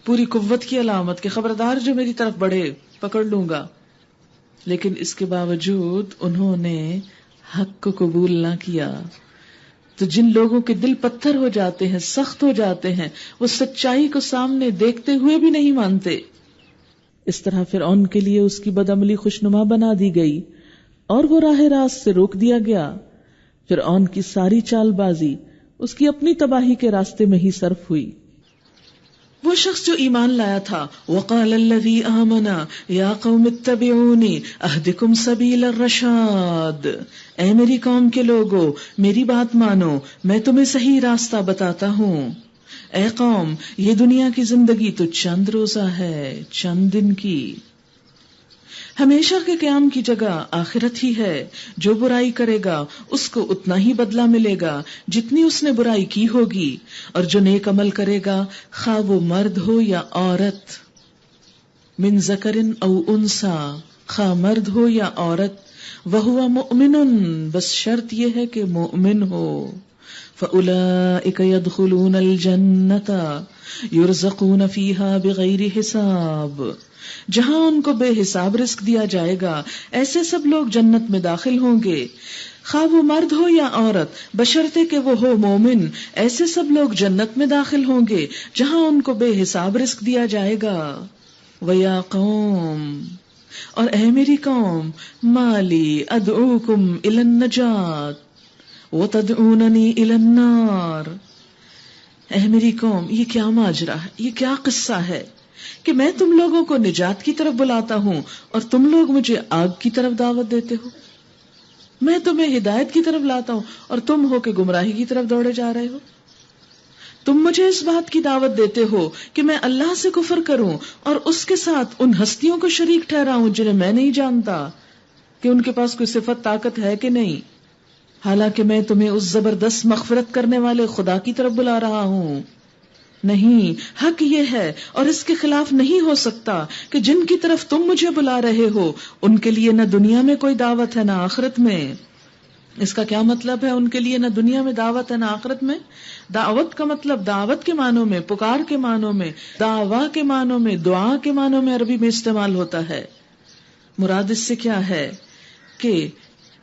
پوری قوت کی علامت کہ خبردار جو میری طرف بڑھے پکڑ لوں گا۔ لیکن اس کے باوجود انہوں نے حق کو قبول نہ کیا۔ تو جن لوگوں کے دل پتھر ہو جاتے ہیں، سخت ہو جاتے ہیں، وہ سچائی کو سامنے دیکھتے ہوئے بھی نہیں مانتے۔ اس طرح فرعون کے لیے اس کی بدعملی خوشنما بنا دی گئی اور وہ راہ راست سے روک دیا گیا۔ فرعون کی ساری چال بازی اس کی اپنی تباہی کے راستے میں ہی صرف ہوئی۔ وہ شخص جو ایمان لایا تھا، وقال الذی آمنا یا قوم اتبعونی اہدکم سبیل الرشاد، اے میری قوم کے لوگو میری بات مانو، میں تمہیں صحیح راستہ بتاتا ہوں۔ اے قوم، یہ دنیا کی زندگی تو چند روزہ ہے، چند دن کی، ہمیشہ کے قیام کی جگہ آخرت ہی ہے۔ جو برائی کرے گا اس کو اتنا ہی بدلہ ملے گا جتنی اس نے برائی کی ہوگی، اور جو نیک عمل کرے گا خواہ وہ مرد ہو یا عورت، من ذکر او انثی، خواہ مرد ہو یا عورت، وہو مؤمن، بس شرط یہ ہے کہ مومن ہو، فَأُولَئِكَ يَدْخُلُونَ الْجَنَّةَ يُرْزَقُونَ فِيهَا بِغَيْرِ حِسَابٍ، جہاں ان کو بے حساب رزق دیا جائے گا ایسے سب لوگ جنت میں داخل ہوں گے، خواہ وہ مرد ہو یا عورت، بشرطے کہ وہ ہو مومن، ایسے سب لوگ جنت میں داخل ہوں گے جہاں ان کو بے حساب رزق دیا جائے گا۔ وَيَا قَوْمِ، اور اے میری قوم، مَالِي أَدْعُوكُمْ إِلَى النَّجَاةِ وَتَدْعُونَنِي إِلَى النَّارِ، اے میری قوم، یہ کیا ماجرا ہے، یہ کیا قصہ ہے کہ میں تم لوگوں کو نجات کی طرف بلاتا ہوں اور تم لوگ مجھے آگ کی طرف دعوت دیتے ہو؟ میں تمہیں ہدایت کی طرف لاتا ہوں اور تم ہو کہ گمراہی کی طرف دوڑے جا رہے ہو۔ تم مجھے اس بات کی دعوت دیتے ہو کہ میں اللہ سے کفر کروں اور اس کے ساتھ ان ہستیوں کو شریک ٹھہراؤں جنہیں میں نہیں جانتا کہ ان کے پاس کوئی صفت طاقت ہے کہ نہیں، حالانکہ میں تمہیں اس زبردست مغفرت کرنے والے خدا کی طرف بلا رہا ہوں۔ نہیں، حق یہ ہے اور اس کے خلاف نہیں ہو سکتا کہ جن کی طرف تم مجھے بلا رہے ہو ان کے لیے نہ دنیا میں کوئی دعوت ہے نہ آخرت میں۔ اس کا کیا مطلب ہے؟ ان کے لیے نہ دنیا میں دعوت ہے نہ آخرت میں۔ دعوت کا مطلب دعوت کے معنوں میں، پکار کے معنوں میں، دعویٰ کے معنوں میں، دعا کے معنوں میں عربی میں استعمال ہوتا ہے۔ مراد اس سے کیا ہے کہ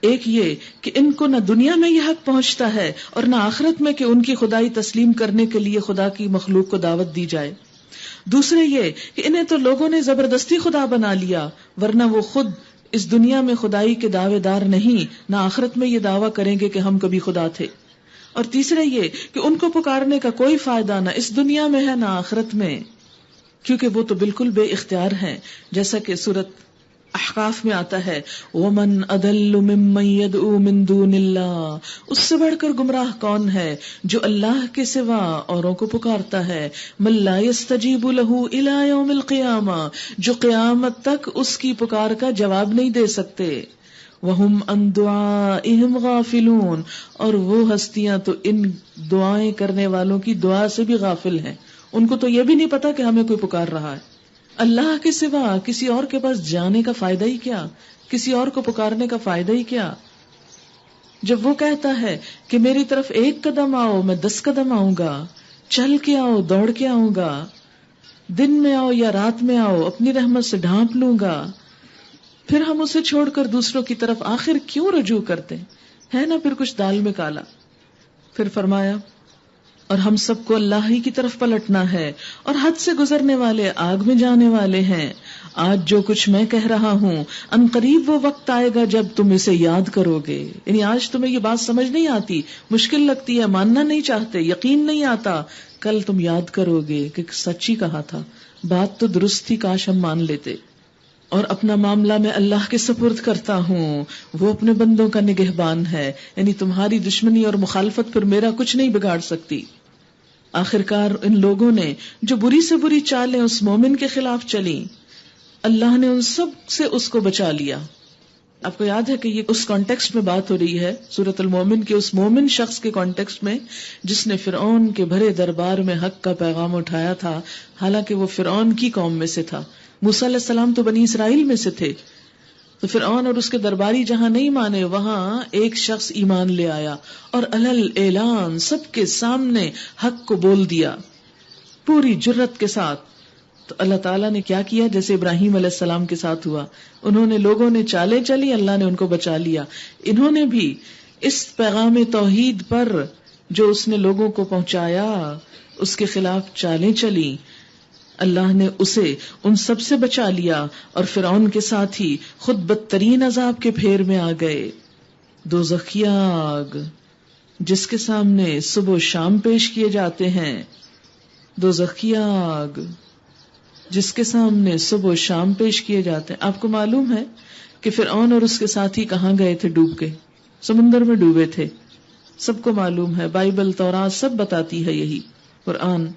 ایک یہ کہ ان کو نہ دنیا میں یہ حق پہنچتا ہے اور نہ آخرت میں کہ ان کی خدائی تسلیم کرنے کے لیے خدا کی مخلوق کو دعوت دی جائے۔ دوسرے یہ کہ انہیں تو لوگوں نے زبردستی خدا بنا لیا، ورنہ وہ خود اس دنیا میں خدائی کے دعوے دار نہیں، نہ آخرت میں یہ دعویٰ کریں گے کہ ہم کبھی خدا تھے۔ اور تیسرے یہ کہ ان کو پکارنے کا کوئی فائدہ نہ اس دنیا میں ہے نہ آخرت میں، کیونکہ وہ تو بالکل بے اختیار ہیں، جیسا کہ سورۃ احقاف میں آتا ہے وَمَنْ أَضَلُّ مِمَّنْ يَدْعُو مِن دُونِ اللَّهِ، اس سے بڑھ کر گمراہ کون ہے جو اللہ کے سوا اوروں کو پکارتا ہے، مَن لَا يَسْتَجِيبُ لَهُ إِلَى يَوْمِ الْقِيَامَةِ، جو قیامت تک اس کی پکار کا جواب نہیں دے سکتے، وَهُمْ عَن دُعَائِهِمْ غَافِلُونَ، اور وہ ہستیاں تو ان دعائیں کرنے والوں کی دعا سے بھی غافل ہیں، ان کو تو یہ بھی نہیں پتا کہ ہمیں کوئی پکار رہا ہے۔ اللہ کے سوا کسی اور کے پاس جانے کا فائدہ ہی کیا، کسی اور کو پکارنے کا فائدہ ہی کیا؟ جب وہ کہتا ہے کہ میری طرف 1 قدم آؤ میں 10 قدم آؤں گا، چل کے آؤ دوڑ کے آؤں گا، دن میں آؤ یا رات میں آؤ، اپنی رحمت سے ڈھانپ لوں گا، پھر ہم اسے چھوڑ کر دوسروں کی طرف آخر کیوں رجوع کرتے ہیں نا؟ پھر کچھ دال میں کالا۔ پھر فرمایا اور ہم سب کو اللہ ہی کی طرف پلٹنا ہے، اور حد سے گزرنے والے آگ میں جانے والے ہیں۔ آج جو کچھ میں کہہ رہا ہوں، ان قریب وہ وقت آئے گا جب تم اسے یاد کرو گے۔ یعنی آج تمہیں یہ بات سمجھ نہیں آتی، مشکل لگتی ہے، ماننا نہیں چاہتے، یقین نہیں آتا، کل تم یاد کرو گے کہ سچ ہی کہا تھا، بات تو درست تھی، کاش ہم مان لیتے۔ اور اپنا معاملہ میں اللہ کے سپرد کرتا ہوں، وہ اپنے بندوں کا نگہبان ہے. یعنی تمہاری دشمنی اور مخالفت پر میرا کچھ نہیں بگاڑ سکتی. آخرکار ان لوگوں نے جو بری سے بری چالیں اس مومن کے خلاف چلی، اللہ نے ان سب سے اس کو بچا لیا. آپ کو یاد ہے کہ یہ اس کانٹیکسٹ میں بات ہو رہی ہے سورۃ المومن کے اس مومن شخص کے کانٹیکسٹ میں جس نے فرعون کے بھرے دربار میں حق کا پیغام اٹھایا تھا، حالانکہ وہ فرعون کی قوم میں سے تھا. موسیٰ علیہ السلام تو بنی اسرائیل میں سے تھے. تو فرعون اور اس کے درباری جہاں نہیں مانے وہاں ایک شخص ایمان لے آیا اور علل اعلان سب کے سامنے حق کو بول دیا پوری جرت کے ساتھ. تو اللہ تعالیٰ نے کیا کیا؟ جیسے ابراہیم علیہ السلام کے ساتھ ہوا، انہوں نے لوگوں نے چالیں چلی، اللہ نے ان کو بچا لیا. انہوں نے بھی اس پیغام توحید پر جو اس نے لوگوں کو پہنچایا اس کے خلاف چالیں چلی، اللہ نے اسے ان سب سے بچا لیا اور فرعون کے ساتھ ہی خود بدترین عذاب کے پھیر میں آ گئے. دوزخی آگ جس کے سامنے صبح و شام پیش کیے جاتے ہیں، دوزخی آگ جس کے سامنے صبح و شام پیش کیے جاتے ہیں. آپ کو معلوم ہے کہ فرعون اور اس کے ساتھی کہاں گئے تھے؟ ڈوب کے سمندر میں ڈوبے تھے. سب کو معلوم ہے، بائبل تورات سب بتاتی ہے یہی، قرآن.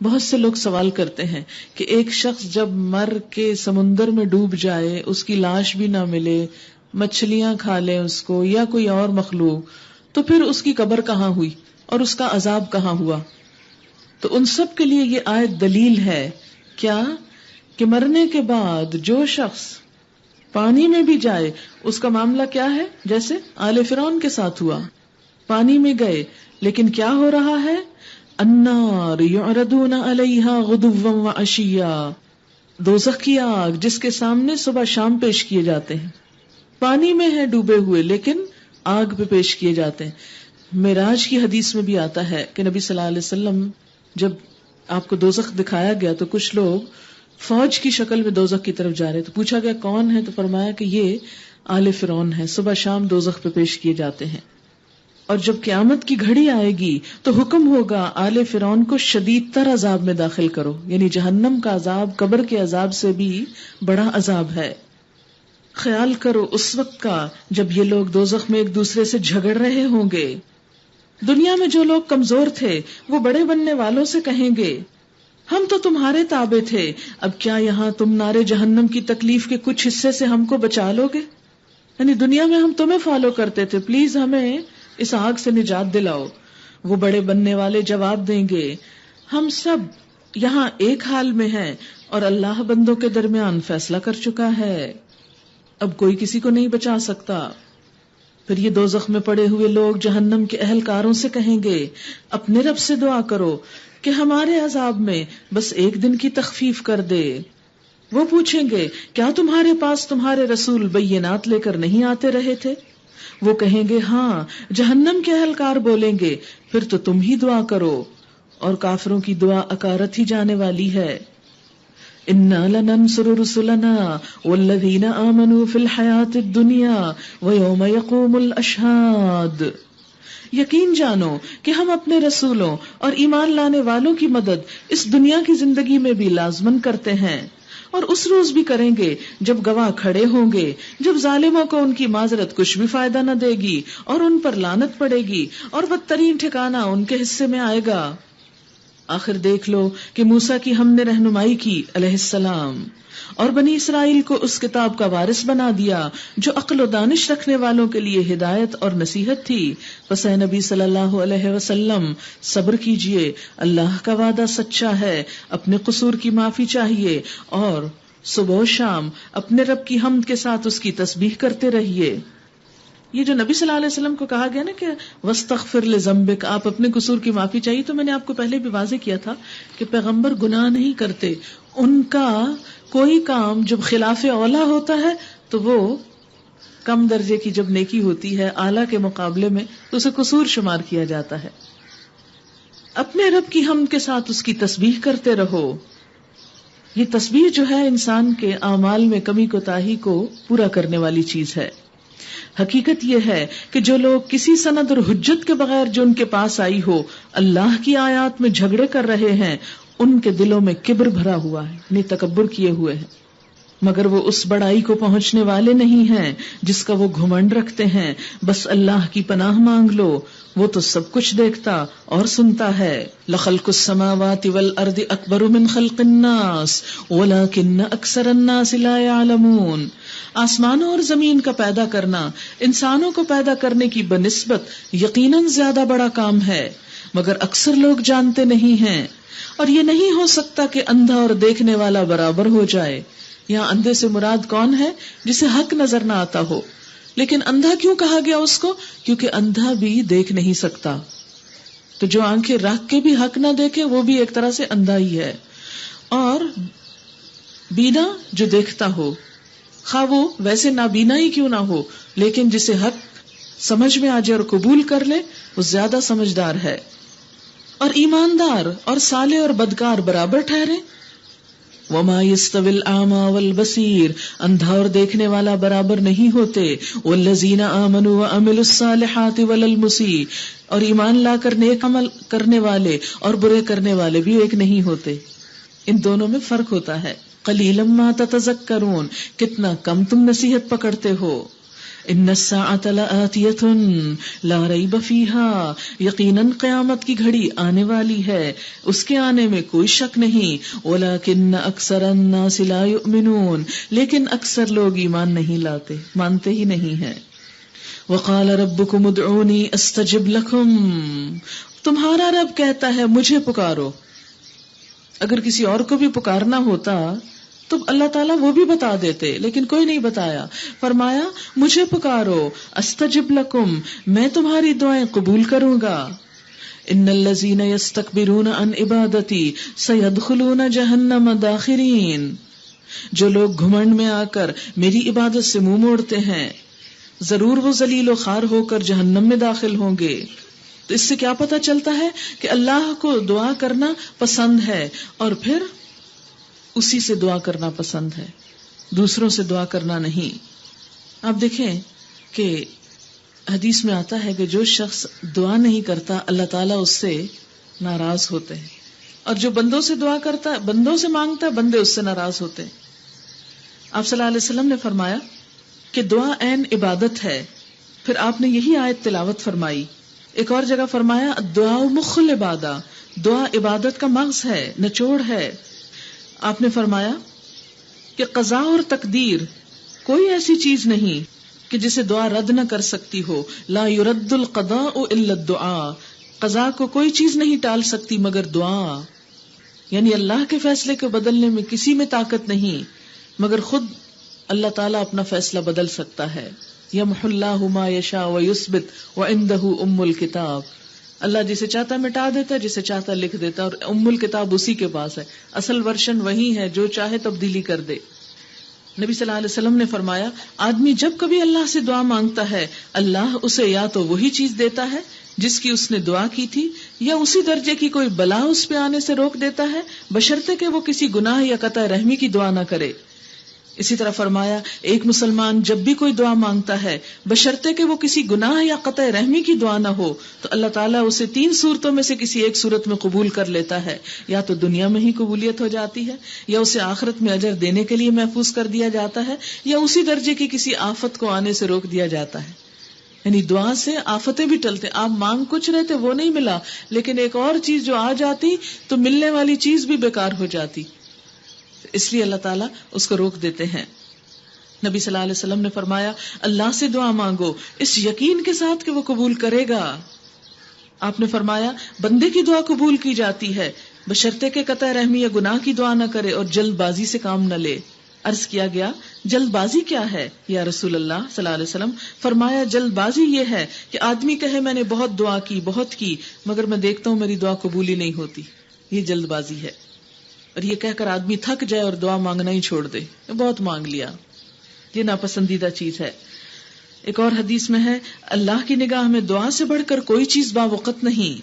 بہت سے لوگ سوال کرتے ہیں کہ ایک شخص جب مر کے سمندر میں ڈوب جائے، اس کی لاش بھی نہ ملے، مچھلیاں کھا لیں اس کو یا کوئی اور مخلوق، تو پھر اس کی قبر کہاں ہوئی اور اس کا عذاب کہاں ہوا؟ تو ان سب کے لیے یہ آیت دلیل ہے کیا کہ مرنے کے بعد جو شخص پانی میں بھی جائے اس کا معاملہ کیا ہے؟ جیسے آل فرعون کے ساتھ ہوا، پانی میں گئے لیکن کیا ہو رہا ہے؟ النار یعرضون علیہا غدوا وعشیا، دوزخ کی آگ جس کے سامنے صبح شام پیش کیے جاتے ہیں. پانی میں ہے ڈوبے ہوئے لیکن آگ پہ پیش کیے جاتے ہیں. معراج کی حدیث میں بھی آتا ہے کہ نبی صلی اللہ علیہ وسلم جب آپ کو دوزخ دکھایا گیا تو کچھ لوگ فوج کی شکل میں دوزخ کی طرف جا رہے، تو پوچھا گیا کون ہے؟ تو فرمایا کہ یہ آل فرعون ہے، صبح شام دوزخ پہ پیش کیے جاتے ہیں. اور جب قیامت کی گھڑی آئے گی تو حکم ہوگا آل فرعون کو شدید تر عذاب میں داخل کرو. یعنی جہنم کا عذاب قبر کے عذاب سے بھی بڑا عذاب ہے. خیال کرو اس وقت کا جب یہ لوگ دوزخ میں ایک دوسرے سے جھگڑ رہے ہوں گے. دنیا میں جو لوگ کمزور تھے وہ بڑے بننے والوں سے کہیں گے ہم تو تمہارے تابع تھے، اب کیا یہاں تم نارے جہنم کی تکلیف کے کچھ حصے سے ہم کو بچا لو گے؟ یعنی دنیا میں ہم تمہیں فالو کرتے تھے، پلیز ہمیں اس آگ سے نجات دلاؤ. وہ بڑے بننے والے جواب دیں گے ہم سب یہاں ایک حال میں ہیں اور اللہ بندوں کے درمیان فیصلہ کر چکا ہے، اب کوئی کسی کو نہیں بچا سکتا. پھر یہ دوزخ میں پڑے ہوئے لوگ جہنم کے اہلکاروں سے کہیں گے اپنے رب سے دعا کرو کہ ہمارے عذاب میں بس ایک دن کی تخفیف کر دے. وہ پوچھیں گے کیا تمہارے پاس تمہارے رسول بینات لے کر نہیں آتے رہے تھے؟ وہ کہیں گے ہاں. جہنم کے اہلکار بولیں گے پھر تو تم ہی دعا کرو، اور کافروں کی دعا اکارت ہی جانے والی ہے. اِنَّا لَنَنصُرُ رُسُلَنَا وَالَّذِينَ آمَنُوا فِي الْحَيَاةِ الدُّنْيَا وَيَوْمَ يَقُومُ الْأَشْهَادُ. یقین جانو کہ ہم اپنے رسولوں اور ایمان لانے والوں کی مدد اس دنیا کی زندگی میں بھی لازمن کرتے ہیں، اور اس روز بھی کریں گے جب گواہ کھڑے ہوں گے، جب ظالموں کو ان کی معذرت کچھ بھی فائدہ نہ دے گی اور ان پر لعنت پڑے گی اور بدترین ٹھکانہ ان کے حصے میں آئے گا. آخر دیکھ لو کہ موسیٰ کی ہم نے رہنمائی کی علیہ السلام اور بنی اسرائیل کو اس کتاب کا وارث بنا دیا جو عقل و دانش رکھنے والوں کے لیے ہدایت اور نصیحت تھی. پس اے نبی صلی اللہ علیہ وسلم صبر کیجئے، اللہ کا وعدہ سچا ہے، اپنے قصور کی معافی چاہیے اور صبح و شام اپنے رب کی حمد کے ساتھ اس کی تسبیح کرتے رہیے. یہ جو نبی صلی اللہ علیہ وسلم کو کہا گیا نا کہ وَاسْتَغْفِرْ لِذَنبِكَ، آپ اپنے قصور کی معافی چاہیے، تو میں نے آپ کو پہلے بھی واضح کیا تھا کہ پیغمبر گناہ نہیں کرتے. ان کا کوئی کام جب خلاف اولا ہوتا ہے تو وہ کم درجے کی جب نیکی ہوتی ہے اعلیٰ کے مقابلے میں تو اسے قصور شمار کیا جاتا ہے. اپنے رب کی حمد کے ساتھ اس کی تسبیح کرتے رہو. یہ تسبیح جو ہے انسان کے اعمال میں کمی کوتاہی کو پورا کرنے والی چیز ہے. حقیقت یہ ہے کہ جو لوگ کسی سند اور حجت کے بغیر جو ان کے پاس آئی ہو اللہ کی آیات میں جھگڑے کر رہے ہیں، ان کے دلوں میں کبر بھرا ہوا ہے، یعنی تکبر کیے ہوئے ہیں. مگر وہ اس بڑائی کو پہنچنے والے نہیں ہیں جس کا وہ گھمنڈ رکھتے ہیں. بس اللہ کی پناہ مانگ لو، وہ تو سب کچھ دیکھتا اور سنتا ہے. لخلق السماوات والارض اکبر من خلق الناس ولکن اکثر الناس لا يعلمون. آسمانوں اور زمین کا پیدا کرنا انسانوں کو پیدا کرنے کی بنسبت یقیناً زیادہ بڑا کام ہے، مگر اکثر لوگ جانتے نہیں ہیں. اور یہ نہیں ہو سکتا کہ اندھا اور دیکھنے والا برابر ہو جائے. یہاں اندھے سے مراد کون ہے؟ جسے حق نظر نہ آتا ہو. لیکن اندھا کیوں کہا گیا اس کو؟ کیونکہ اندھا بھی دیکھ نہیں سکتا. تو جو آنکھیں رکھ کے بھی حق نہ دیکھے وہ بھی ایک طرح سے اندھا ہی ہے. اور بینا جو دیکھتا ہو، خواہ وہ ویسے نابینا ہی کیوں نہ ہو، لیکن جسے حق سمجھ میں آ جائے اور قبول کر لے وہ زیادہ سمجھدار ہے. اور ایماندار اور صالح اور بدکار برابر ٹھہرے. وما يستوي الأعمى والبصير، اندھا اور دیکھنے والا برابر نہیں ہوتے. والذین آمنوا وعملوا الصالحات ولا المسيء، اور ایمان لا کر نیک عمل کرنے والے اور برے کرنے والے بھی ایک نہیں ہوتے. ان دونوں میں فرق ہوتا ہے. قلیلا ما تتذکرون، کتنا کم تم نصیحت پکڑتے ہو. ان الساعة لآتیة لا ریب فیہا، یقیناً قیامت کی گھڑی آنے والی ہے، اس کے آنے میں کوئی شک نہیں. ولکن اکثر الناس لا یؤمنون، لیکن اکثر لوگ ایمان نہیں لاتے، مانتے ہی نہیں ہیں. وقال ربکم ادعونی استجب لکم، تمہارا رب کہتا ہے مجھے پکارو. اگر کسی اور کو بھی پکارنا ہوتا تو اللہ تعالیٰ وہ بھی بتا دیتے، لیکن کوئی نہیں بتایا. فرمایا مجھے پکارو، استجب لکم، میں تمہاری دعائیں قبول کروں گا. ان الذین یستکبرون عن عبادتی سیدخلون جہنم داخرین، جو لوگ گھمنڈ میں آ کر میری عبادت سے منہ موڑتے ہیں ضرور وہ ذلیل و خوار ہو کر جہنم میں داخل ہوں گے. تو اس سے کیا پتہ چلتا ہے کہ اللہ کو دعا کرنا پسند ہے، اور پھر اسی سے دعا کرنا پسند ہے، دوسروں سے دعا کرنا نہیں. آپ دیکھیں کہ حدیث میں آتا ہے کہ جو شخص دعا نہیں کرتا اللہ تعالیٰ اس سے ناراض ہوتے ہیں، اور جو بندوں سے دعا کرتا ہے، بندوں سے مانگتا ہے، بندے اس سے ناراض ہوتے ہیں. آپ صلی اللہ علیہ وسلم نے فرمایا کہ دعا عین عبادت ہے. پھر آپ نے یہی آیت تلاوت فرمائی. ایک اور جگہ فرمایا دعا مخ العبادہ، دعا عبادت کا مغز ہے، نچوڑ ہے. آپ نے فرمایا کہ قضاء اور تقدیر کوئی ایسی چیز نہیں کہ جسے دعا رد نہ کر سکتی ہو. لا يرد القضاء الا الدعاء، قضاء کو کوئی چیز نہیں ٹال سکتی مگر دعا. یعنی اللہ کے فیصلے کو بدلنے میں کسی میں طاقت نہیں، مگر خود اللہ تعالیٰ اپنا فیصلہ بدل سکتا ہے. یمحو اللہ ما یشاء ویثبت وعنده ام الکتاب، اللہ جسے چاہتا مٹا دیتا، جسے چاہتا لکھ دیتا، اور ام الکتاب اسی کے پاس ہے، اصل ورژن وہی ہے، جو چاہے تبدیلی کر دے. نبی صلی اللہ علیہ وسلم نے فرمایا آدمی جب کبھی اللہ سے دعا مانگتا ہے اللہ اسے یا تو وہی چیز دیتا ہے جس کی اس نے دعا کی تھی، یا اسی درجے کی کوئی بلا اس پہ آنے سے روک دیتا ہے، بشرطے کہ وہ کسی گناہ یا قطع رحمی کی دعا نہ کرے. اسی طرح فرمایا ایک مسلمان جب بھی کوئی دعا مانگتا ہے بشرطے کہ وہ کسی گناہ یا قطع رحمی کی دعا نہ ہو تو اللہ تعالیٰ اسے 3 صورتوں میں سے کسی ایک صورت میں قبول کر لیتا ہے. یا تو دنیا میں ہی قبولیت ہو جاتی ہے، یا اسے آخرت میں اجر دینے کے لیے محفوظ کر دیا جاتا ہے، یا اسی درجے کی کسی آفت کو آنے سے روک دیا جاتا ہے. یعنی دعا سے آفتیں بھی ٹلتے. آپ مانگ کچھ رہے تھے وہ نہیں ملا، لیکن ایک اور چیز جو آ جاتی تو ملنے والی چیز بھی بیکار ہو جاتی، اس لیے اللہ تعالیٰ اس کو روک دیتے ہیں. نبی صلی اللہ علیہ وسلم نے فرمایا اللہ سے دعا مانگو اس یقین کے ساتھ کہ وہ قبول کرے گا. آپ نے فرمایا بندے کی دعا قبول کی جاتی ہے بشرطے کہ قطع رحمی یا گناہ کی دعا نہ کرے اور جلد بازی سے کام نہ لے. عرض کیا گیا جلد بازی کیا ہے یا رسول اللہ صلی اللہ علیہ وسلم؟ فرمایا جلد بازی یہ ہے کہ آدمی کہے میں نے بہت دعا کی بہت کی مگر میں دیکھتا ہوں میری دعا قبول ہی نہیں ہوتی، یہ جلد بازی ہے. اور یہ کہہ کر آدمی تھک جائے اور دعا مانگنا ہی چھوڑ دے، بہت مانگ لیا، یہ ناپسندیدہ چیز ہے. ایک اور حدیث میں ہے اللہ کی نگاہ میں دعا سے بڑھ کر کوئی چیز باوقت نہیں.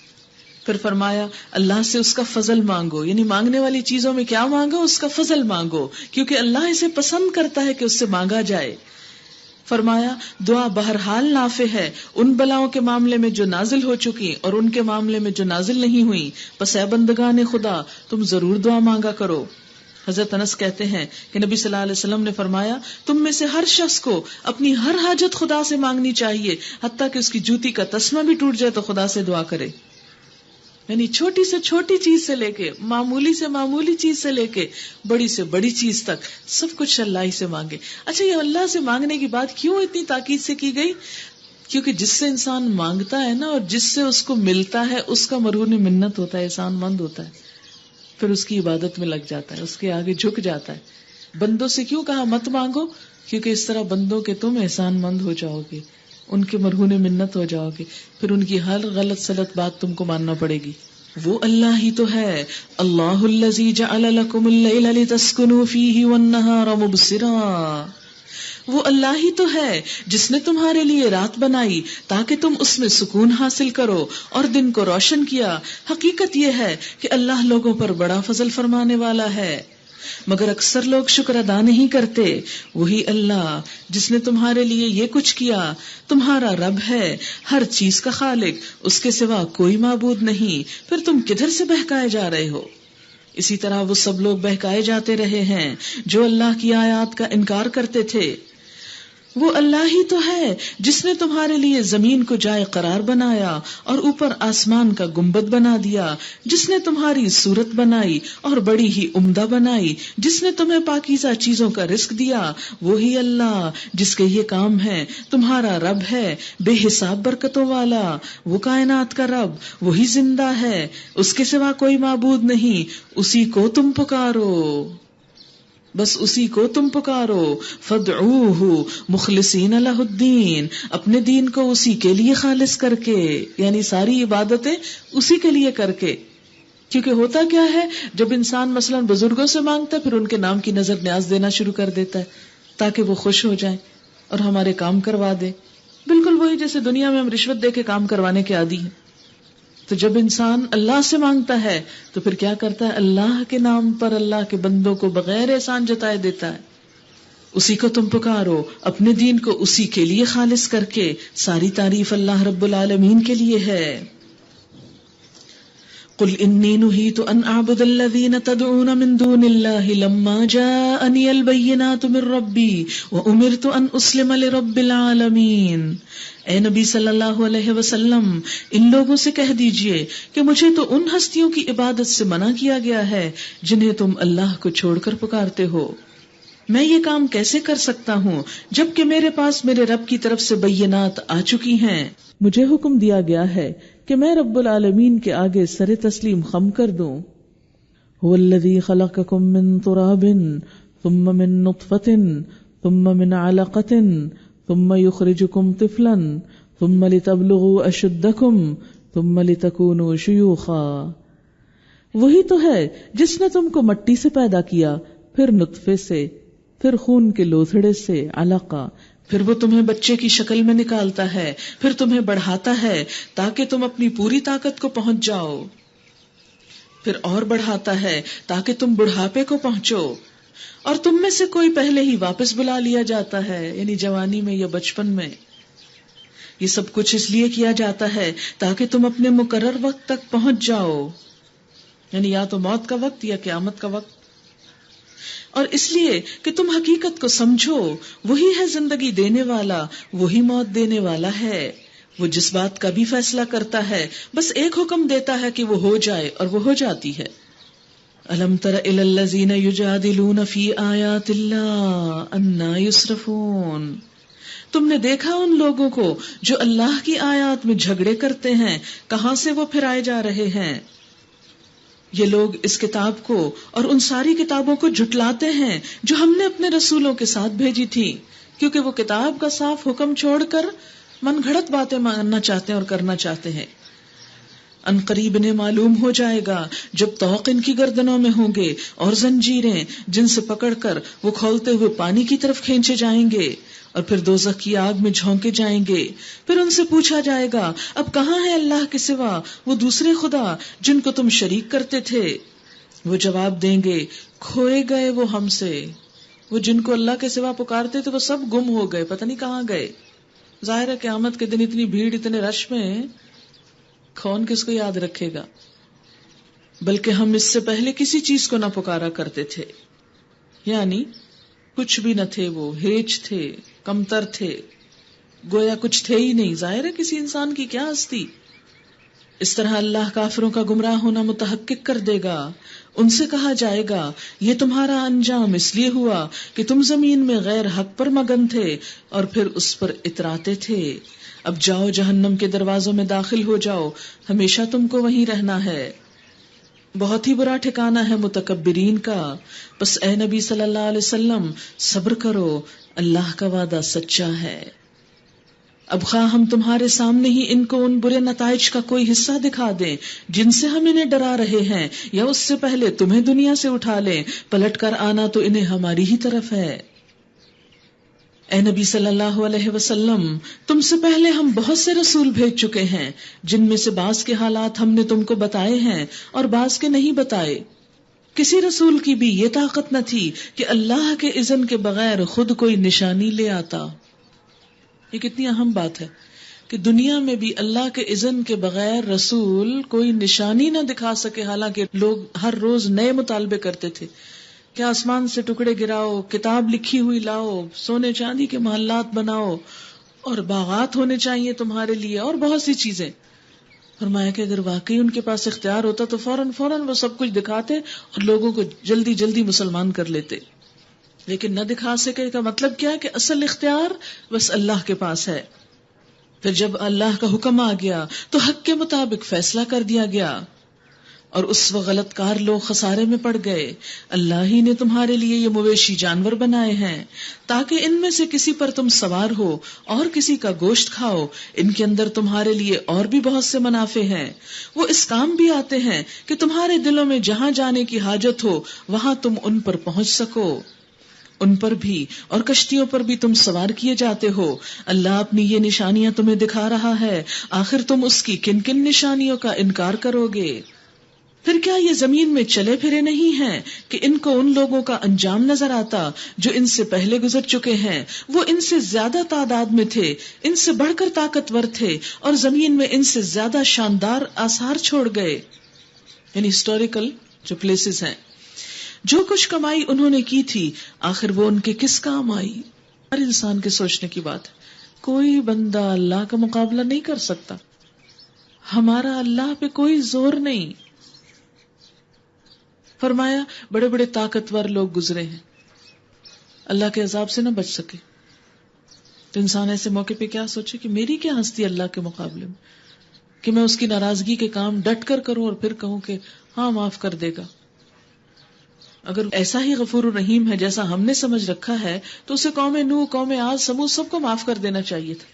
پھر فرمایا اللہ سے اس کا فضل مانگو، یعنی مانگنے والی چیزوں میں کیا مانگو؟ اس کا فضل مانگو، کیونکہ اللہ اسے پسند کرتا ہے کہ اس سے مانگا جائے. فرمایا دعا بہرحال نافع ہے ان بلاؤں کے معاملے میں جو نازل ہو چکی اور ان کے معاملے میں جو نازل نہیں ہوئی، پس اے بندگان خدا تم ضرور دعا مانگا کرو. حضرت انس کہتے ہیں کہ نبی صلی اللہ علیہ وسلم نے فرمایا تم میں سے ہر شخص کو اپنی ہر حاجت خدا سے مانگنی چاہیے، حتیٰ کہ اس کی جوتی کا تسمہ بھی ٹوٹ جائے تو خدا سے دعا کرے. یعنی چھوٹی سے چھوٹی چیز سے لے کے معمولی سے معمولی چیز سے لے کے بڑی سے بڑی چیز تک سب کچھ اللہ ہی سے مانگے. اچھا، یہ اللہ سے مانگنے کی بات کیوں اتنی تاکید سے کی گئی؟ کیونکہ جس سے انسان مانگتا ہے نا اور جس سے اس کو ملتا ہے اس کا مرہون منت ہوتا ہے، احسان مند ہوتا ہے، پھر اس کی عبادت میں لگ جاتا ہے، اس کے آگے جھک جاتا ہے. بندوں سے کیوں کہا مت مانگو؟ کیونکہ اس طرح بندوں کے تم احسان مند ہو جاؤ گے، ان کے مرہون منت ہو جاؤ گے، پھر ان کی ہر غلط سلط بات تم کو ماننا پڑے گی. وہ اللہ ہی تو ہے، اللہ الذی جعل لکم اللیل لتسکنوا فیہ والنہار مبصرا. وہ اللہ ہی تو ہے جس نے تمہارے لیے رات بنائی تاکہ تم اس میں سکون حاصل کرو اور دن کو روشن کیا. حقیقت یہ ہے کہ اللہ لوگوں پر بڑا فضل فرمانے والا ہے، مگر اکثر لوگ شکر ادا نہیں کرتے. وہی اللہ جس نے تمہارے لیے یہ کچھ کیا تمہارا رب ہے، ہر چیز کا خالق، اس کے سوا کوئی معبود نہیں. پھر تم کدھر سے بہکائے جا رہے ہو؟ اسی طرح وہ سب لوگ بہکائے جاتے رہے ہیں جو اللہ کی آیات کا انکار کرتے تھے. وہ اللہ ہی تو ہے جس نے تمہارے لیے زمین کو جائے قرار بنایا اور اوپر آسمان کا گنبد بنا دیا، جس نے تمہاری صورت بنائی اور بڑی ہی عمدہ بنائی، جس نے تمہیں پاکیزہ چیزوں کا رزق دیا. وہی اللہ جس کے یہ کام ہے تمہارا رب ہے، بے حساب برکتوں والا. وہ کائنات کا رب، وہی زندہ ہے، اس کے سوا کوئی معبود نہیں. اسی کو تم پکارو، بس اسی کو تم پکارو. فادعوہ مخلصین لہ الدین، اپنے دین کو اسی کے لیے خالص کر کے، یعنی ساری عبادتیں اسی کے لیے کر کے. کیونکہ ہوتا کیا ہے، جب انسان مثلا بزرگوں سے مانگتا ہے پھر ان کے نام کی نظر نیاز دینا شروع کر دیتا ہے تاکہ وہ خوش ہو جائیں اور ہمارے کام کروا دے. بالکل وہی جیسے دنیا میں ہم رشوت دے کے کام کروانے کے عادی ہیں. تو جب انسان اللہ سے مانگتا ہے تو پھر کیا کرتا ہے؟ اللہ کے نام پر اللہ کے بندوں کو بغیر احسان جتائے دیتا ہے. اسی کو تم پکارو، اپنے دین کو اسی کے لیے خالص کر کے. ساری تعریف اللہ رب العالمین کے لیے ہے. قل انی نہیت ان اعبد الذین تدعون من دون اللہ لما جاءنی البینات من ربی وامرت ان اسلم لرب العالمین. اے نبی صلی اللہ علیہ وسلم، ان لوگوں سے کہہ دیجئے کہ مجھے تو ان ہستیوں کی عبادت سے منع کیا گیا ہے جنہیں تم اللہ کو چھوڑ کر پکارتے ہو. میں یہ کام کیسے کر سکتا ہوں جبکہ میرے پاس میرے رب کی طرف سے بینات آ چکی ہیں. مجھے حکم دیا گیا ہے کہ میں رب العالمین کے آگے سر تسلیم خم کر دوں. هو الذی خلقکم من تراب ثم من نطفة ثم من علقة ثم يخرجكم طفلا ثم لتبلغوا اشدكم ثم لتكونوا شيوخا. وہی تو ہے جس نے تم کو مٹی سے پیدا کیا، پھر نطفے سے، پھر خون کے لوتھڑے سے علقہ، پھر وہ تمہیں بچے کی شکل میں نکالتا ہے، پھر تمہیں بڑھاتا ہے تاکہ تم اپنی پوری طاقت کو پہنچ جاؤ، پھر اور بڑھاتا ہے تاکہ تم بڑھاپے کو پہنچو. اور تم میں سے کوئی پہلے ہی واپس بلا لیا جاتا ہے، یعنی جوانی میں یا بچپن میں. یہ سب کچھ اس لیے کیا جاتا ہے تاکہ تم اپنے مقرر وقت تک پہنچ جاؤ، یعنی یا تو موت کا وقت یا قیامت کا وقت. اور اس لیے کہ تم حقیقت کو سمجھو، وہی ہے زندگی دینے والا، وہی موت دینے والا ہے. وہ جس بات کا بھی فیصلہ کرتا ہے بس ایک حکم دیتا ہے کہ وہ ہو جائے اور وہ ہو جاتی ہے. الم تر الی الذین یجادلون فی آیات اللہ انا یصرفون. تم نے دیکھا ان لوگوں کو جو اللہ کی آیات میں جھگڑے کرتے ہیں، کہاں سے وہ پھرائے جا رہے ہیں. یہ لوگ اس کتاب کو اور ان ساری کتابوں کو جھٹلاتے ہیں جو ہم نے اپنے رسولوں کے ساتھ بھیجی تھی، کیونکہ وہ کتاب کا صاف حکم چھوڑ کر من گھڑت باتیں ماننا چاہتے ہیں اور کرنا چاہتے ہیں. ان قریب انہیں معلوم ہو جائے گا جب طوق ان کی گردنوں میں ہوں گے اور زنجیریں جن سے پکڑ کر وہ کھولتے ہوئے پانی کی طرف کھینچے جائیں گے اور پھر دوزخ کی آگ میں جھونکے جائیں گے. پھر ان سے پوچھا جائے گا اب کہاں ہے اللہ کے سوا وہ دوسرے خدا جن کو تم شریک کرتے تھے. وہ جواب دیں گے کھوئے گئے وہ ہم سے. وہ جن کو اللہ کے سوا پکارتے تھے وہ سب گم ہو گئے، پتہ نہیں کہاں گئے. ظاہر ہے قیامت کے دن اتنی بھیڑ اتنے رش میں کون کس کو یاد رکھے گا. بلکہ ہم اس سے پہلے کسی چیز کو نہ پکارا کرتے تھے. یعنی کچھ بھی نہ تھے، وہ ہیچ تھے، کمتر تھے، گویا کچھ تھے ہی نہیں. ظاہر ہے کسی انسان کی کیا ہستی. اس طرح اللہ کافروں کا گمراہ ہونا متحقق کر دے گا. ان سے کہا جائے گا یہ تمہارا انجام اس لیے ہوا کہ تم زمین میں غیر حق پر مگن تھے اور پھر اس پر اتراتے تھے. اب جاؤ جہنم کے دروازوں میں داخل ہو جاؤ، ہمیشہ تم کو وہیں رہنا ہے. بہت ہی برا ٹھکانہ ہے متکبرین کا. بس اے نبی صلی اللہ علیہ وسلم صبر کرو، اللہ کا وعدہ سچا ہے. اب خواہ ہم تمہارے سامنے ہی ان کو ان برے نتائج کا کوئی حصہ دکھا دیں جن سے ہم انہیں ڈرا رہے ہیں، یا اس سے پہلے تمہیں دنیا سے اٹھا لیں، پلٹ کر آنا تو انہیں ہماری ہی طرف ہے. اے نبی صلی اللہ علیہ وسلم، تم سے پہلے ہم بہت سے رسول بھیج چکے ہیں جن میں سے بعض کے حالات ہم نے تم کو بتائے ہیں اور بعض کے نہیں بتائے. کسی رسول کی بھی یہ طاقت نہ تھی کہ اللہ کے اذن کے بغیر خود کوئی نشانی لے آتا. یہ کتنی اہم بات ہے کہ دنیا میں بھی اللہ کے اذن کے بغیر رسول کوئی نشانی نہ دکھا سکے. حالانکہ لوگ ہر روز نئے مطالبے کرتے تھے کہ آسمان سے ٹکڑے گراؤ، کتاب لکھی ہوئی لاؤ، سونے چاندی کے محلات بناؤ، اور باغات ہونے چاہیے تمہارے لیے، اور بہت سی چیزیں. فرمایا کہ اگر واقعی ان کے پاس اختیار ہوتا تو فوراً وہ سب کچھ دکھاتے اور لوگوں کو جلدی جلدی مسلمان کر لیتے. لیکن نہ دکھا سکے کا مطلب کیا ہے کہ اصل اختیار بس اللہ کے پاس ہے. پھر جب اللہ کا حکم آ گیا تو حق کے مطابق فیصلہ کر دیا گیا، اور اس وقت غلط کار لوگ خسارے میں پڑ گئے. اللہ ہی نے تمہارے لیے یہ مویشی جانور بنائے ہیں تاکہ ان میں سے کسی پر تم سوار ہو اور کسی کا گوشت کھاؤ. ان کے اندر تمہارے لیے اور بھی بہت سے منافع ہیں. وہ اس کام بھی آتے ہیں کہ تمہارے دلوں میں جہاں جانے کی حاجت ہو وہاں تم ان پر پہنچ سکو. ان پر بھی اور کشتیوں پر بھی تم سوار کیے جاتے ہو. اللہ اپنی یہ نشانیاں تمہیں دکھا رہا ہے، آخر تم اس کی کن کن نشانیوں کا انکار کرو گے؟ پھر کیا یہ زمین میں چلے پھرے نہیں ہیں کہ ان کو ان لوگوں کا انجام نظر آتا جو ان سے پہلے گزر چکے ہیں؟ وہ ان سے زیادہ تعداد میں تھے، ان سے بڑھ کر طاقتور تھے، اور زمین میں ان سے زیادہ شاندار آثار چھوڑ گئے. یعنی ہسٹوریکل جو پلیسز ہیں. جو کچھ کمائی انہوں نے کی تھی آخر وہ ان کے کس کام آئی؟ ہر انسان کے سوچنے کی بات ہے. کوئی بندہ اللہ کا مقابلہ نہیں کر سکتا. ہمارا اللہ پہ کوئی زور نہیں. فرمایا بڑے بڑے طاقتور لوگ گزرے ہیں، اللہ کے عذاب سے نہ بچ سکے. تو انسان ایسے موقع پہ کیا سوچے کہ میری کیا ہستی اللہ کے مقابلے میں، کہ میں اس کی ناراضگی کے کام ڈٹ کر کروں اور پھر کہوں کہ ہاں معاف کر دے گا. اگر ایسا ہی غفور الرحیم ہے جیسا ہم نے سمجھ رکھا ہے تو اسے قوم نوح، قوم عاد، سمود سب کو معاف کر دینا چاہیے تھا.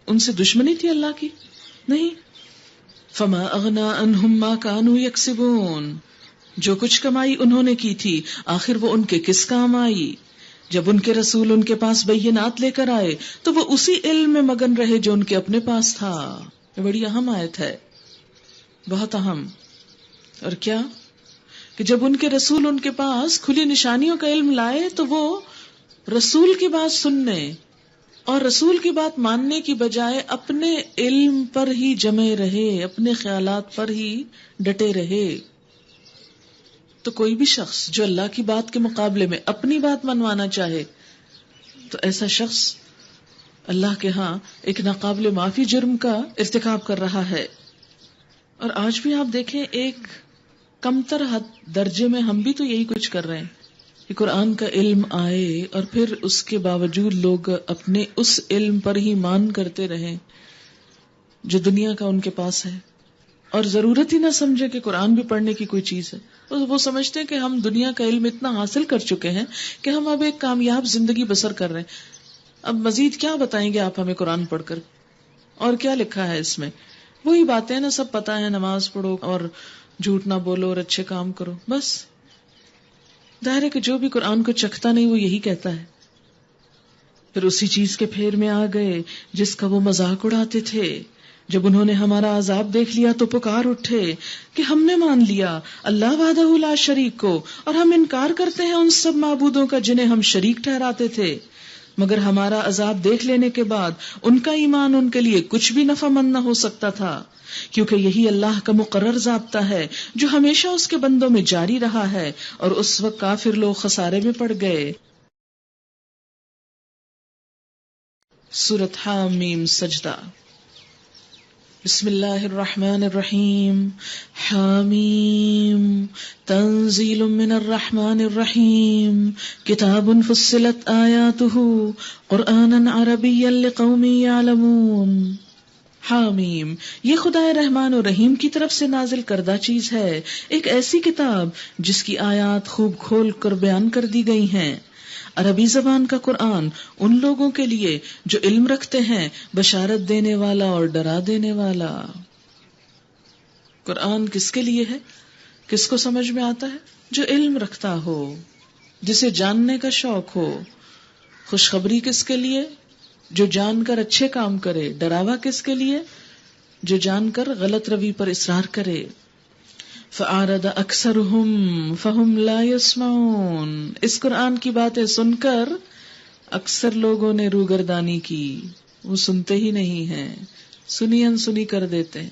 ان سے دشمنی تھی اللہ کی؟ نہیں. فما اغنا عنہم ما کانوا یکسبون، جو کچھ کمائی انہوں نے کی تھی آخر وہ ان کے کس کام آئی؟ جب ان کے رسول ان کے پاس بینات لے کر آئے تو وہ اسی علم میں مگن رہے جو ان کے اپنے پاس تھا. یہ بڑی اہم آیت ہے، بہت اہم. اور کیا کہ جب ان کے رسول ان کے پاس کھلی نشانیوں کا علم لائے تو وہ رسول کی بات سننے اور رسول کی بات ماننے کی بجائے اپنے علم پر ہی جمے رہے، اپنے خیالات پر ہی ڈٹے رہے. تو کوئی بھی شخص جو اللہ کی بات کے مقابلے میں اپنی بات منوانا چاہے تو ایسا شخص اللہ کے ہاں ایک ناقابل معافی جرم کا ارتکاب کر رہا ہے. اور آج بھی آپ دیکھیں ایک کمتر حد درجے میں ہم بھی تو یہی کچھ کر رہے ہیں کہ قرآن کا علم آئے اور پھر اس کے باوجود لوگ اپنے اس علم پر ہی مان کرتے رہیں جو دنیا کا ان کے پاس ہے، اور ضرورت ہی نہ سمجھے کہ قرآن بھی پڑھنے کی کوئی چیز ہے. وہ سمجھتے ہیں کہ ہم دنیا کا علم اتنا حاصل کر چکے ہیں کہ ہم اب ایک کامیاب زندگی بسر کر رہے ہیں. اب مزید کیا بتائیں گے آپ ہمیں قرآن پڑھ کر؟ اور کیا لکھا ہے اس میں؟ وہی باتیں نا، سب پتا ہے، نماز پڑھو اور جھوٹ نہ بولو اور اچھے کام کرو، بس. ظاہر ہے کہ جو بھی قرآن کو چکھتا نہیں وہ یہی کہتا ہے. پھر اسی چیز کے پھیر میں آ گئے جس کا وہ مذاق اڑاتے تھے. جب انہوں نے ہمارا عذاب دیکھ لیا تو پکار اٹھے کہ ہم نے مان لیا اللہ وحدہ لا شریک کو، اور ہم انکار کرتے ہیں ان سب معبودوں کا جنہیں ہم شریک ٹھہراتے تھے. مگر ہمارا عذاب دیکھ لینے کے بعد ان کا ایمان ان کے لیے کچھ بھی نفع مند نہ ہو سکتا تھا، کیونکہ یہی اللہ کا مقرر ضابطہ ہے جو ہمیشہ اس کے بندوں میں جاری رہا ہے، اور اس وقت کافر لوگ خسارے میں پڑ گئے۔ سورۃ حامیم سجدہ۔ بسم اللہ الرحمن الرحیم۔ حامیم تنزیل من الرحمن الرحیم، کتاب فصلت آیاتہ قرآنا عربیا لقوم یعلمون۔ حامیم، یہ خدائے رحمان و رحیم کی طرف سے نازل کردہ چیز ہے، ایک ایسی کتاب جس کی آیات خوب کھول کر بیان کر دی گئی ہیں۔ عربی زبان کا قرآن ان لوگوں کے لیے جو علم رکھتے ہیں، بشارت دینے والا اور ڈرا دینے والا۔ قرآن کس کے لیے ہے؟ کس کو سمجھ میں آتا ہے؟ جو علم رکھتا ہو، جسے جاننے کا شوق ہو۔ خوشخبری کس کے لیے؟ جو جان کر اچھے کام کرے۔ ڈراوا کس کے لیے؟ جو جان کر غلط روی پر اصرار کرے۔ فَأَعْرَضَ أَكْثَرُهُمْ فَهُمْ لَا يَسْمَعُونَ، اس قرآن کی باتیں سن کر اکثر لوگوں نے روگردانی کی، وہ سنتے ہی نہیں ہیں، سنی انسنی کر دیتے ہیں،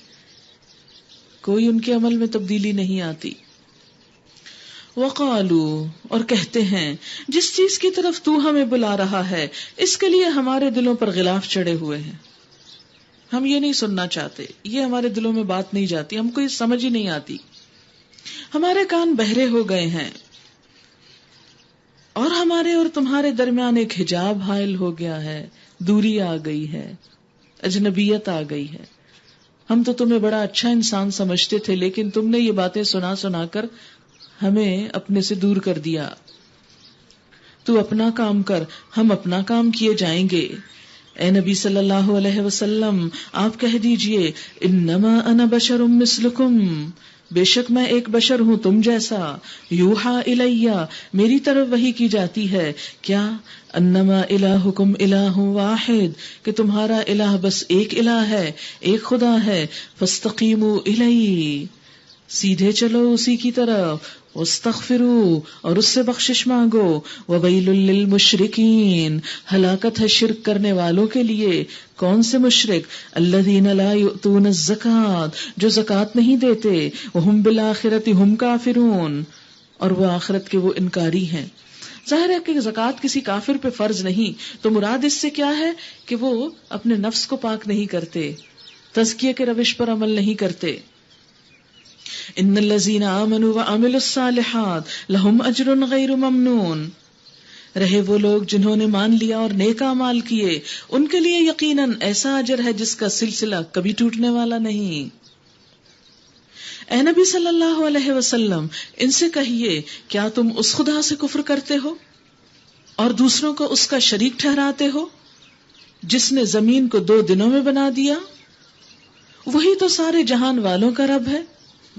کوئی ان کے عمل میں تبدیلی نہیں آتی۔ وَقَالُوا، اور کہتے ہیں، جس چیز کی طرف تو ہمیں بلا رہا ہے اس کے لیے ہمارے دلوں پر غلاف چڑھے ہوئے ہیں، ہم یہ نہیں سننا چاہتے، یہ ہمارے دلوں میں بات نہیں جاتی، ہم کو یہ سمجھ ہی نہیں آتی، ہمارے کان بہرے ہو گئے ہیں، اور ہمارے اور تمہارے درمیان ایک حجاب حائل ہو گیا ہے، دوری آ گئی ہے، اجنبیت آ گئی ہے۔ ہم تو تمہیں بڑا اچھا انسان سمجھتے تھے، لیکن تم نے یہ باتیں سنا سنا کر ہمیں اپنے سے دور کر دیا۔ تو اپنا کام کر، ہم اپنا کام کیے جائیں گے۔ اے نبی صلی اللہ علیہ وسلم، آپ کہہ دیجئے، انما انا بشر مثلکم، بے شک میں ایک بشر ہوں تم جیسا، یوحا الیہ، میری طرف وحی کی جاتی ہے، کیا؟ انما الہکم الہ واحد، کہ تمہارا الہ بس ایک الہ ہے، ایک خدا ہے، فاستقیموا الیہ، سیدھے چلو اسی کی طرف، واستغفروا، اور اس سے بخشش مانگو، وویل للمشرکین، ہلاکت ہے شرک کرنے والوں کے لیے۔ کون سے مشرک؟ الذین لا یؤتون الزکاۃ، جو زکوٰۃ نہیں دیتے، وہم بالآخرۃ ہم کافرون، اور وہ آخرت کے وہ انکاری ہیں۔ ظاہر ہے کہ زکوٰۃ کسی کافر پہ فرض نہیں، تو مراد اس سے کیا ہے کہ وہ اپنے نفس کو پاک نہیں کرتے، تزکیہ کے روش پر عمل نہیں کرتے۔ ان الذین آمنوا وعملوا الصالحات لہم اجر غیر ممنون، رہے وہ لوگ جنہوں نے مان لیا اور نیک اعمال کیے، ان کے لیے یقیناً ایسا اجر ہے جس کا سلسلہ کبھی ٹوٹنے والا نہیں۔ اے نبی صلی اللہ علیہ وسلم، ان سے کہیے، کیا تم اس خدا سے کفر کرتے ہو اور دوسروں کو اس کا شریک ٹھہراتے ہو جس نے زمین کو 2 دنوں میں بنا دیا؟ وہی تو سارے جہان والوں کا رب ہے،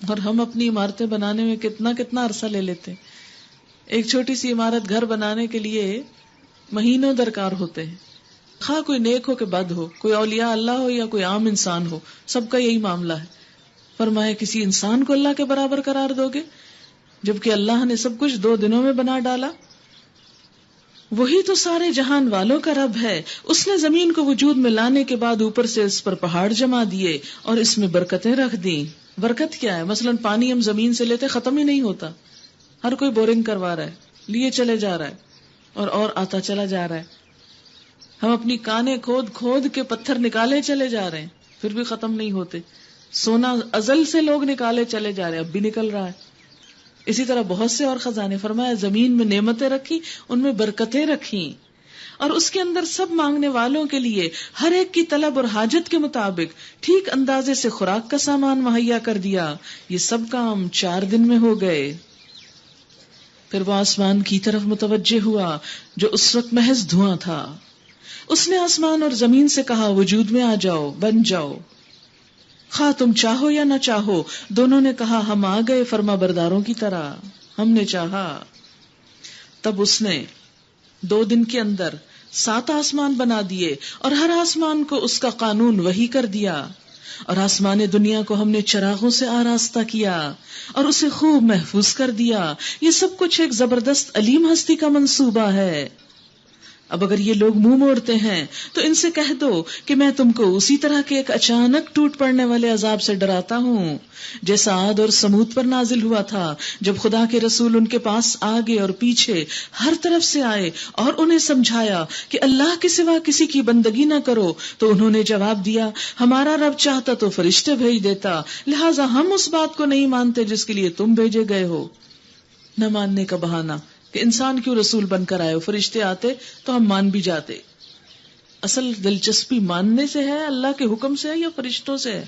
اور ہم اپنی عمارتیں بنانے میں کتنا عرصہ لے لیتے ہیں۔ ایک چھوٹی سی عمارت گھر بنانے کے لیے مہینوں درکار ہوتے ہیں، خواہ کوئی نیک ہو کہ بد ہو، کوئی اولیاء اللہ ہو یا کوئی عام انسان ہو، سب کا یہی معاملہ ہے۔ فرمایا کسی انسان کو اللہ کے برابر قرار دو گے جبکہ اللہ نے سب کچھ 2 دنوں میں بنا ڈالا؟ وہی تو سارے جہان والوں کا رب ہے، اس نے زمین کو وجود میں لانے کے بعد اوپر سے اس پر پہاڑ جما دیے اور اس میں برکتیں رکھ دیں۔ برکت کیا ہے؟ مثلا پانی ہم زمین سے لیتے ختم ہی نہیں ہوتا، ہر کوئی بورنگ کروا رہا ہے، لیے چلے جا رہا ہے اور آتا چلا جا رہا ہے۔ ہم اپنی کانیں کھود کھود کے پتھر نکالے چلے جا رہے ہیں، پھر بھی ختم نہیں ہوتے۔ سونا ازل سے لوگ نکالے چلے جا رہے ہیں، اب بھی نکل رہا ہے۔ اسی طرح بہت سے اور خزانے، فرمایا زمین میں نعمتیں رکھی، ان میں برکتیں رکھی، اور اس کے اندر سب مانگنے والوں کے لیے ہر ایک کی طلب اور حاجت کے مطابق ٹھیک اندازے سے خوراک کا سامان مہیا کر دیا۔ یہ سب کام 4 دن میں ہو گئے۔ پھر وہ آسمان کی طرف متوجہ ہوا جو اس وقت محض دھواں تھا۔ اس نے آسمان اور زمین سے کہا، وجود میں آ جاؤ، بن جاؤ، خواہ تم چاہو یا نہ چاہو۔ دونوں نے کہا، ہم آ گئے فرما برداروں کی طرح، ہم نے چاہا۔ تب اس نے 2 دن کے اندر 7 آسمان بنا دیے اور ہر آسمان کو اس کا قانون وحی کر دیا، اور آسمان دنیا کو ہم نے چراغوں سے آراستہ کیا اور اسے خوب محفوظ کر دیا۔ یہ سب کچھ ایک زبردست علیم ہستی کا منصوبہ ہے۔ اب اگر یہ لوگ منہ موڑتے ہیں تو ان سے کہہ دو کہ میں تم کو اسی طرح کے ایک اچانک ٹوٹ پڑنے والے عذاب سے ڈراتا ہوں جیسا عاد اور سمود پر نازل ہوا تھا، جب خدا کے رسول ان کے پاس آگے اور پیچھے ہر طرف سے آئے اور انہیں سمجھایا کہ اللہ کے سوا کسی کی بندگی نہ کرو، تو انہوں نے جواب دیا ہمارا رب چاہتا تو فرشتے بھیج دیتا، لہٰذا ہم اس بات کو نہیں مانتے جس کے لیے تم بھیجے گئے ہو۔ نہ ماننے کا بہانہ کہ انسان کیوں رسول بن کر آئے ہو، فرشتے آتے تو ہم مان بھی جاتے۔ اصل دلچسپی ماننے سے ہے، اللہ کے حکم سے ہے یا فرشتوں سے ہے؟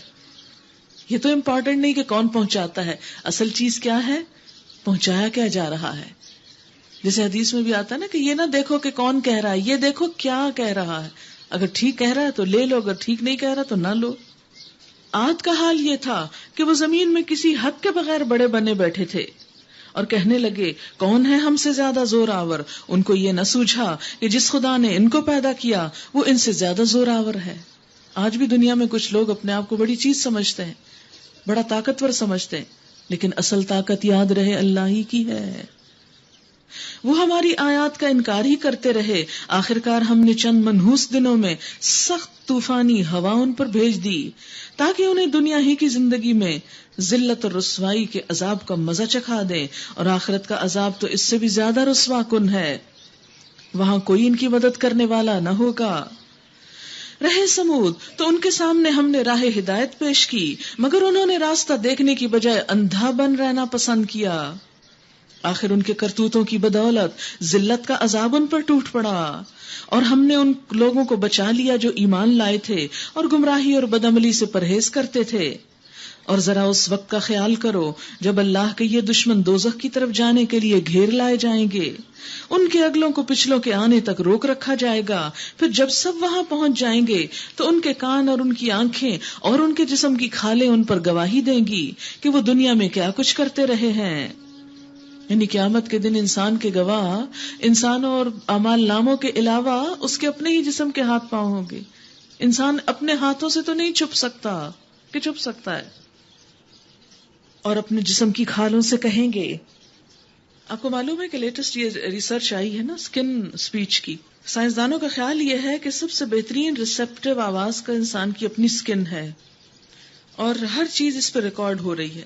یہ تو امپورٹنٹ نہیں کہ کون پہنچاتا ہے، اصل چیز کیا ہے، پہنچایا کیا جا رہا ہے۔ جیسے حدیث میں بھی آتا ہے نا کہ یہ نہ دیکھو کہ کون کہہ رہا ہے، یہ دیکھو کیا کہہ رہا ہے، اگر ٹھیک کہہ رہا ہے تو لے لو، اگر ٹھیک نہیں کہہ رہا تو نہ لو۔ عاد کا حال یہ تھا کہ وہ زمین میں کسی حق کے بغیر بڑے بنے بیٹھے تھے اور کہنے لگے کون ہے ہم سے زیادہ زور آور۔ ان کو یہ نہ سوجھا کہ جس خدا نے ان کو پیدا کیا وہ ان سے زیادہ زور آور ہے۔ آج بھی دنیا میں کچھ لوگ اپنے آپ کو بڑی چیز سمجھتے ہیں، بڑا طاقتور سمجھتے ہیں، لیکن اصل طاقت یاد رہے اللہ ہی کی ہے۔ وہ ہماری آیات کا انکار ہی کرتے رہے، آخرکار ہم نے چند منحوس دنوں میں سخت طوفانی ہوا ان پر بھیج دی تاکہ انہیں دنیا ہی کی زندگی میں ذلت اور رسوائی کے عذاب کا مزہ چکھا دیں، اور آخرت کا عذاب تو اس سے بھی زیادہ رسوا کن ہے، وہاں کوئی ان کی مدد کرنے والا نہ ہوگا۔ رہے سمود تو ان کے سامنے ہم نے راہ ہدایت پیش کی، مگر انہوں نے راستہ دیکھنے کی بجائے اندھا بن رہنا پسند کیا۔ آخر ان کے کرتوتوں کی بدولت ذلت کا عذاب ان پر ٹوٹ پڑا، اور ہم نے ان لوگوں کو بچا لیا جو ایمان لائے تھے اور گمراہی اور بدعملی سے پرہیز کرتے تھے۔ اور ذرا اس وقت کا خیال کرو جب اللہ کے یہ دشمن دوزخ کی طرف جانے کے لیے گھیر لائے جائیں گے، ان کے اگلوں کو پچھلوں کے آنے تک روک رکھا جائے گا، پھر جب سب وہاں پہنچ جائیں گے تو ان کے کان اور ان کی آنکھیں اور ان کے جسم کی کھالیں ان پر گواہی دیں گی کہ وہ دنیا میں کیا کچھ کرتے رہے ہیں۔ یعنی قیامت کے دن انسان کے گواہ انسانوں اور اعمال ناموں کے علاوہ اس کے اپنے ہی جسم کے ہاتھ پاؤں ہوں گے۔ انسان اپنے ہاتھوں سے تو نہیں چھپ سکتا کہ چھپ سکتا ہے، اور اپنے جسم کی کھالوں سے کہیں گے۔ آپ کو معلوم ہے کہ لیٹسٹ یہ ریسرچ آئی ہے نا اسکن اسپیچ کی، سائنسدانوں کا خیال یہ ہے کہ سب سے بہترین ریسیپٹیو آواز کا انسان کی اپنی اسکن ہے، اور ہر چیز اس پہ ریکارڈ ہو رہی ہے،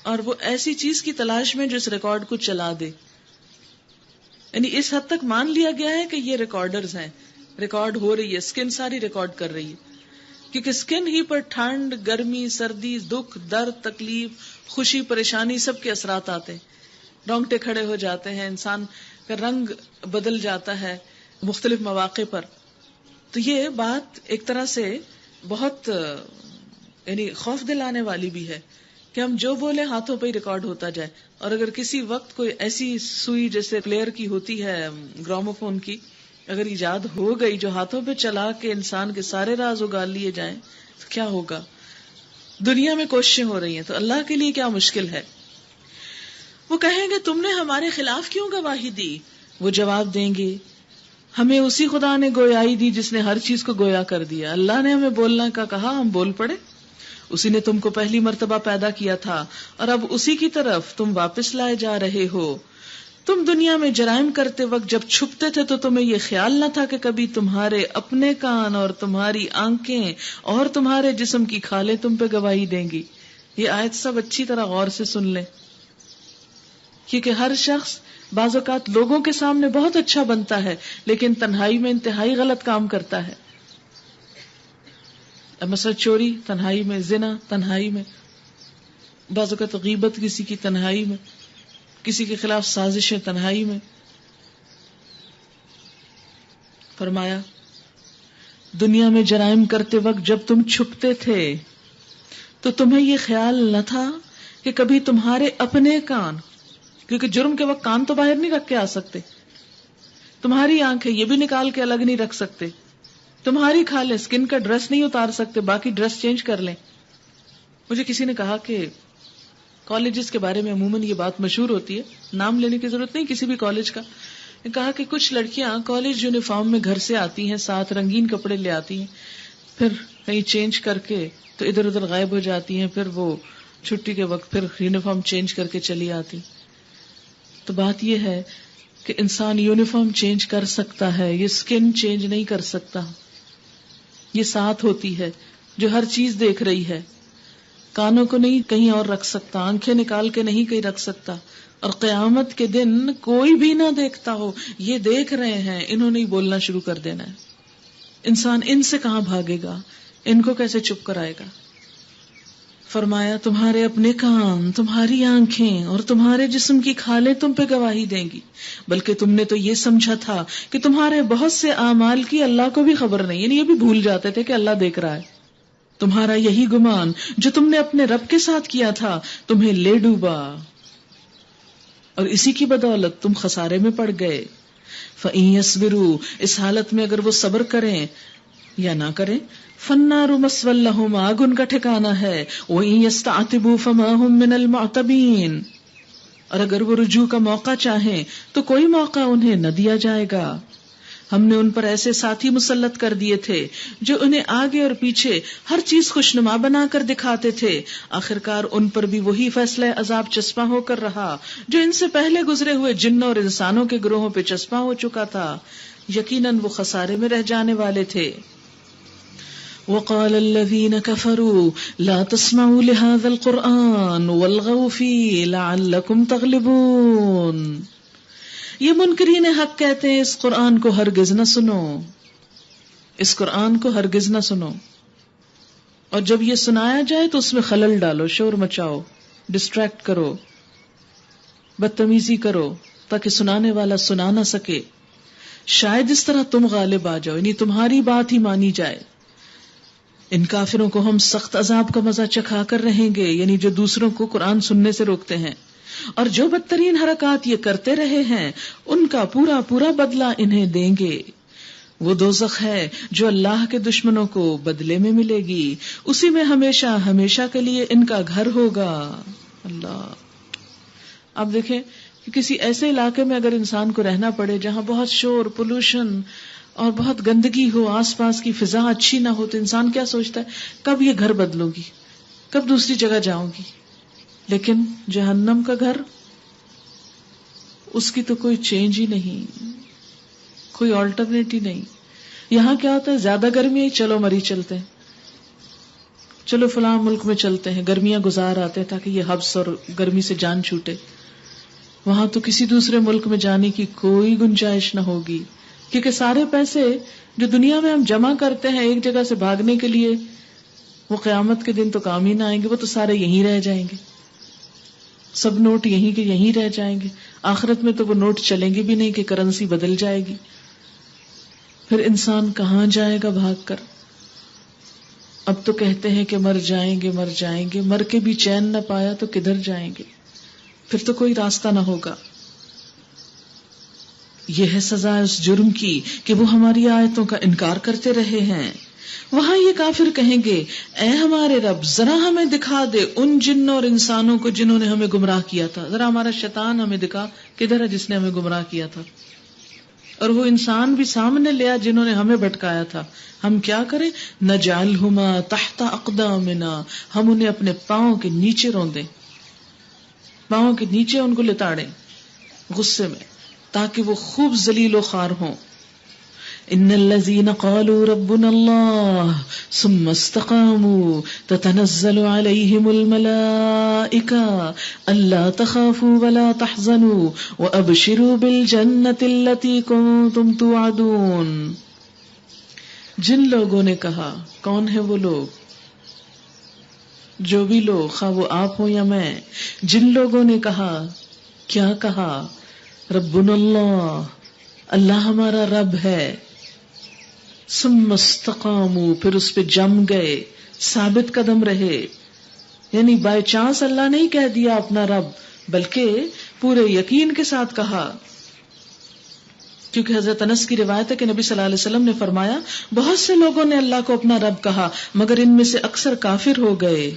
اور وہ ایسی چیز کی تلاش میں جو اس ریکارڈ کو چلا دے۔ یعنی اس حد تک مان لیا گیا ہے کہ یہ ریکارڈرز ہیں، ریکارڈ ہو رہی ہے، اسکن ساری ریکارڈ کر رہی ہے، کیونکہ اسکن ہی پر ٹھنڈ، گرمی، سردی، دکھ، درد، تکلیف، خوشی، پریشانی سب کے اثرات آتے ہیں، رونگٹے کھڑے ہو جاتے ہیں، انسان کا رنگ بدل جاتا ہے مختلف مواقع پر۔ تو یہ بات ایک طرح سے بہت یعنی خوف دلانے والی بھی ہے کہ ہم جو بولیں ہاتھوں پہ ہی ریکارڈ ہوتا جائے، اور اگر کسی وقت کوئی ایسی سوئی جیسے پلیئر کی ہوتی ہے گراموفون کی اگر ایجاد ہو گئی جو ہاتھوں پہ چلا کے انسان کے سارے راز اگال لیے جائیں تو کیا ہوگا؟ دنیا میں کوششیں ہو رہی ہیں، تو اللہ کے لیے کیا مشکل ہے۔ وہ کہیں گے تم نے ہمارے خلاف کیوں گواہی دی؟ وہ جواب دیں گے ہمیں اسی خدا نے گویائی دی جس نے ہر چیز کو گویا کر دیا۔ اللہ نے ہمیں بولنے کا کہا، ہم بول پڑے۔ اسی نے تم کو پہلی مرتبہ پیدا کیا تھا اور اب اسی کی طرف تم واپس لائے جا رہے ہو۔ تم دنیا میں جرائم کرتے وقت جب چھپتے تھے تو تمہیں یہ خیال نہ تھا کہ کبھی تمہارے اپنے کان اور تمہاری آنکھیں اور تمہارے جسم کی کھالیں تم پہ گواہی دیں گی۔ یہ آیت سب اچھی طرح غور سے سن لیں، کیونکہ ہر شخص بعض اوقات لوگوں کے سامنے بہت اچھا بنتا ہے لیکن تنہائی میں انتہائی غلط کام کرتا ہے۔ مثلا چوری تنہائی میں، زنا تنہائی میں، بعض اوقات غیبت کسی کی تنہائی میں، کسی کے خلاف سازشیں تنہائی میں۔ فرمایا دنیا میں جرائم کرتے وقت جب تم چھپتے تھے تو تمہیں یہ خیال نہ تھا کہ کبھی تمہارے اپنے کان، کیونکہ جرم کے وقت کان تو باہر نہیں رکھ کے آ سکتے، تمہاری آنکھیں یہ بھی نکال کے الگ نہیں رکھ سکتے، تمہاری کھالیں اسکن کا ڈریس نہیں اتار سکتے، باقی ڈریس چینج کر لیں۔ مجھے کسی نے کہا کہ کالجز کے بارے میں عموماً یہ بات مشہور ہوتی ہے، نام لینے کی ضرورت نہیں کسی بھی کالج کا، کہا کہ کچھ لڑکیاں کالج یونیفارم میں گھر سے آتی ہیں، ساتھ رنگین کپڑے لے آتی ہیں، پھر کہیں چینج کر کے تو ادھر ادھر غائب ہو جاتی ہیں، پھر وہ چھٹی کے وقت پھر یونیفارم چینج کر کے چلی آتی۔ تو بات یہ ہے کہ انسان یونیفارم چینج کر سکتا ہے، یہ سکن چینج نہیں کر سکتا. یہ ساتھ ہوتی ہے جو ہر چیز دیکھ رہی ہے. کانوں کو نہیں کہیں اور رکھ سکتا، آنکھیں نکال کے نہیں کہیں رکھ سکتا. اور قیامت کے دن کوئی بھی نہ دیکھتا ہو، یہ دیکھ رہے ہیں، انہوں نے بولنا شروع کر دینا ہے. انسان ان سے کہاں بھاگے گا، ان کو کیسے چپ کرائے گا؟ فرمایا تمہارے اپنے کان، تمہاری آنکھیں اور تمہارے جسم کی کھالیں تم پہ گواہی دیں گی، بلکہ تم نے تو یہ سمجھا تھا کہ تمہارے بہت سے اعمال کی اللہ کو بھی خبر نہیں، یعنی یہ بھی بھول جاتے تھے کہ اللہ دیکھ رہا ہے. تمہارا یہی گمان جو تم نے اپنے رب کے ساتھ کیا تھا تمہیں لے ڈوبا، اور اسی کی بدولت تم خسارے میں پڑ گئے. فَإِن يَصْبِرُوا، اس حالت میں اگر وہ صبر کریں یا نہ کریں، فَالنَّارُ مَثْوًى لَهُمْ، آگ ان کا ٹھکانہ ہے. وَإِن يَسْتَعْتِبُوا فَمَا هُم مِّنَ الْمُعْتَبِينَ، اور اگر وہ رجوع کا موقع چاہیں تو کوئی موقع انہیں نہ دیا جائے گا. ہم نے ان پر ایسے ساتھی مسلط کر دیے تھے جو انہیں آگے اور پیچھے ہر چیز خوشنما بنا کر دکھاتے تھے. آخرکار ان پر بھی وہی فیصلہ عذاب چسپاں ہو کر رہا جو ان سے پہلے گزرے ہوئے جنوں اور انسانوں کے گروہوں پہ چسپاں ہو چکا تھا. یقیناً وہ خسارے میں رہ جانے والے تھے. وقال الذين كفروا لا تسمعوا لهذا القرآن والغوا فيه لعلكم تغلبون. یہ منکرین حق کہتے ہیں اس قرآن کو ہرگز نہ سنو، اس قرآن کو ہرگز نہ سنو، اور جب یہ سنایا جائے تو اس میں خلل ڈالو، شور مچاؤ، ڈسٹریکٹ کرو، بدتمیزی کرو تاکہ سنانے والا سنا نہ سکے. شاید اس طرح تم غالب آ جاؤ، یعنی تمہاری بات ہی مانی جائے. ان کافروں کو ہم سخت عذاب کا مزہ چکھا کر رہیں گے، یعنی جو دوسروں کو قرآن سننے سے روکتے ہیں، اور جو بدترین حرکات یہ کرتے رہے ہیں ان کا پورا پورا بدلہ انہیں دیں گے. وہ دوزخ ہے جو اللہ کے دشمنوں کو بدلے میں ملے گی، اسی میں ہمیشہ ہمیشہ کے لیے ان کا گھر ہوگا. اللہ. اب دیکھیں کہ کسی ایسے علاقے میں اگر انسان کو رہنا پڑے جہاں بہت شور، پولوشن اور بہت گندگی ہو، آس پاس کی فضا اچھی نہ ہو، تو انسان کیا سوچتا ہے کب یہ گھر بدلوں گی، کب دوسری جگہ جاؤں گی. لیکن جہنم کا گھر، اس کی تو کوئی چینج ہی نہیں، کوئی آلٹرنیٹ ہی نہیں. یہاں کیا ہوتا ہے، زیادہ گرمی ہے، چلو مری چلتے ہیں، چلو فلاں ملک میں چلتے ہیں، گرمیاں گزار آتے ہیں تاکہ یہ حبس اور گرمی سے جان چھوٹے. وہاں تو کسی دوسرے ملک میں جانے کی کوئی گنجائش نہ ہوگی، کیونکہ سارے پیسے جو دنیا میں ہم جمع کرتے ہیں ایک جگہ سے بھاگنے کے لیے، وہ قیامت کے دن تو کام ہی نہ آئیں گے، وہ تو سارے یہیں رہ جائیں گے. سب نوٹ یہیں کے یہیں رہ جائیں گے. آخرت میں تو وہ نوٹ چلیں گے بھی نہیں کہ کرنسی بدل جائے گی. پھر انسان کہاں جائے گا بھاگ کر؟ اب تو کہتے ہیں کہ مر جائیں گے، مر جائیں گے، مر کے بھی چین نہ پایا تو کدھر جائیں گے؟ پھر تو کوئی راستہ نہ ہوگا. یہ ہے سزا اس جرم کی کہ وہ ہماری آیتوں کا انکار کرتے رہے ہیں. وہاں یہ کافر کہیں گے اے ہمارے رب ذرا ہمیں دکھا دے ان جنوں اور انسانوں کو جنہوں نے ہمیں گمراہ کیا تھا، ذرا ہمارا شیطان ہمیں دکھا کدھر ہے جس نے ہمیں گمراہ کیا تھا، اور وہ انسان بھی سامنے لیا جنہوں نے ہمیں بھٹکایا تھا. ہم کیا کریں؟ نجعلہما تحت اقدامنا، ہم انہیں اپنے پاؤں کے نیچے روندیں، پاؤں کے نیچے ان کو لتاڑیں غصے میں، تاکہ وہ خوب ذلیل و خوار ہوں. ان الذين قالوا ربنا الله ثم استقاموا تتنزل عليهم الملائكة الا تخافوا ولا تحزنوا وابشروا بالجنة التي كنتم توعدون. جن لوگوں نے کہا، کون ہے وہ لوگ؟ جو بھی لوگ، خواہ وہ آپ ہو یا میں، جن لوگوں نے کہا، کیا کہا؟ ربنا اللہ، اللہ ہمارا رب ہے. ثم استقاموا، پھر اس پہ جم گئے، ثابت قدم رہے. یعنی بائی چانس اللہ نہیں کہہ دیا اپنا رب، بلکہ پورے یقین کے ساتھ کہا. کیونکہ حضرت انس کی روایت ہے کہ نبی صلی اللہ علیہ وسلم نے فرمایا بہت سے لوگوں نے اللہ کو اپنا رب کہا مگر ان میں سے اکثر کافر ہو گئے.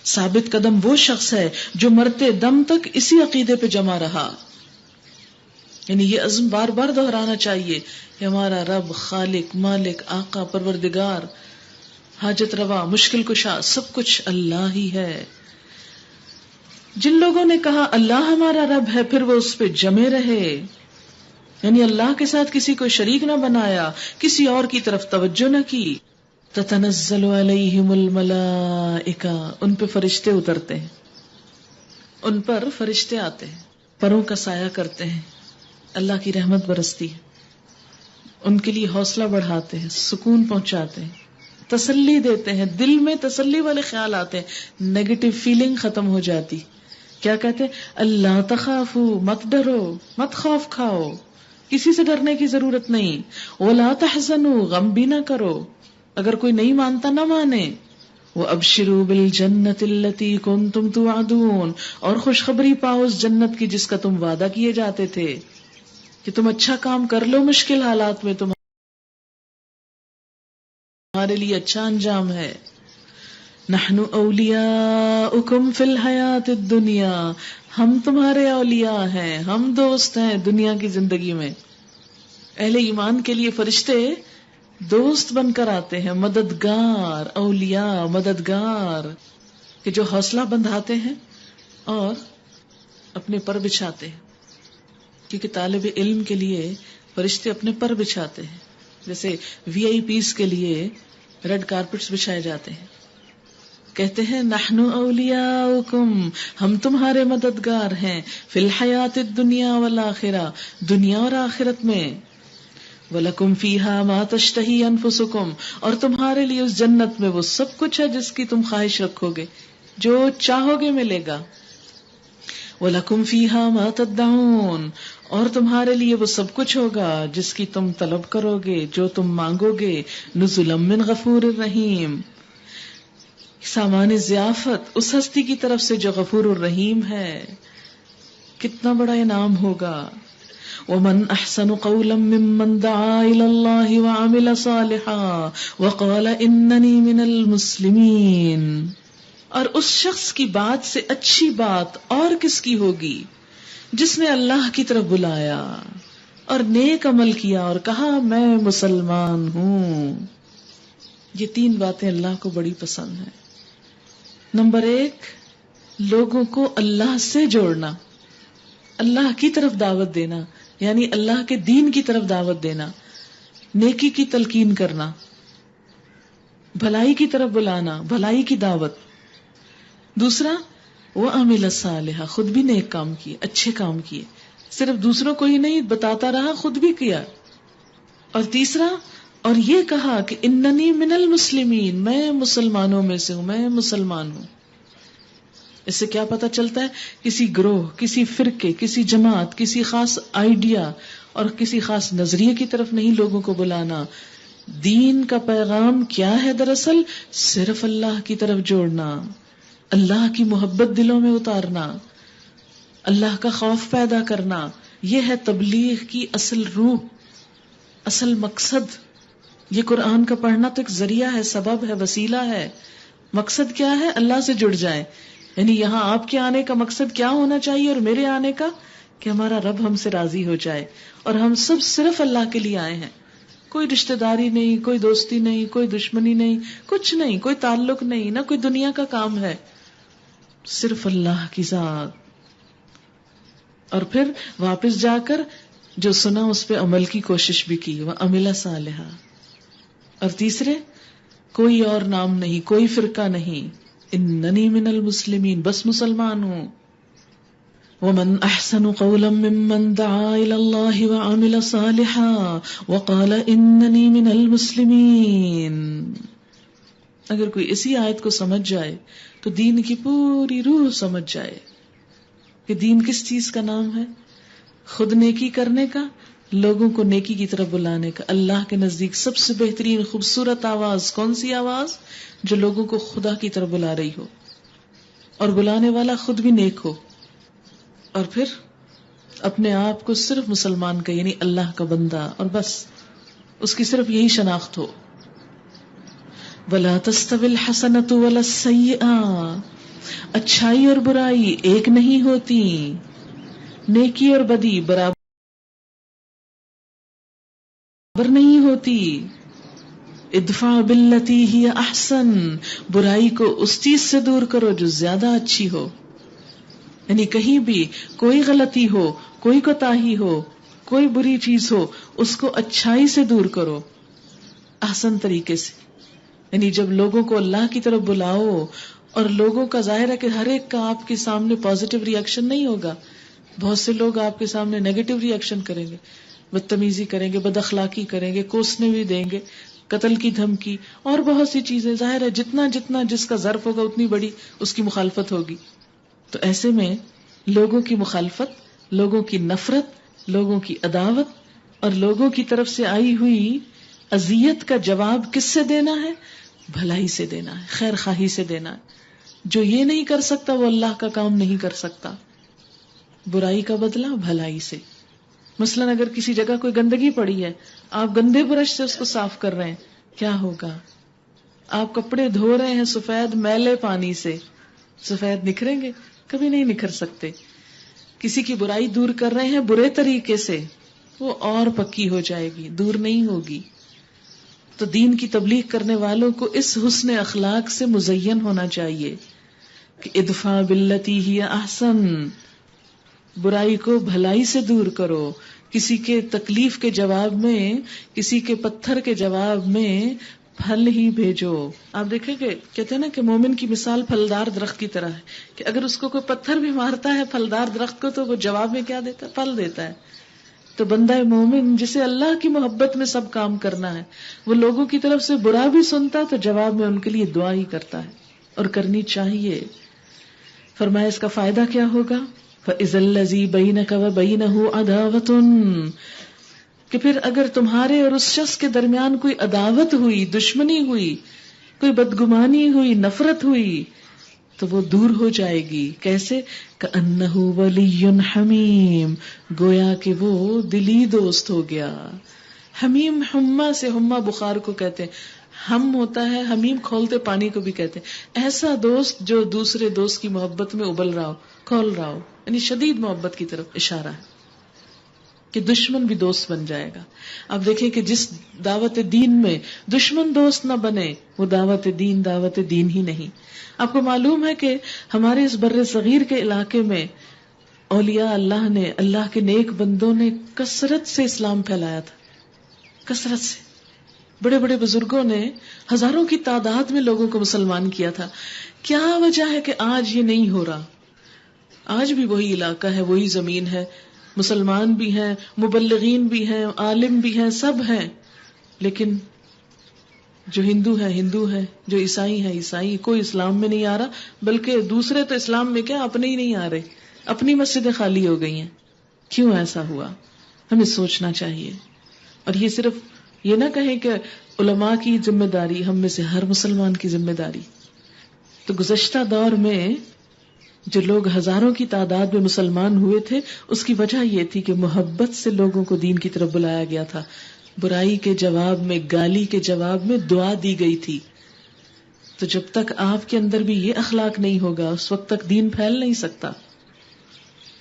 ثابت قدم وہ شخص ہے جو مرتے دم تک اسی عقیدے پہ جمع رہا. یعنی یہ عزم بار بار دہرانا چاہیے کہ ہمارا رب خالق، مالک، آقا، پروردگار، حاجت روا، مشکل کشا، سب کچھ اللہ ہی ہے. جن لوگوں نے کہا اللہ ہمارا رب ہے، پھر وہ اس پہ جمے رہے. یعنی اللہ کے ساتھ کسی کو شریک نہ بنایا، کسی اور کی طرف توجہ نہ کی. تتنزل علیہم الملائکہ، ان پہ فرشتے اترتے ہیں، ان پر فرشتے آتے ہیں، پروں کا سایہ کرتے ہیں، اللہ کی رحمت برستی ہے، ان کے لیے حوصلہ بڑھاتے ہیں، سکون پہنچاتے ہیں، تسلی دیتے ہیں، دل میں تسلی والے خیال آتے ہیں، نیگیٹو فیلنگ ختم ہو جاتی. کیا کہتے ہیں؟ اللہ تخافو، مت ڈرو، مت خوف کھاؤ، کسی سے ڈرنے کی ضرورت نہیں. ولا تحزنوا، غم بھی نہ کرو، اگر کوئی نہیں مانتا نہ مانے. وابشروا بالجنۃ التي كنتم توعدون، اور خوشخبری پاؤ اس جنت کی جس کا تم وعدہ کیے جاتے تھے کہ تم اچھا کام کر لو، مشکل حالات میں تمہارے لیے اچھا انجام ہے. نحن اولیاؤکم فی الحیات الدنیا، ہم تمہارے اولیاء ہیں، ہم دوست ہیں دنیا کی زندگی میں. اہل ایمان کے لیے فرشتے دوست بن کر آتے ہیں، مددگار، اولیاء مددگار، کہ جو حوصلہ بندھاتے ہیں اور اپنے پر بچھاتے ہیں. کیونکہ طالب علم کے لیے فرشتے اپنے پر بچھاتے ہیں، جیسے وی آئی پیز کے لیے ریڈ کارپٹس بچھائے جاتے ہیں. کہتے ہیں نحن اولیاؤکم، ہم تمہارے مددگار ہیں، فی الحیات الدنیا والآخرہ، دنیا اور آخرت میں. وَلَكُمْ فِيهَا مَا تَشْتَهِي أَنفُسُكُمْ، اور تمہارے لیے اس جنت میں وہ سب کچھ ہے جس کی تم خواہش رکھو گے، جو چاہو گے ملے گا. وَلَكُمْ فِيهَا مَا تَدَّعُونَ، اور تمہارے لیے وہ سب کچھ ہوگا جس کی تم طلب کرو گے، جو تم مانگو گے. نُزُلًا مِّن غَفُورٍ رَحِيمٍ، سامان ضیافت اس ہستی کی طرف سے جو غفور الرحیم ہے. کتنا بڑا انعام ہوگا. وَمَنْ أَحْسَنُ قَوْلًا مِّمَّنْ دَعَا إِلَى اللَّهِ وَعَمِلَ صَالِحًا وَقَالَ إِنَّنِي مِنَ الْمُسْلِمِينَ، اور اس شخص کی بات سے اچھی بات اور کس کی ہوگی جس نے اللہ کی طرف بلایا اور نیک عمل کیا اور کہا میں مسلمان ہوں. یہ تین باتیں اللہ کو بڑی پسند ہیں. نمبر 1، لوگوں کو اللہ سے جوڑنا، اللہ کی طرف دعوت دینا، یعنی اللہ کے دین کی طرف دعوت دینا، نیکی کی تلقین کرنا، بھلائی کی طرف بلانا، بھلائی کی دعوت. دوسرا، وَعَمِلَ صَالِحًا، خود بھی نیک کام کیے، اچھے کام کیے، صرف دوسروں کو ہی نہیں بتاتا رہا، خود بھی کیا. اور تیسرا، اور یہ کہا کہ اننی من المسلمین، میں مسلمانوں میں سے ہوں، میں مسلمان ہوں. اس سے کیا پتا چلتا ہے؟ کسی گروہ، کسی فرقے، کسی جماعت، کسی خاص آئیڈیا اور کسی خاص نظریے کی طرف نہیں لوگوں کو بلانا. دین کا پیغام کیا ہے؟ دراصل صرف اللہ کی طرف جوڑنا، اللہ کی محبت دلوں میں اتارنا، اللہ کا خوف پیدا کرنا. یہ ہے تبلیغ کی اصل روح، اصل مقصد. یہ قرآن کا پڑھنا تو ایک ذریعہ ہے، سبب ہے، وسیلہ ہے. مقصد کیا ہے؟ اللہ سے جڑ جائیں. یعنی یہاں آپ کے آنے کا مقصد کیا ہونا چاہیے اور میرے آنے کا؟ کہ ہمارا رب ہم سے راضی ہو جائے، اور ہم سب صرف اللہ کے لیے آئے ہیں. کوئی رشتہ داری نہیں، کوئی دوستی نہیں، کوئی دشمنی نہیں، کچھ نہیں، کوئی تعلق نہیں، نہ کوئی دنیا کا کام ہے، صرف اللہ کی ذات. اور پھر واپس جا کر جو سنا اس پہ عمل کی کوشش بھی کی. وَعَمِلَ صَالِحًا. اور تیسرے، کوئی اور نام نہیں، کوئی فرقہ نہیں، اننی من المسلمین، بس مسلمان ہوں. وَمَنْ أَحْسَنُ قَوْلًا مِّمَّنْ دَعَا إِلَى اللَّهِ وَعَمِلَ صَالِحًا وَقَالَ إِنَّنِي مِنَ الْمُسْلِمِينَ. اگر کوئی اسی آیت کو سمجھ جائے تو دین کی پوری روح سمجھ جائے کہ دین کس چیز کا نام ہے. خود نیکی کرنے کا، لوگوں کو نیکی کی طرف بلانے کا. اللہ کے نزدیک سب سے بہترین خوبصورت آواز کون سی آواز؟ جو لوگوں کو خدا کی طرف بلا رہی ہو اور بلانے والا خود بھی نیک ہو، اور پھر اپنے آپ کو صرف مسلمان کا، یعنی اللہ کا بندہ، اور بس اس کی صرف یہی شناخت ہو. وَلَا تَسْتَوِي الْحَسَنَةُ وَلَا السَّيِّئَةُ، اچھائی اور برائی ایک نہیں ہوتی، نیکی اور بدی برابر نہیں ہوتی. ادفع باللتی ہی احسن، برائی کو اس چیز سے دور کرو جو زیادہ اچھی ہو. یعنی کہیں بھی کوئی غلطی ہو، کوئی کوتاہی ہو، کوئی بری چیز ہو اس کو اچھائی سے دور کرو، احسن طریقے سے. یعنی جب لوگوں کو اللہ کی طرف بلاؤ، اور لوگوں کا ظاہر ہے کہ ہر ایک کا آپ کے سامنے پازیٹیو ری ایکشن نہیں ہوگا، بہت سے لوگ آپ کے سامنے نیگیٹو ری ایکشن کریں گے، بدتمیزی کریں گے، بد اخلاقی کریں گے، کوسنے بھی دیں گے، قتل کی دھمکی اور بہت سی چیزیں. ظاہر ہے جتنا جتنا جس کا ظرف ہوگا اتنی بڑی اس کی مخالفت ہوگی. تو ایسے میں لوگوں کی مخالفت، لوگوں کی نفرت، لوگوں کی عداوت اور لوگوں کی طرف سے آئی ہوئی اذیت کا جواب کس سے دینا ہے؟ بھلائی سے دینا ہے، خیر خواہی سے دینا ہے. جو یہ نہیں کر سکتا وہ اللہ کا کام نہیں کر سکتا. برائی کا بدلہ بھلائی سے. مثلاً اگر کسی جگہ کوئی گندگی پڑی ہے، آپ گندے برش سے اس کو صاف کر رہے ہیں، کیا ہوگا؟ آپ کپڑے دھو رہے ہیں سفید میلے پانی سے، سفید نکھریں گے؟ کبھی نہیں نکھر سکتے. کسی کی برائی دور کر رہے ہیں برے طریقے سے، وہ اور پکی ہو جائے گی، دور نہیں ہوگی. تو دین کی تبلیغ کرنے والوں کو اس حسن اخلاق سے مزین ہونا چاہیے کہ ادفع باللتی ہی احسن، برائی کو بھلائی سے دور کرو. کسی کے تکلیف کے جواب میں، کسی کے پتھر کے جواب میں پھل ہی بھیجو. آپ دیکھیں کہ کہتے ہیں نا کہ مومن کی مثال پھلدار درخت کی طرح ہے، کہ اگر اس کو کوئی پتھر بھی مارتا ہے پھلدار درخت کو تو وہ جواب میں کیا دیتا ہے؟ پھل دیتا ہے. تو بندہ مومن جسے اللہ کی محبت میں سب کام کرنا ہے، وہ لوگوں کی طرف سے برا بھی سنتا ہے تو جواب میں ان کے لیے دعا ہی کرتا ہے، اور کرنی چاہیے. فرمایا اس کا فائدہ کیا ہوگا؟ فَإِذَا الَّذِي بَيْنَكَ وَبَيْنَهُ عَدَاوَةٌ، کہ پھر اگر تمہارے اور اس شخص کے درمیان کوئی عداوت ہوئی، دشمنی ہوئی، کوئی بدگمانی ہوئی، نفرت ہوئی، تو وہ دور ہو جائے گی. کیسے؟ كَأَنَّهُ وَلِيٌّ حَمِيمٌ، گویا کہ وہ دلی دوست ہو گیا. حمیم حما سے، حما بخار کو کہتے ہیں، ہم ہوتا ہے حمیم کھولتے پانی کو بھی کہتے ہیں. ایسا دوست جو دوسرے دوست کی محبت میں ابل رہا ہو، کھول رہا ہو، یعنی شدید محبت کی طرف اشارہ ہے کہ دشمن بھی دوست بن جائے گا. اب دیکھیں کہ جس دعوت دین میں دشمن دوست نہ بنے وہ دعوت دین ہی نہیں. آپ کو معلوم ہے کہ ہمارے اس بر صغیر کے علاقے میں اولیاء اللہ نے، اللہ کے نیک بندوں نے کثرت سے اسلام پھیلایا تھا، کثرت سے. بڑے بڑے بزرگوں نے ہزاروں کی تعداد میں لوگوں کو مسلمان کیا تھا. کیا وجہ ہے کہ آج یہ نہیں ہو رہا؟ آج بھی وہی علاقہ ہے، وہی زمین ہے، مسلمان بھی ہیں، مبلغین بھی ہیں، عالم بھی ہیں، سب ہیں، لیکن جو ہندو ہے، جو عیسائی ہے عیسائی، کوئی اسلام میں نہیں آ رہا، بلکہ دوسرے تو اسلام میں کیا اپنے ہی نہیں آ رہے، اپنی مسجدیں خالی ہو گئی ہیں. کیوں ایسا ہوا؟ ہمیں سوچنا چاہیے. اور یہ صرف یہ نہ کہیں کہ علماء کی ذمہ داری، ہم میں سے ہر مسلمان کی ذمہ داری. تو گزشتہ دور میں جو لوگ ہزاروں کی تعداد میں مسلمان ہوئے تھے، اس کی وجہ یہ تھی کہ محبت سے لوگوں کو دین کی طرف بلایا گیا تھا. برائی کے جواب میں، گالی کے جواب میں دعا دی گئی تھی. تو جب تک آپ کے اندر بھی یہ اخلاق نہیں ہوگا اس وقت تک دین پھیل نہیں سکتا.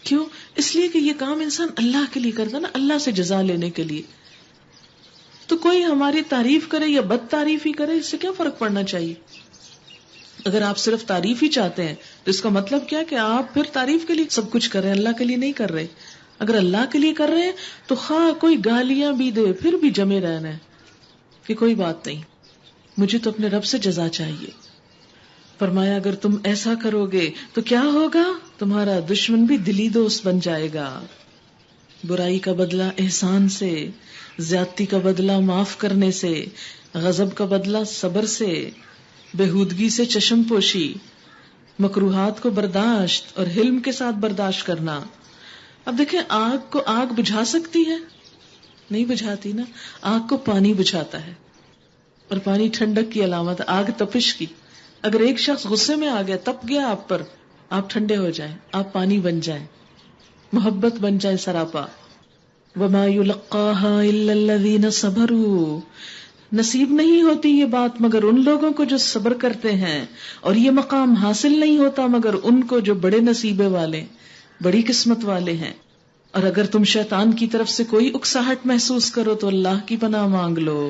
کیوں؟ اس لیے کہ یہ کام انسان اللہ کے لیے کرتا نا، اللہ سے جزا لینے کے لیے. تو کوئی ہماری تعریف کرے یا بد تعریف ہی کرے، اس سے کیا فرق پڑنا چاہیے؟ اگر آپ صرف تعریف ہی چاہتے ہیں تو اس کا مطلب کیا کہ آپ پھر تعریف کے لیے سب کچھ کر رہے ہیں، اللہ کے لیے نہیں کر رہے. اگر اللہ کے لیے کر رہے ہیں تو خواہ کوئی گالیاں بھی دے پھر بھی جمے رہنا ہے کہ کوئی بات نہیں، مجھے تو اپنے رب سے جزا چاہیے. فرمایا اگر تم ایسا کرو گے تو کیا ہوگا؟ تمہارا دشمن بھی دلی دوست بن جائے گا. برائی کا بدلہ احسان سے، زیادتی کا بدلہ معاف کرنے سے، غضب کا بدلہ صبر سے، بےہودگی سے چشم پوشی، مکروہات کو برداشت اور حلم کے ساتھ برداشت کرنا. اب دیکھیں آگ کو آگ بجھا سکتی ہے؟ نہیں بجھاتی نا. آگ کو پانی بجھاتا ہے، اور پانی ٹھنڈک کی علامت ہے، آگ تپش کی. اگر ایک شخص غصے میں آ گیا، تپ گیا آپ پر، آپ ٹھنڈے ہو جائیں، آپ پانی بن جائیں، محبت بن جائے سراپا. وما يلقاها الا الذين صبروا، نصیب نہیں ہوتی یہ بات مگر ان لوگوں کو جو صبر کرتے ہیں، اور یہ مقام حاصل نہیں ہوتا مگر ان کو جو بڑے نصیبے والے، بڑی قسمت والے ہیں. اور اگر تم شیطان کی طرف سے کوئی اکساہٹ محسوس کرو تو اللہ کی پناہ مانگ لو.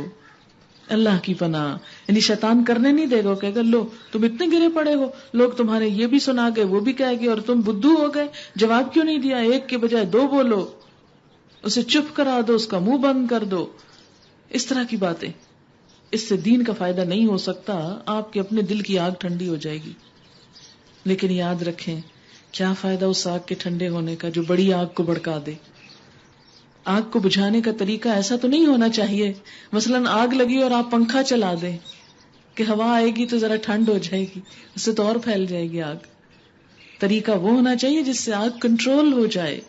اللہ کی پناہ یعنی شیطان کرنے نہیں دے گا، کہ اگر لو تم اتنے گرے پڑے ہو، لوگ تمہارے یہ بھی سنا گئے وہ بھی کہے گے، اور تم بدھو ہو گئے، جواب کیوں نہیں دیا، ایک کے بجائے دو بولو. اسے چپ کرا دو، اس کا منہ بند کر دو، اس طرح کی باتیں. اس سے دین کا فائدہ نہیں ہو سکتا، آپ کے اپنے دل کی آگ ٹھنڈی ہو جائے گی. لیکن یاد رکھیں کیا فائدہ اس آگ کے ٹھنڈے ہونے کا جو بڑی آگ کو بھڑکا دے. آگ کو بجھانے کا طریقہ ایسا تو نہیں ہونا چاہیے مثلاً آگ لگی اور آپ پنکھا چلا دیں کہ ہوا آئے گی تو ذرا ٹھنڈ ہو جائے گی، اس سے تو اور پھیل جائے گی آگ. طریقہ وہ ہونا چاہیے جس سے آگ کنٹرول ہو جائے.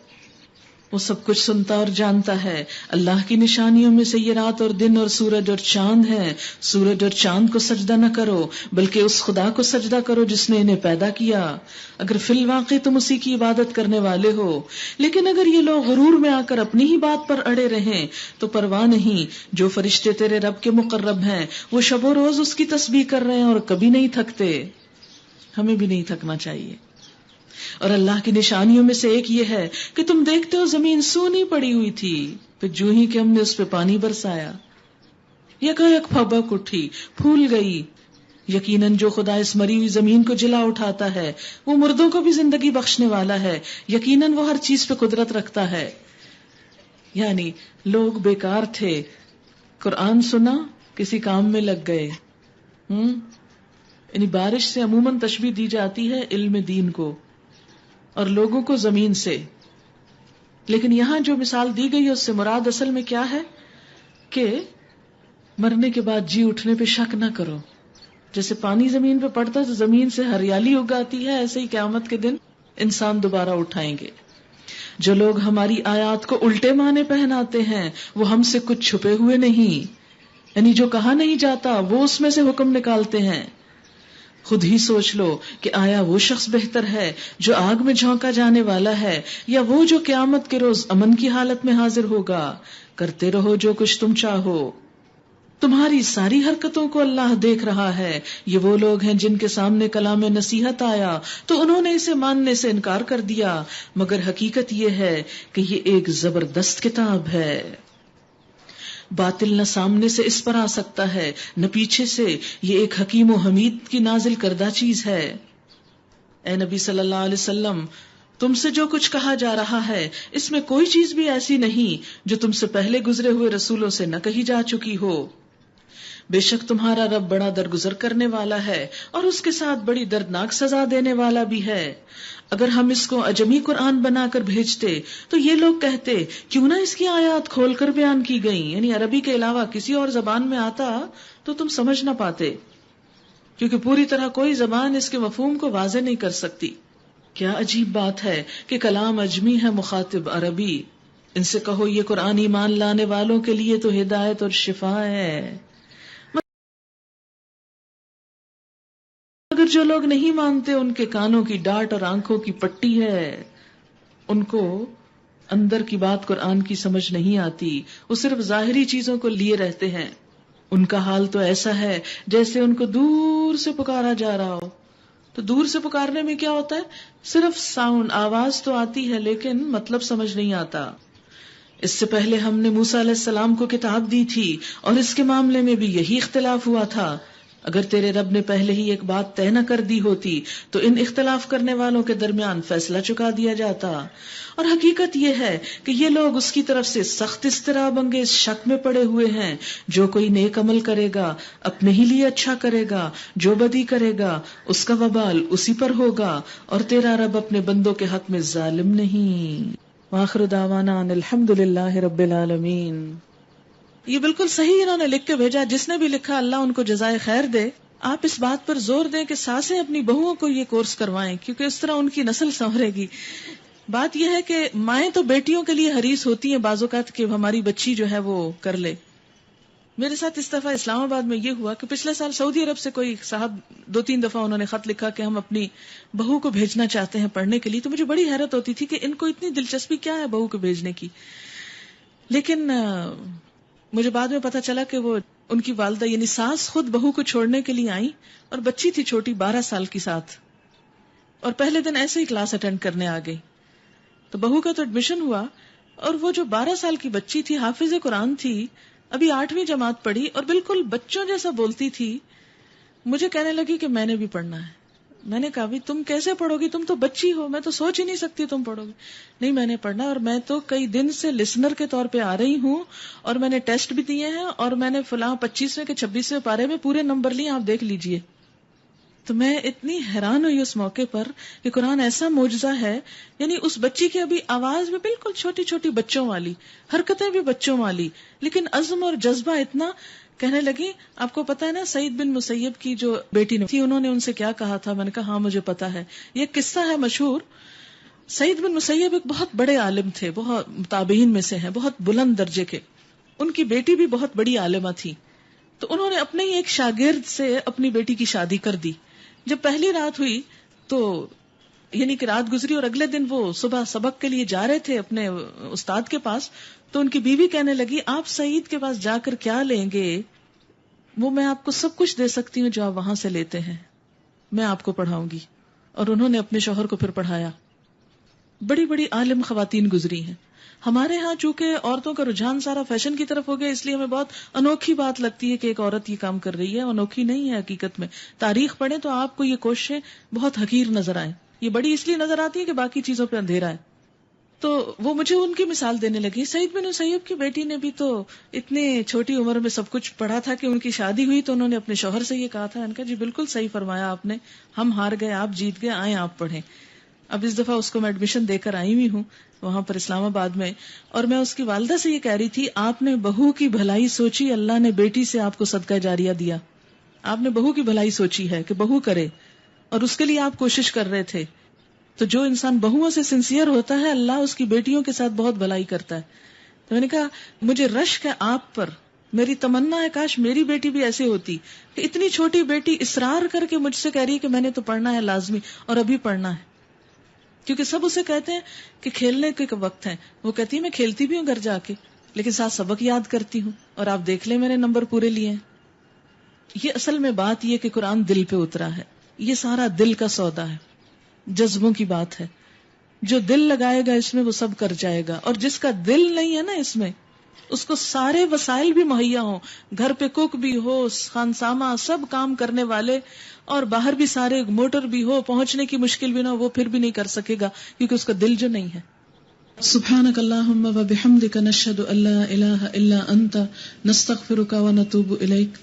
وہ سب کچھ سنتا اور جانتا ہے. اللہ کی نشانیوں میں سے یہ رات اور دن اور سورج اور چاند ہیں. سورج اور چاند کو سجدہ نہ کرو بلکہ اس خدا کو سجدہ کرو جس نے انہیں پیدا کیا، اگر فی الواقع تم اسی کی عبادت کرنے والے ہو. لیکن اگر یہ لوگ غرور میں آ کر اپنی ہی بات پر اڑے رہیں تو پرواہ نہیں، جو فرشتے تیرے رب کے مقرب ہیں وہ شب و روز اس کی تسبیح کر رہے ہیں اور کبھی نہیں تھکتے. ہمیں بھی نہیں تھکنا چاہیے. اور اللہ کی نشانیوں میں سے ایک یہ ہے کہ تم دیکھتے ہو زمین سونی پڑی ہوئی تھی، پھر جو ہی کہ ہم نے اس پہ پانی برسایا یکایک پھبک اٹھی، پھول گئی. یقیناً جو خدا اس مری ہوئی زمین کو جلا اٹھاتا ہے وہ مردوں کو بھی زندگی بخشنے والا ہے. یقیناً وہ ہر چیز پہ قدرت رکھتا ہے. یعنی لوگ بیکار تھے، قرآن سنا، کسی کام میں لگ گئے. یعنی بارش سے عموماً تشبیہ دی جاتی ہے علم دین کو اور لوگوں کو زمین سے. لیکن یہاں جو مثال دی گئی ہے اس سے مراد اصل میں کیا ہے کہ مرنے کے بعد جی اٹھنے پہ شک نہ کرو. جیسے پانی زمین پہ پڑتا ہے تو زمین سے ہریالی اگاتی ہے، ایسے ہی قیامت کے دن انسان دوبارہ اٹھائیں گے. جو لوگ ہماری آیات کو الٹے معنی پہناتے ہیں وہ ہم سے کچھ چھپے ہوئے نہیں، یعنی جو کہا نہیں جاتا وہ اس میں سے حکم نکالتے ہیں. خود ہی سوچ لو کہ آیا وہ شخص بہتر ہے جو آگ میں جھونکا جانے والا ہے یا وہ جو قیامت کے روز امن کی حالت میں حاضر ہوگا. کرتے رہو جو کچھ تم چاہو، تمہاری ساری حرکتوں کو اللہ دیکھ رہا ہے. یہ وہ لوگ ہیں جن کے سامنے کلام نصیحت آیا تو انہوں نے اسے ماننے سے انکار کر دیا، مگر حقیقت یہ ہے کہ یہ ایک زبردست کتاب ہے. باطل نہ سامنے سے اس پر آ سکتا ہے نہ پیچھے سے، یہ ایک حکیم و حمید کی نازل کردہ چیز ہے. اے نبی صلی اللہ علیہ وسلم، تم سے جو کچھ کہا جا رہا ہے اس میں کوئی چیز بھی ایسی نہیں جو تم سے پہلے گزرے ہوئے رسولوں سے نہ کہی جا چکی ہو. بے شک تمہارا رب بڑا درگزر کرنے والا ہے اور اس کے ساتھ بڑی دردناک سزا دینے والا بھی ہے. اگر ہم اس کو اجمی قرآن بنا کر بھیجتے تو یہ لوگ کہتے کیوں نہ اس کی آیات کھول کر بیان کی گئیں، یعنی عربی کے علاوہ کسی اور زبان میں آتا تو تم سمجھ نہ پاتے، کیونکہ پوری طرح کوئی زبان اس کے مفہوم کو واضح نہیں کر سکتی. کیا عجیب بات ہے کہ کلام اجمی ہے، مخاطب عربی. ان سے کہو یہ قرآن ایمان لانے والوں کے لیے تو ہدایت اور شفا ہے، اگر جو لوگ نہیں مانتے ان کے کانوں کی ڈاٹ اور آنکھوں کی پٹی ہے. ان کو اندر کی بات قرآن کی سمجھ نہیں آتی، وہ صرف ظاہری چیزوں کو لیے رہتے ہیں. ان کا حال تو ایسا ہے جیسے ان کو دور سے پکارا جا رہا ہو. تو دور سے پکارنے میں کیا ہوتا ہے، صرف ساؤنڈ، آواز تو آتی ہے لیکن مطلب سمجھ نہیں آتا. اس سے پہلے ہم نے موسیٰ علیہ السلام کو کتاب دی تھی اور اس کے معاملے میں بھی یہی اختلاف ہوا تھا. اگر تیرے رب نے پہلے ہی ایک بات طے نہ کر دی ہوتی تو ان اختلاف کرنے والوں کے درمیان فیصلہ چکا دیا جاتا. اور حقیقت یہ ہے کہ یہ لوگ اس کی طرف سے سخت اضطراب انگیز شک میں پڑے ہوئے ہیں. جو کوئی نیک عمل کرے گا اپنے ہی لیے اچھا کرے گا، جو بدی کرے گا اس کا وبال اسی پر ہوگا، اور تیرا رب اپنے بندوں کے حق میں ظالم نہیں. وآخر دعوانا ان الحمدللہ رب العالمین. یہ بالکل صحیح انہوں نے لکھ کے بھیجا. جس نے بھی لکھا اللہ ان کو جزائے خیر دے. آپ اس بات پر زور دیں کہ ساسیں اپنی بہوؤں کو یہ کورس کروائیں، کیونکہ اس طرح ان کی نسل سنورے گی. بات یہ ہے کہ مائیں تو بیٹیوں کے لیے حریص ہوتی ہیں بعض اوقات کہ ہماری بچی جو ہے وہ کر لے. میرے ساتھ اس دفعہ اسلام آباد میں یہ ہوا کہ پچھلے سال سعودی عرب سے کوئی صاحب 2-3 دفعہ انہوں نے خط لکھا کہ ہم اپنی بہو کو بھیجنا چاہتے ہیں پڑھنے کے لیے. تو مجھے بڑی حیرت ہوتی تھی کہ ان کو اتنی دلچسپی کیا ہے بہو کو بھیجنے کی. لیکن مجھے بعد میں پتا چلا کہ وہ ان کی والدہ یعنی ساس خود بہو کو چھوڑنے کے لیے آئی اور بچی تھی چھوٹی 12 سال کی ساتھ، اور پہلے دن ایسے ہی کلاس اٹینڈ کرنے آ گئی. تو بہو کا تو ایڈمیشن ہوا اور وہ جو 12 سال کی بچی تھی حافظ قرآن تھی، ابھی 8ویں جماعت پڑھی اور بالکل بچوں جیسا بولتی تھی. مجھے کہنے لگی کہ میں نے بھی پڑھنا ہے. میں نے کہا بھی تم کیسے پڑھو گی، تم تو بچی ہو، میں تو سوچ ہی نہیں سکتی تم پڑھو گی. نہیں میں نے پڑھنا، اور میں تو کئی دن سے لسنر کے طور پہ آ رہی ہوں، اور میں نے ٹیسٹ بھی دیے ہیں، اور میں نے فلاں 25ویں کے 26ویں پارے میں پورے نمبر لیے، آپ دیکھ لیجئے. تو میں اتنی حیران ہوئی اس موقع پر کہ قرآن ایسا معجزہ ہے. یعنی اس بچی کی ابھی آواز بھی بالکل چھوٹی چھوٹی بچوں والی، حرکتیں بھی بچوں والی، لیکن عزم اور جذبہ اتنا. کہنے لگی آپ کو پتا ہے نا سعید بن مسیب کی جو بیٹی تھی انہوں نے ان سے کیا کہا تھا؟ میں نے کہا ہاں مجھے پتا ہے. یہ قصہ ہے مشہور. سعید بن مسیب ایک بہت بڑے عالم تھے، بہت تابعین میں سے ہیں، بہت بلند درجے کے. ان کی بیٹی بھی بہت بڑی عالمہ تھی. تو انہوں نے اپنے ہی ایک شاگرد سے اپنی بیٹی کی شادی کر دی. جب پہلی رات ہوئی تو یعنی کہ رات گزری اور اگلے دن وہ صبح سبق کے لیے جا رہے تھے اپنے استاد کے پاس، تو ان کی بیوی کہنے لگی آپ سعید کے پاس جا کر کیا لیں گے؟ وہ میں آپ کو سب کچھ دے سکتی ہوں جو آپ وہاں سے لیتے ہیں، میں آپ کو پڑھاؤں گی. اور انہوں نے اپنے شوہر کو پھر پڑھایا. بڑی بڑی عالم خواتین گزری ہیں. ہمارے ہاں چونکہ عورتوں کا رجحان سارا فیشن کی طرف ہو گیا، اس لیے ہمیں بہت انوکھی بات لگتی ہے کہ ایک عورت یہ کام کر رہی ہے. انوکھی نہیں ہے حقیقت میں. تاریخ پڑھیں تو آپ کو یہ کوششیں بہت حقیر نظر آئیں. یہ بڑی اس لیے نظر آتی ہے کہ باقی چیزوں پہ اندھیرا ہے. تو وہ مجھے ان کی مثال دینے لگی. سعید بن مسیب کی بیٹی نے بھی تو اتنی چھوٹی عمر میں سب کچھ پڑھا تھا کہ ان کی شادی ہوئی تو انہوں نے اپنے شوہر سے یہ کہا تھا. ان کا جی بالکل صحیح فرمایا آپ نے، ہم ہار گئے آپ جیت گئے، آئیں آپ پڑھیں. اب اس دفعہ اس کو میں ایڈمیشن دے کر آئی ہوئی ہوں وہاں پر اسلام آباد میں، اور میں اس کی والدہ سے یہ کہہ رہی تھی آپ نے بہو کی بھلائی سوچی، اللہ نے بیٹی سے آپ کو صدقہ جاریہ دیا. آپ نے بہو کی بھلائی سوچی ہے کہ بہو کرے، اور اس کے لیے آپ کوشش کر رہے تھے. تو جو انسان بہوؤں سے سنسیئر ہوتا ہے اللہ اس کی بیٹیوں کے ساتھ بہت بھلائی کرتا ہے. تو میں نے کہا مجھے رشک ہے آپ پر، میری تمنا ہے کاش میری بیٹی بھی ایسے ہوتی کہ اتنی چھوٹی بیٹی اصرار کر کے مجھ سے کہہ رہی ہے کہ میں نے تو پڑھنا ہے لازمی، اور ابھی پڑھنا ہے. کیونکہ سب اسے کہتے ہیں کہ کھیلنے کے وقت ہیں، وہ کہتی ہے میں کھیلتی بھی ہوں گھر جا کے لیکن ساتھ سبق یاد کرتی ہوں، اور آپ دیکھ لیں میرے نمبر پورے لیے ہیں. یہ اصل میں بات یہ کہ قرآن دل پہ اترا ہے. یہ سارا دل کا سودا ہے، جذبوں کی بات ہے. جو دل لگائے گا اس میں وہ سب کر جائے گا، اور جس کا دل نہیں ہے نا اس میں، اس کو سارے وسائل بھی مہیا ہوں، گھر پہ کوک بھی ہو، خانسامہ سب کام کرنے والے، اور باہر بھی سارے موٹر بھی ہو، پہنچنے کی مشکل بھی نہ ہو، وہ پھر بھی نہیں کر سکے گا کیونکہ اس کا دل جو نہیں ہے. سبحانک اللہم و بحمدک نشہد ان لا الہ الا انت نستغفرک و نتوب الیک.